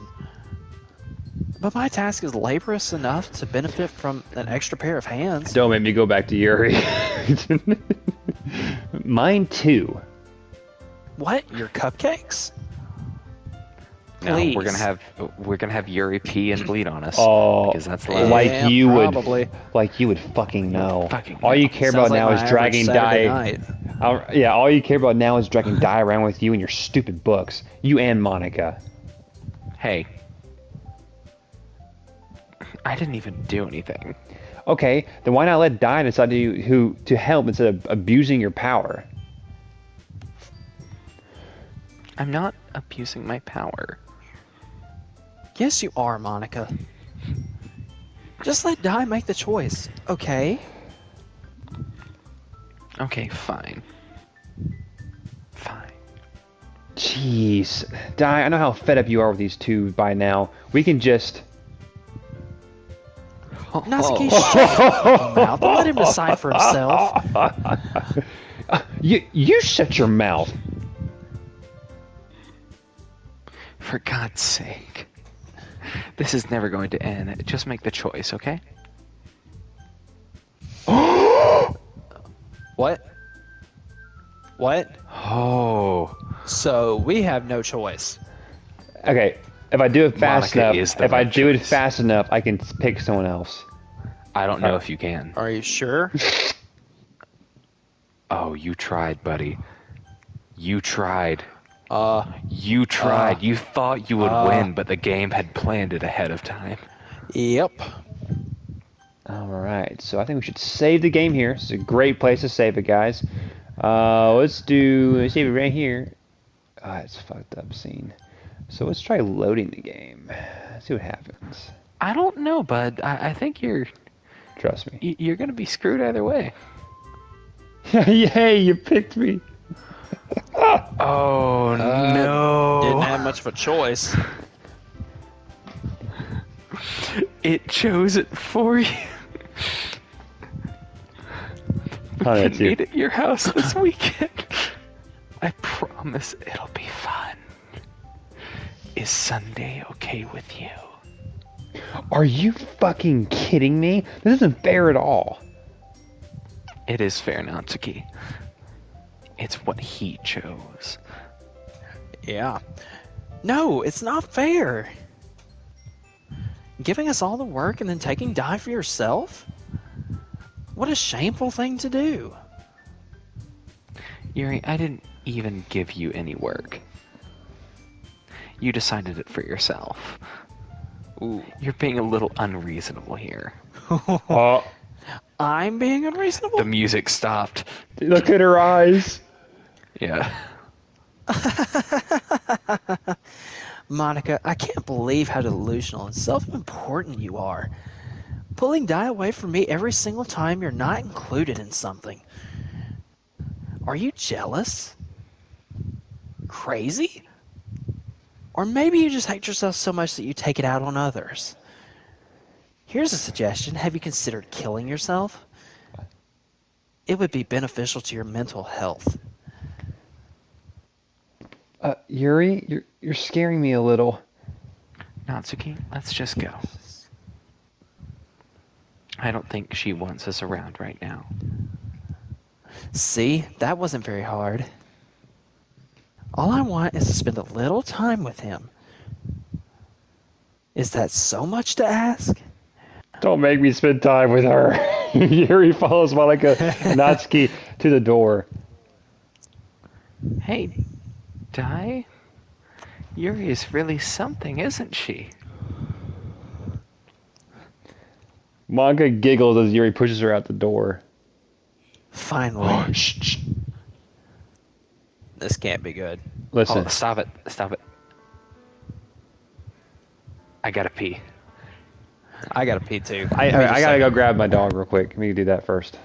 C: but my task is laborious enough to benefit from an extra pair of hands.
A: Don't make me go back to Yuri. Mine too.
C: What? Your cupcakes?
B: No,
C: Please.
B: we're gonna have Yuri pee and bleed on us.
A: Oh,
B: because that's allowed.
A: like
C: Yeah,
A: you
C: probably.
A: would, like you would fucking know.
B: Fucking
A: All
B: know.
A: you care
C: Sounds
A: about now
C: like
A: is
C: my
A: dragging
C: average Saturday
A: Dai.
C: night.
A: Yeah, all you care about now is dragging Dai around with you and your stupid books. You and Monica.
B: Hey, I didn't even do anything.
A: Okay, then why not let Dai decide to help instead of abusing your power?
B: I'm not abusing my power.
C: Yes, you are, Monica. Just let Dai make the choice, okay?
B: Okay, fine. Fine.
A: Jeez, Dai, I know how fed up you are with these two by now. We can just...
C: Natsuki, shut your mouth. Let him decide for himself.
A: You shut your mouth.
B: For God's sake. This is never going to end. Just make the choice, okay?
C: What? What?
B: Oh.
C: So we have no choice.
A: Okay, if I do it fast
B: Monica is
A: enough,
B: the
A: if I
B: right
A: do it
B: choice.
A: fast enough, I can pick someone else.
B: I don't know if you can.
C: Are you sure?
B: Oh, you tried, buddy. You tried. You tried. You thought you would win, but the game had planned it ahead of time.
C: Yep.
A: Alright, so I think we should save the game here. It's a great place to save it, guys. Let's save it right here. It's a fucked up scene. So let's try loading the game. See what happens.
B: I don't know, bud. I think you're
A: Trust me.
B: you're gonna be screwed either way.
A: Yay, you picked me.
B: Oh no!
C: Didn't have much of a choice.
B: It chose it for you. We
A: Honey,
B: can
A: it's you.
B: meet at your house this weekend. I promise it'll be fun. Is Sunday okay with you?
A: Are you fucking kidding me? This isn't fair at all.
B: It is fair, Natsuki. It's what he chose.
C: Yeah. No, it's not fair. Giving us all the work and then taking Dai for yourself? What a shameful thing to do.
B: Yuri, I didn't even give you any work. You decided it for yourself.
C: Ooh.
B: You're being a little unreasonable here.
A: Oh,
C: I'm being unreasonable?
B: The music stopped.
A: look at her eyes.
B: Yeah.
C: Monica, I can't believe how delusional and self-important you are. Pulling Dai away from me every single time you're not included in something. Are you jealous? Crazy? Or maybe you just hate yourself so much that you take it out on others. Here's a suggestion. Have you considered killing yourself? It would be beneficial to your mental health.
A: Yuri, you're scaring me a little.
B: Natsuki, let's just go. I don't think she wants us around right now.
C: See, that wasn't very hard. All I want is to spend a little time with him. Is that so much to ask?
A: Don't make me spend time with her. Yuri follows Monica Natsuki to the door.
B: Hey, Dai? Yuri is really something, isn't she?
A: Monica giggles as Yuri pushes her out the door.
C: Finally.
A: Shh, shh.
C: This can't be good.
A: Listen,
B: Oh, stop it. Stop it. I gotta pee.
C: I gotta pee too.
A: I gotta go grab my dog real quick. Let me do that first.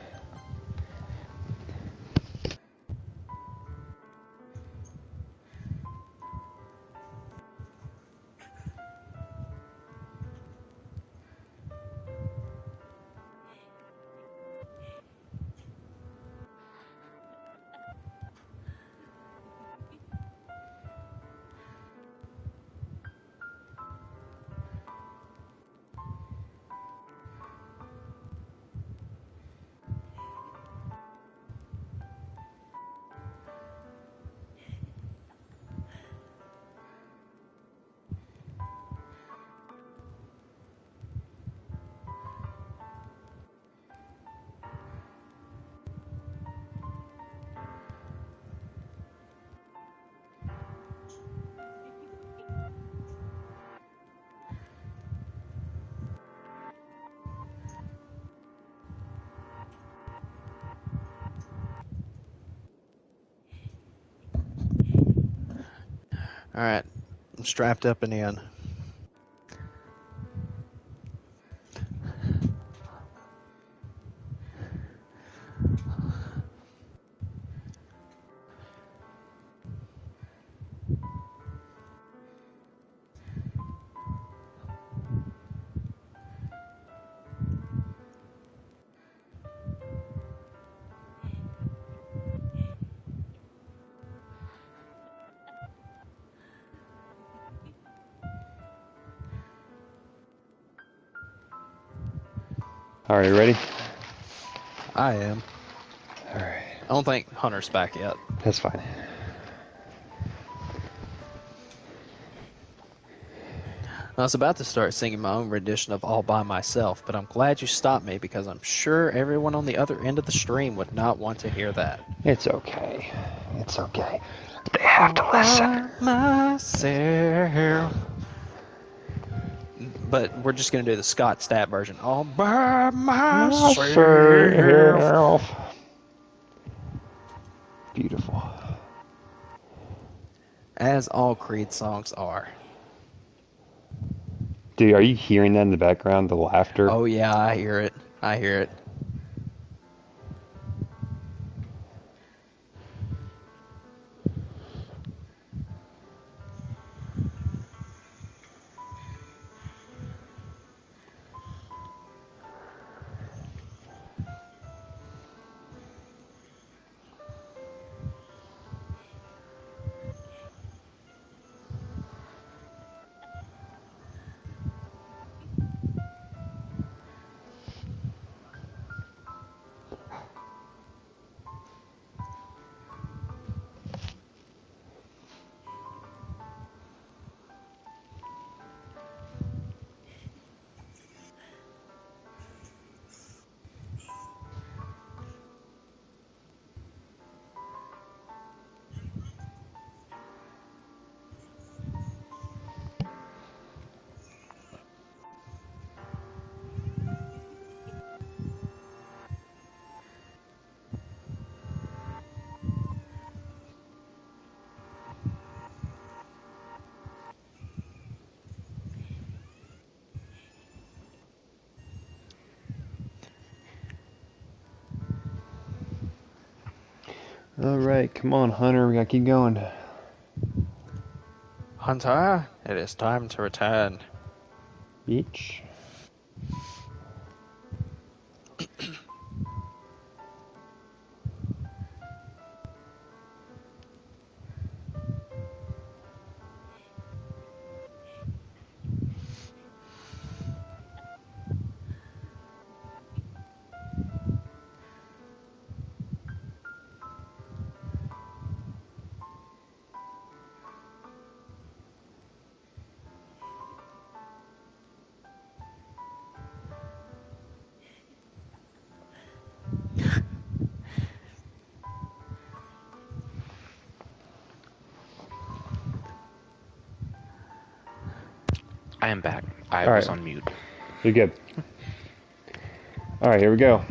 C: Alright. I'm strapped up and in.
A: Alright, you ready?
C: I am.
A: Alright,
C: I don't think Hunter's back yet.
A: that's fine.
C: I was about to start singing my own rendition of All By Myself, but I'm glad you stopped me because I'm sure everyone on the other end of the stream would not want to hear that.
A: It's okay. It's okay. They have to listen.
C: Myself. But we're just going to do the Scott Stapp version. All by myself.
A: Beautiful.
C: As all Creed songs are.
A: Dude, are you hearing that in the background? The laughter?
C: Oh yeah, I hear it. I hear it.
A: Alright, come on, Hunter. We gotta keep going.
C: Hunter, it is time to return.
A: Beach.
B: I am back. I
A: All
B: was
A: right.
B: on mute.
A: You're good. Alright, here we go.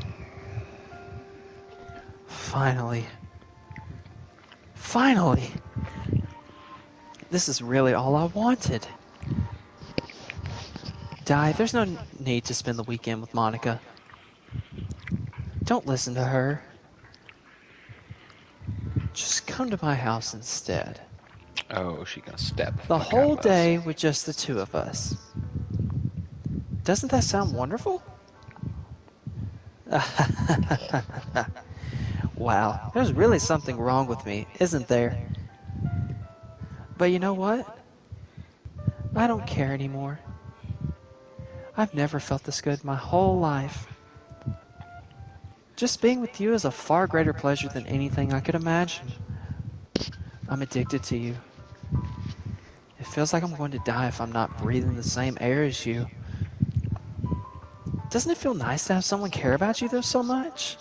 C: Finally. Finally! This is really all I wanted. Di, there's no need to spend the weekend with Monica. Don't listen to her. Just come to my house instead.
B: Oh, she gonna step
C: The
B: fuck
C: whole
B: out of us.
C: day with just the two of us. Doesn't that sound wonderful? Wow, there's really something wrong with me, isn't there? But you know what? I don't care anymore. I've never felt this good my whole life. Just being with you is a far greater pleasure than anything I could imagine. I'm addicted to you. It feels like I'm going to die if I'm not breathing the same air as you. Doesn't it feel nice to have someone care about you though so much?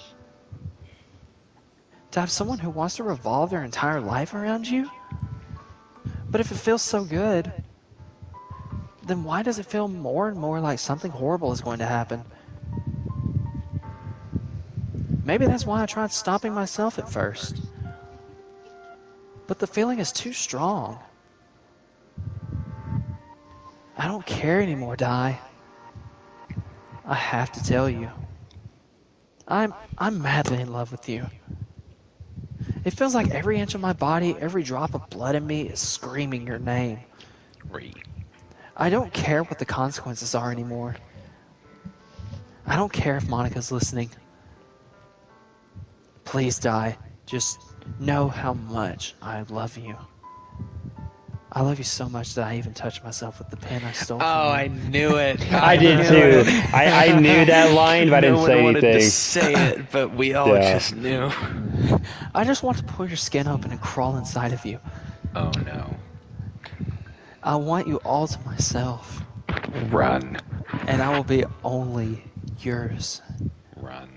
C: To have someone who wants to revolve their entire life around you? But if it feels so good, then why does it feel more and more like something horrible is going to happen? Maybe that's why I tried stopping myself at first. But the feeling is too strong. I don't care anymore, Di. I have to tell you. I'm madly in love with you. It feels like every inch of my body, every drop of blood in me is screaming your name.
B: Re.
C: I don't care what the consequences are anymore. I don't care if Monica's listening. Please, Di. Just know how much I love you. I love you so much that I even touched myself with the pen I stole from you.
B: I knew it.
A: I did too. I knew that line, but I
B: no
A: didn't
B: one
A: say
B: wanted
A: anything.
B: to say it, but we all
A: Yeah.
B: just knew.
C: I just want to pull your skin open and crawl inside of you.
B: Oh no.
C: I want you all to myself,
B: Run.
C: and I will be only yours.
B: Run.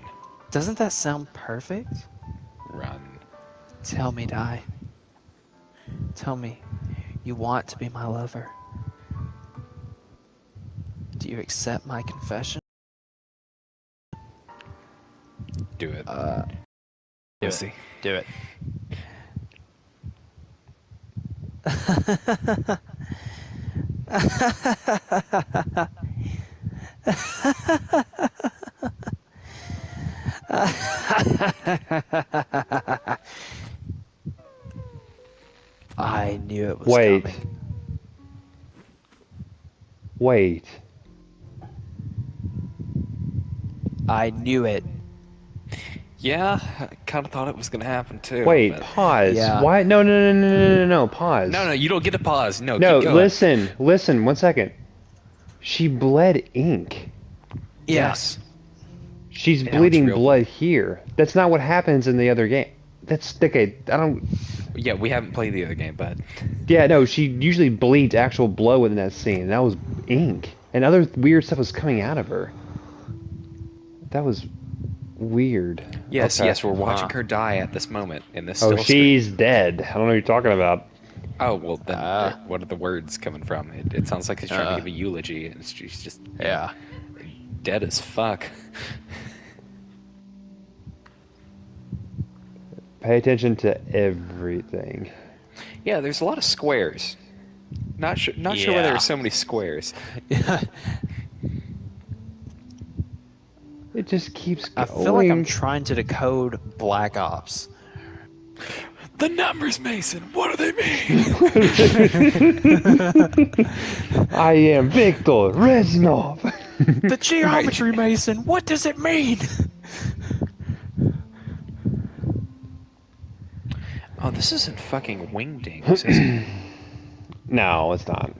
C: Doesn't that sound perfect?
B: Run.
C: Tell me, Di. Tell me, you want to be my lover. Do you accept my confession?
B: Do it.
C: Do
B: Pussy.
C: it. Do it. I knew it was
A: Wait.
C: coming.
A: Wait.
C: I knew it.
B: Yeah, I kind of thought it was gonna happen too.
A: Wait,
B: but-
A: pause.
C: Yeah.
A: Why? No, pause.
B: No, you don't get to pause. No,
A: No,
B: keep going.
A: listen, 1 second. She bled ink.
B: Yes.
A: She's
B: And now it's
A: bleeding
B: real
A: blood here. That's not what happens in the other game. That's okay. I don't.
B: Yeah, we haven't played the other game, but
A: Yeah, no. She usually bleeds actual blood within that scene. And that was ink, and other weird stuff was coming out of her. That was weird.
B: yes,
A: Okay.
B: we're watching
C: Huh.
B: her die at this moment in this.
A: Oh,
B: still screen.
A: she's dead. I don't know what you're talking about.
B: Oh well, then what are the words coming from? It sounds like he's trying to give a eulogy, and she's just dead as fuck.
A: Pay attention to everything.
B: Yeah, there's a lot of squares. Not sure why there
C: Yeah.
B: are so many squares.
A: It just keeps
C: I
A: going.
C: feel like I'm trying to decode Black Ops.
B: The numbers, Mason. What do they mean?
A: I am Victor Reznov.
C: The geometry, Mason. What does it mean?
B: Oh, this isn't fucking Wingdings, is it?
A: No, it's not.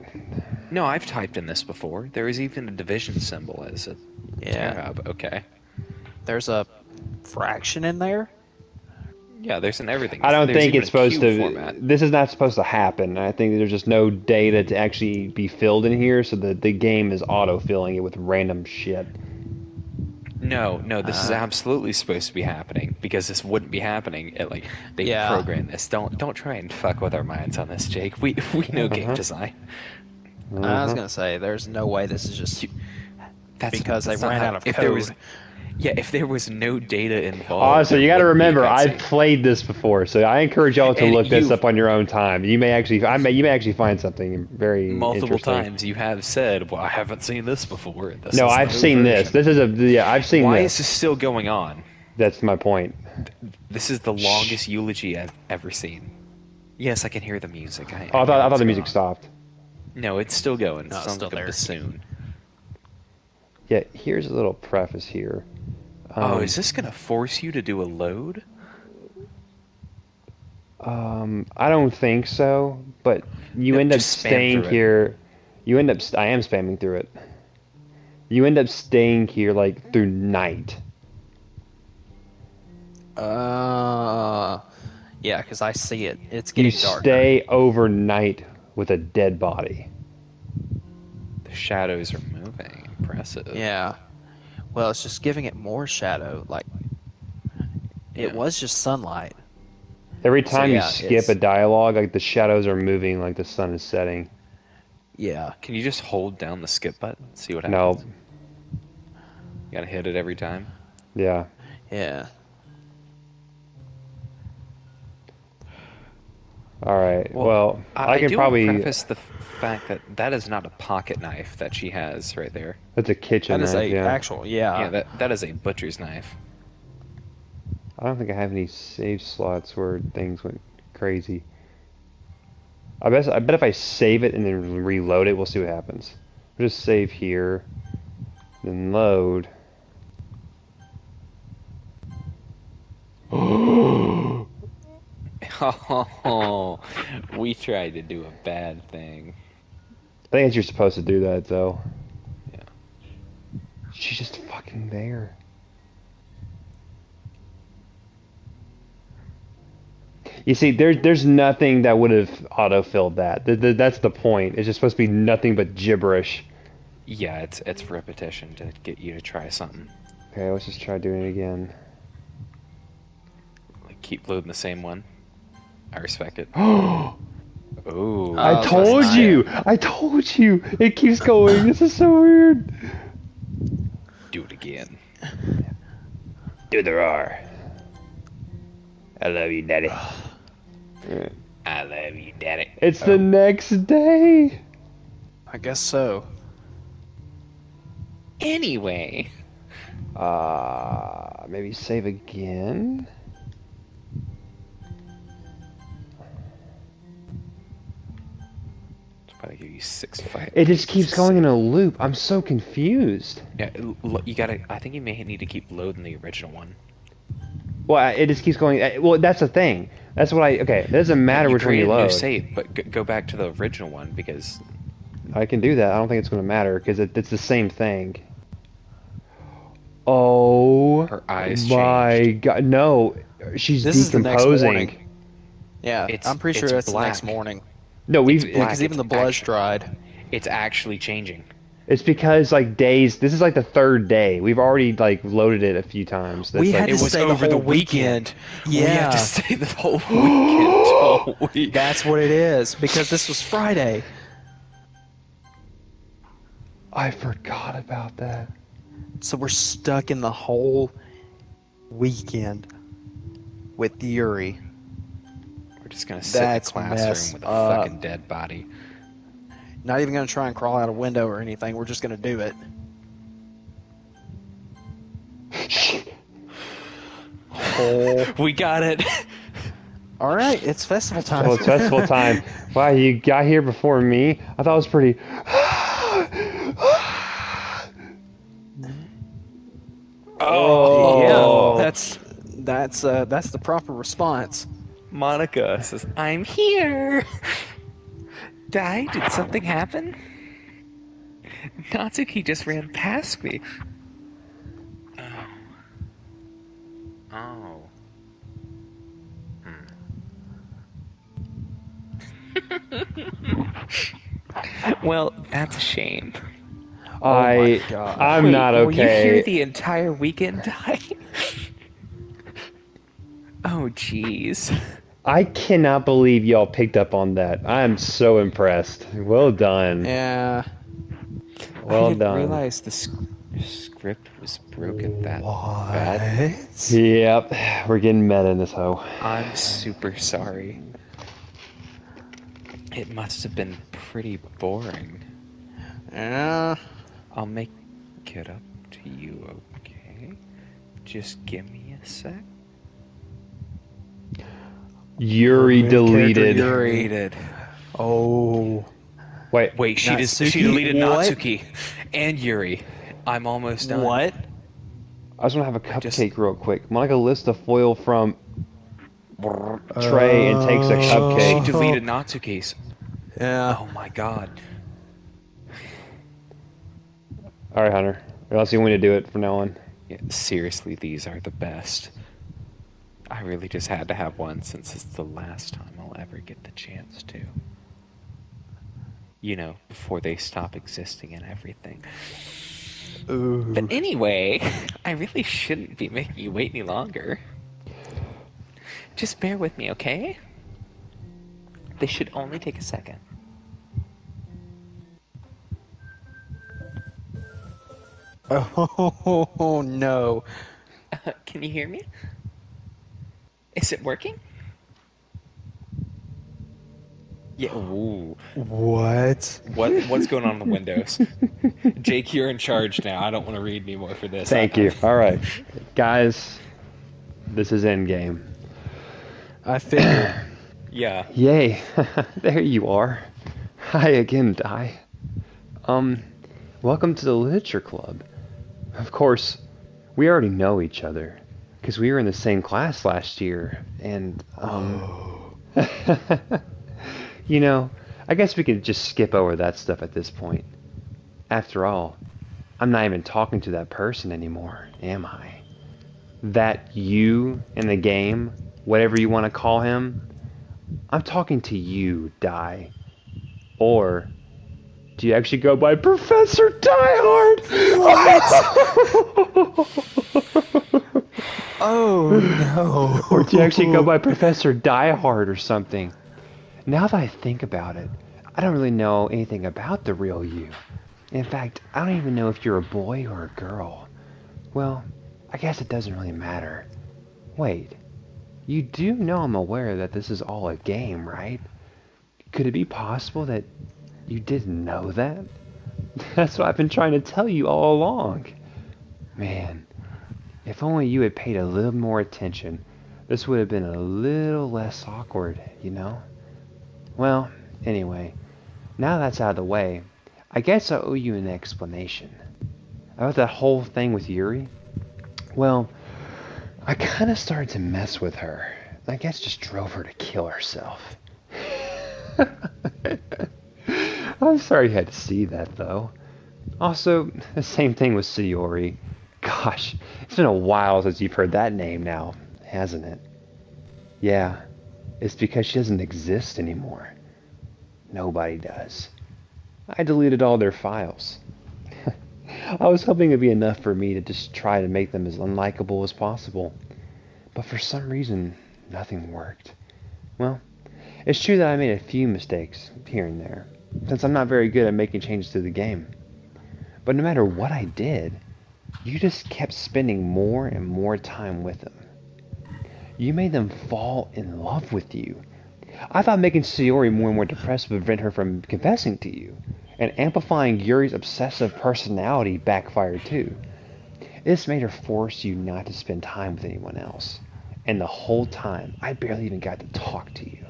B: No, I've typed in this before. There is even a division symbol as a tab. Okay.
C: There's a fraction in there.
B: Yeah, there's an everything.
A: I don't
B: There's
A: think
B: even
A: it's
B: a
A: supposed
B: cube
A: to.
B: format.
A: This is not supposed to happen. I think there's just no data to actually be filled in here, so the game is auto-filling it with random shit.
B: No, this is absolutely supposed to be happening because this wouldn't be happening. They programmed this. Don't try and fuck with our minds on this, Jake. We know game design.
C: I was gonna say, there's no way this is just
B: That's
C: because
B: that's
C: they
B: not
C: ran
B: how-
C: out of
B: if
C: code.
B: There was, if there was no data involved.
A: Also, you got to
B: there wouldn't be a
A: remember, I've
B: cutscene.
A: played this before, so I encourage y'all to
B: And
A: look this
B: you've-
A: up on your own time. You may actually find something very
B: Multiple
A: interesting.
B: times you have said, "Well, I haven't seen this before." This
A: No,
B: is
A: I've
B: the
A: seen this.
B: version."
A: This is I've seen
B: Why
A: this.
B: is this still going on?
A: That's my point.
B: This is the longest eulogy I've ever seen. Yes, I can hear the music.
A: Oh, I
B: know
A: thought the
B: what's
A: music
B: going on.
A: stopped.
B: No, it's still going.
C: No,
B: It
C: it's
B: sounds
C: still
B: like a
C: there.
B: bassoon.
A: Yeah, here's a little preface here.
B: Is this gonna force you to do a load?
A: I don't think so, but you
B: No,
A: end up
B: just spam
A: staying
B: through it.
A: here. I am spamming through it. You end up staying here like through night.
C: yeah, because I see it. It's
A: You
C: getting darker.
A: stay overnight with a dead body.
B: The shadows are moving. Impressive.
C: Yeah. Well, it's just giving it more shadow. Like it
B: Yeah.
C: was just sunlight.
A: Every time
C: yeah,
A: you skip
C: it's-
A: a dialogue, like the shadows are moving, like the sun is setting.
C: Yeah.
B: Can you just hold down the skip button? See what
A: No,
B: happens? You gotta hit it every time.
A: yeah.
C: Yeah.
A: All right. Well, I can
B: do
A: probably.
B: want to preface the fact that that is not a pocket knife that she has right there.
A: That's a kitchen
C: That is
A: knife.
C: a
A: Yeah.
C: actual. Yeah.
B: Yeah, that is a butcher's knife.
A: I don't think I have any save slots where things went crazy. I bet if I save it and then reload it, we'll see what happens. We'll just save here, then load.
B: Oh, we tried to do a bad thing.
A: I think you're supposed to do that though.
B: Yeah.
A: She's just fucking there. You see, there's nothing that would have autofilled that. That's the point. It's just supposed to be nothing but gibberish.
B: Yeah, it's repetition to get you to try something.
A: Okay, let's just try doing it again.
B: Like keep loading the same one. I respect it.
A: Oh,
B: Ooh.
A: I
C: that's
A: told
C: nice.
A: you! I told you! It keeps going. This is so weird.
B: Do it again.
A: Do the roar. I love you, Daddy.
B: I love you, daddy.
A: It's the next day.
C: I guess so.
B: Anyway.
A: Maybe save again.
B: It's about to give you 6 fights.
A: It just keeps going in a loop. I'm so confused.
B: Yeah, you gotta. I think you may need to keep loading the original one.
A: Well, it just keeps going. Well, that's the thing. That's what I. Okay, it doesn't matter which one you
B: created a new
A: load.
B: save, but go back to the original one because
A: I can do that. I don't think it's going to matter because it's the same thing. Oh
B: her eyes
A: my
B: changed.
A: god! No, she's
C: This is the next
A: decomposing.
C: morning. Yeah,
B: It's-
C: I'm pretty
B: it's
C: sure it's the next
B: black.
C: morning.
A: No, we've.
B: It's
C: Yeah,
B: black.
C: because even
B: It's
C: the blood's
B: actually-
C: dried.
B: It's actually changing.
A: It's because like days. This is like the third day. We've already like loaded it a few times. That's
C: We
A: like,
C: had to
B: It was
C: stay the
B: over the
C: whole weekend.
B: We have
C: Yeah,
B: to stay the whole weekend. All week.
C: that's what it is. Because this was Friday.
A: I forgot about that.
C: So we're stuck in the whole weekend with Yuri.
B: We're just gonna sit in
C: That's
B: the classroom
C: messed
B: with a
C: up.
B: fucking dead body.
C: Not even going to try and crawl out a window or anything. We're just going to do it.
B: We got it.
C: All right, it's festival time.
A: Well, it's festival time. Wow, you got here before me. I thought it was pretty.
C: Yeah,
A: Oh.
C: that's the proper response.
B: Monica says, I'm here! Dai, did something happen? Natsuki just ran past me. Oh. Well, that's a shame.
C: my God.
A: I'm
B: Wait,
A: not
B: were you here
A: okay.
B: the entire weekend, Dai? Oh, jeez.
A: I cannot believe y'all picked up on that. I'm so impressed. Well done.
C: Yeah.
A: Well
B: I didn't
A: done.
B: realize the script was broken that bad.
C: What?
A: Yep, we're getting meta in this hoe.
B: I'm super sorry. It must have been pretty boring.
C: Yeah.
B: I'll make it up to you, okay? Just give me a sec.
A: Yuri
C: Main character
A: deleted.
C: Yuri.
B: Deleted.
C: Oh.
A: Wait,
B: She
C: Natsuki?
B: deleted
C: What?
B: Natsuki and Yuri. I'm almost done.
C: What?
A: I just want to have a
B: just-
A: cupcake real quick. Monica lifts the foil from tray and takes a
B: She
A: cupcake.
B: deleted Natsuki's.
C: Yeah.
B: Oh my god.
A: All right, Hunter. Unless you want me to do it from now on.
B: Yeah, seriously, these are the best. I really just had to have one since it's the last time I'll ever get the chance to. You know, before they stop existing and everything.
C: Ooh.
B: But anyway, I really shouldn't be making you wait any longer. Just bear with me, okay? They should only take a second.
C: Oh no.
B: Can you hear me? Is it working? Yeah. Ooh.
C: What?
B: What's going on in the windows? Jake, you're in charge now. I don't want to read anymore for this.
A: Thank you. All right, guys. This is endgame.
C: I figured.
B: Yeah.
A: Yay! There you are. Hi again, Dai. Welcome to the Literature Club. Of course, we already know each other because we were in the same class last year, and you know, I guess we could just skip over that stuff at this point. After all, I'm not even talking to that person anymore, am I? That you in the game, whatever you want to call him, I'm talking to you, Dai. Or do you actually go by Professor Diehard?
C: Oh no.
A: Or do you actually go by Professor Diehard or something? Now that I think about it, I don't really know anything about the real you. In fact, I don't even know if you're a boy or a girl. Well, I guess it doesn't really matter. Wait, you do know I'm aware that this is all a game, right? Could it be possible that you didn't know that? That's what I've been trying to tell you all along. Man, if only you had paid a little more attention, this would have been a little less awkward, you know? Well, anyway, now that's out of the way, I guess I owe you an explanation. About that whole thing with Yuri? Well, I kind of started to mess with her. I guess just drove her to kill herself. I'm sorry you had to see that, though. Also, the same thing with Sayori. Gosh, it's been a while since you've heard that name now, hasn't it? Yeah, it's because she doesn't exist anymore. Nobody does. I deleted all their files. I was hoping it'd be enough for me to just try to make them as unlikable as possible. But for some reason, nothing worked. Well, it's true that I made a few mistakes here and there, since I'm not very good at making changes to the game. But no matter what I did, you just kept spending more and more time with them. You made them fall in love with you. I thought making Sayori more and more depressed would prevent her from confessing to you, and amplifying Yuri's obsessive personality backfired too. This made her force you not to spend time with anyone else. And the whole time, I barely even got to talk to you.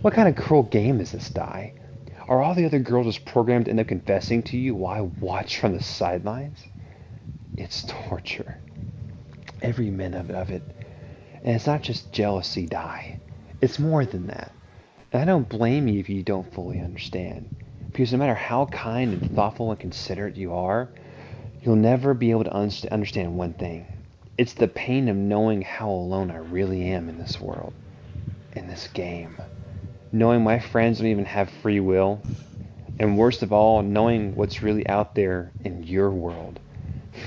A: What kind of cruel game is this, Dai? Are all the other girls just programmed to end up confessing to you while I watch from the sidelines? It's torture. Every minute of it. And it's not just jealousy, Dai. It's more than that. And I don't blame you if you don't fully understand. Because no matter how kind and thoughtful and considerate you are, you'll never be able to understand one thing. It's the pain of knowing how alone I really am in this world. In this game. Knowing my friends don't even have free will. And worst of all, knowing what's really out there in your world.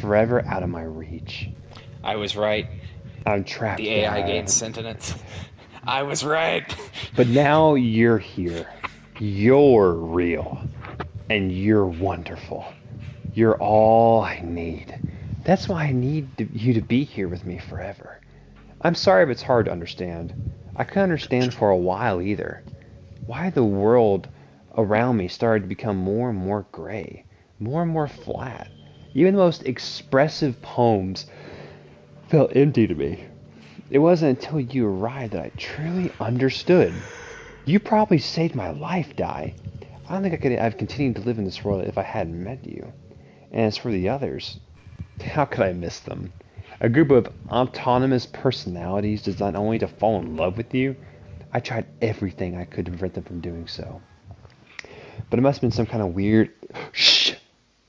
A: Forever out of my reach.
B: I was right.
A: I'm trapped.
B: The AI
A: Dai.
B: gained sentience. I was right.
A: But now you're here. You're real. And you're wonderful. You're all I need. That's why I need you to be here with me forever. I'm sorry if it's hard to understand. I couldn't understand for a while either. Why the world around me started to become more and more gray. More and more flat. Even the most expressive poems felt empty to me. It wasn't until you arrived that I truly understood. You probably saved my life, Dai. I don't think I could have continued to live in this world if I hadn't met you. And as for the others, how could I miss them? A group of autonomous personalities designed only to fall in love with you? I tried everything I could to prevent them from doing so. But it must have been some kind of weird... Shh!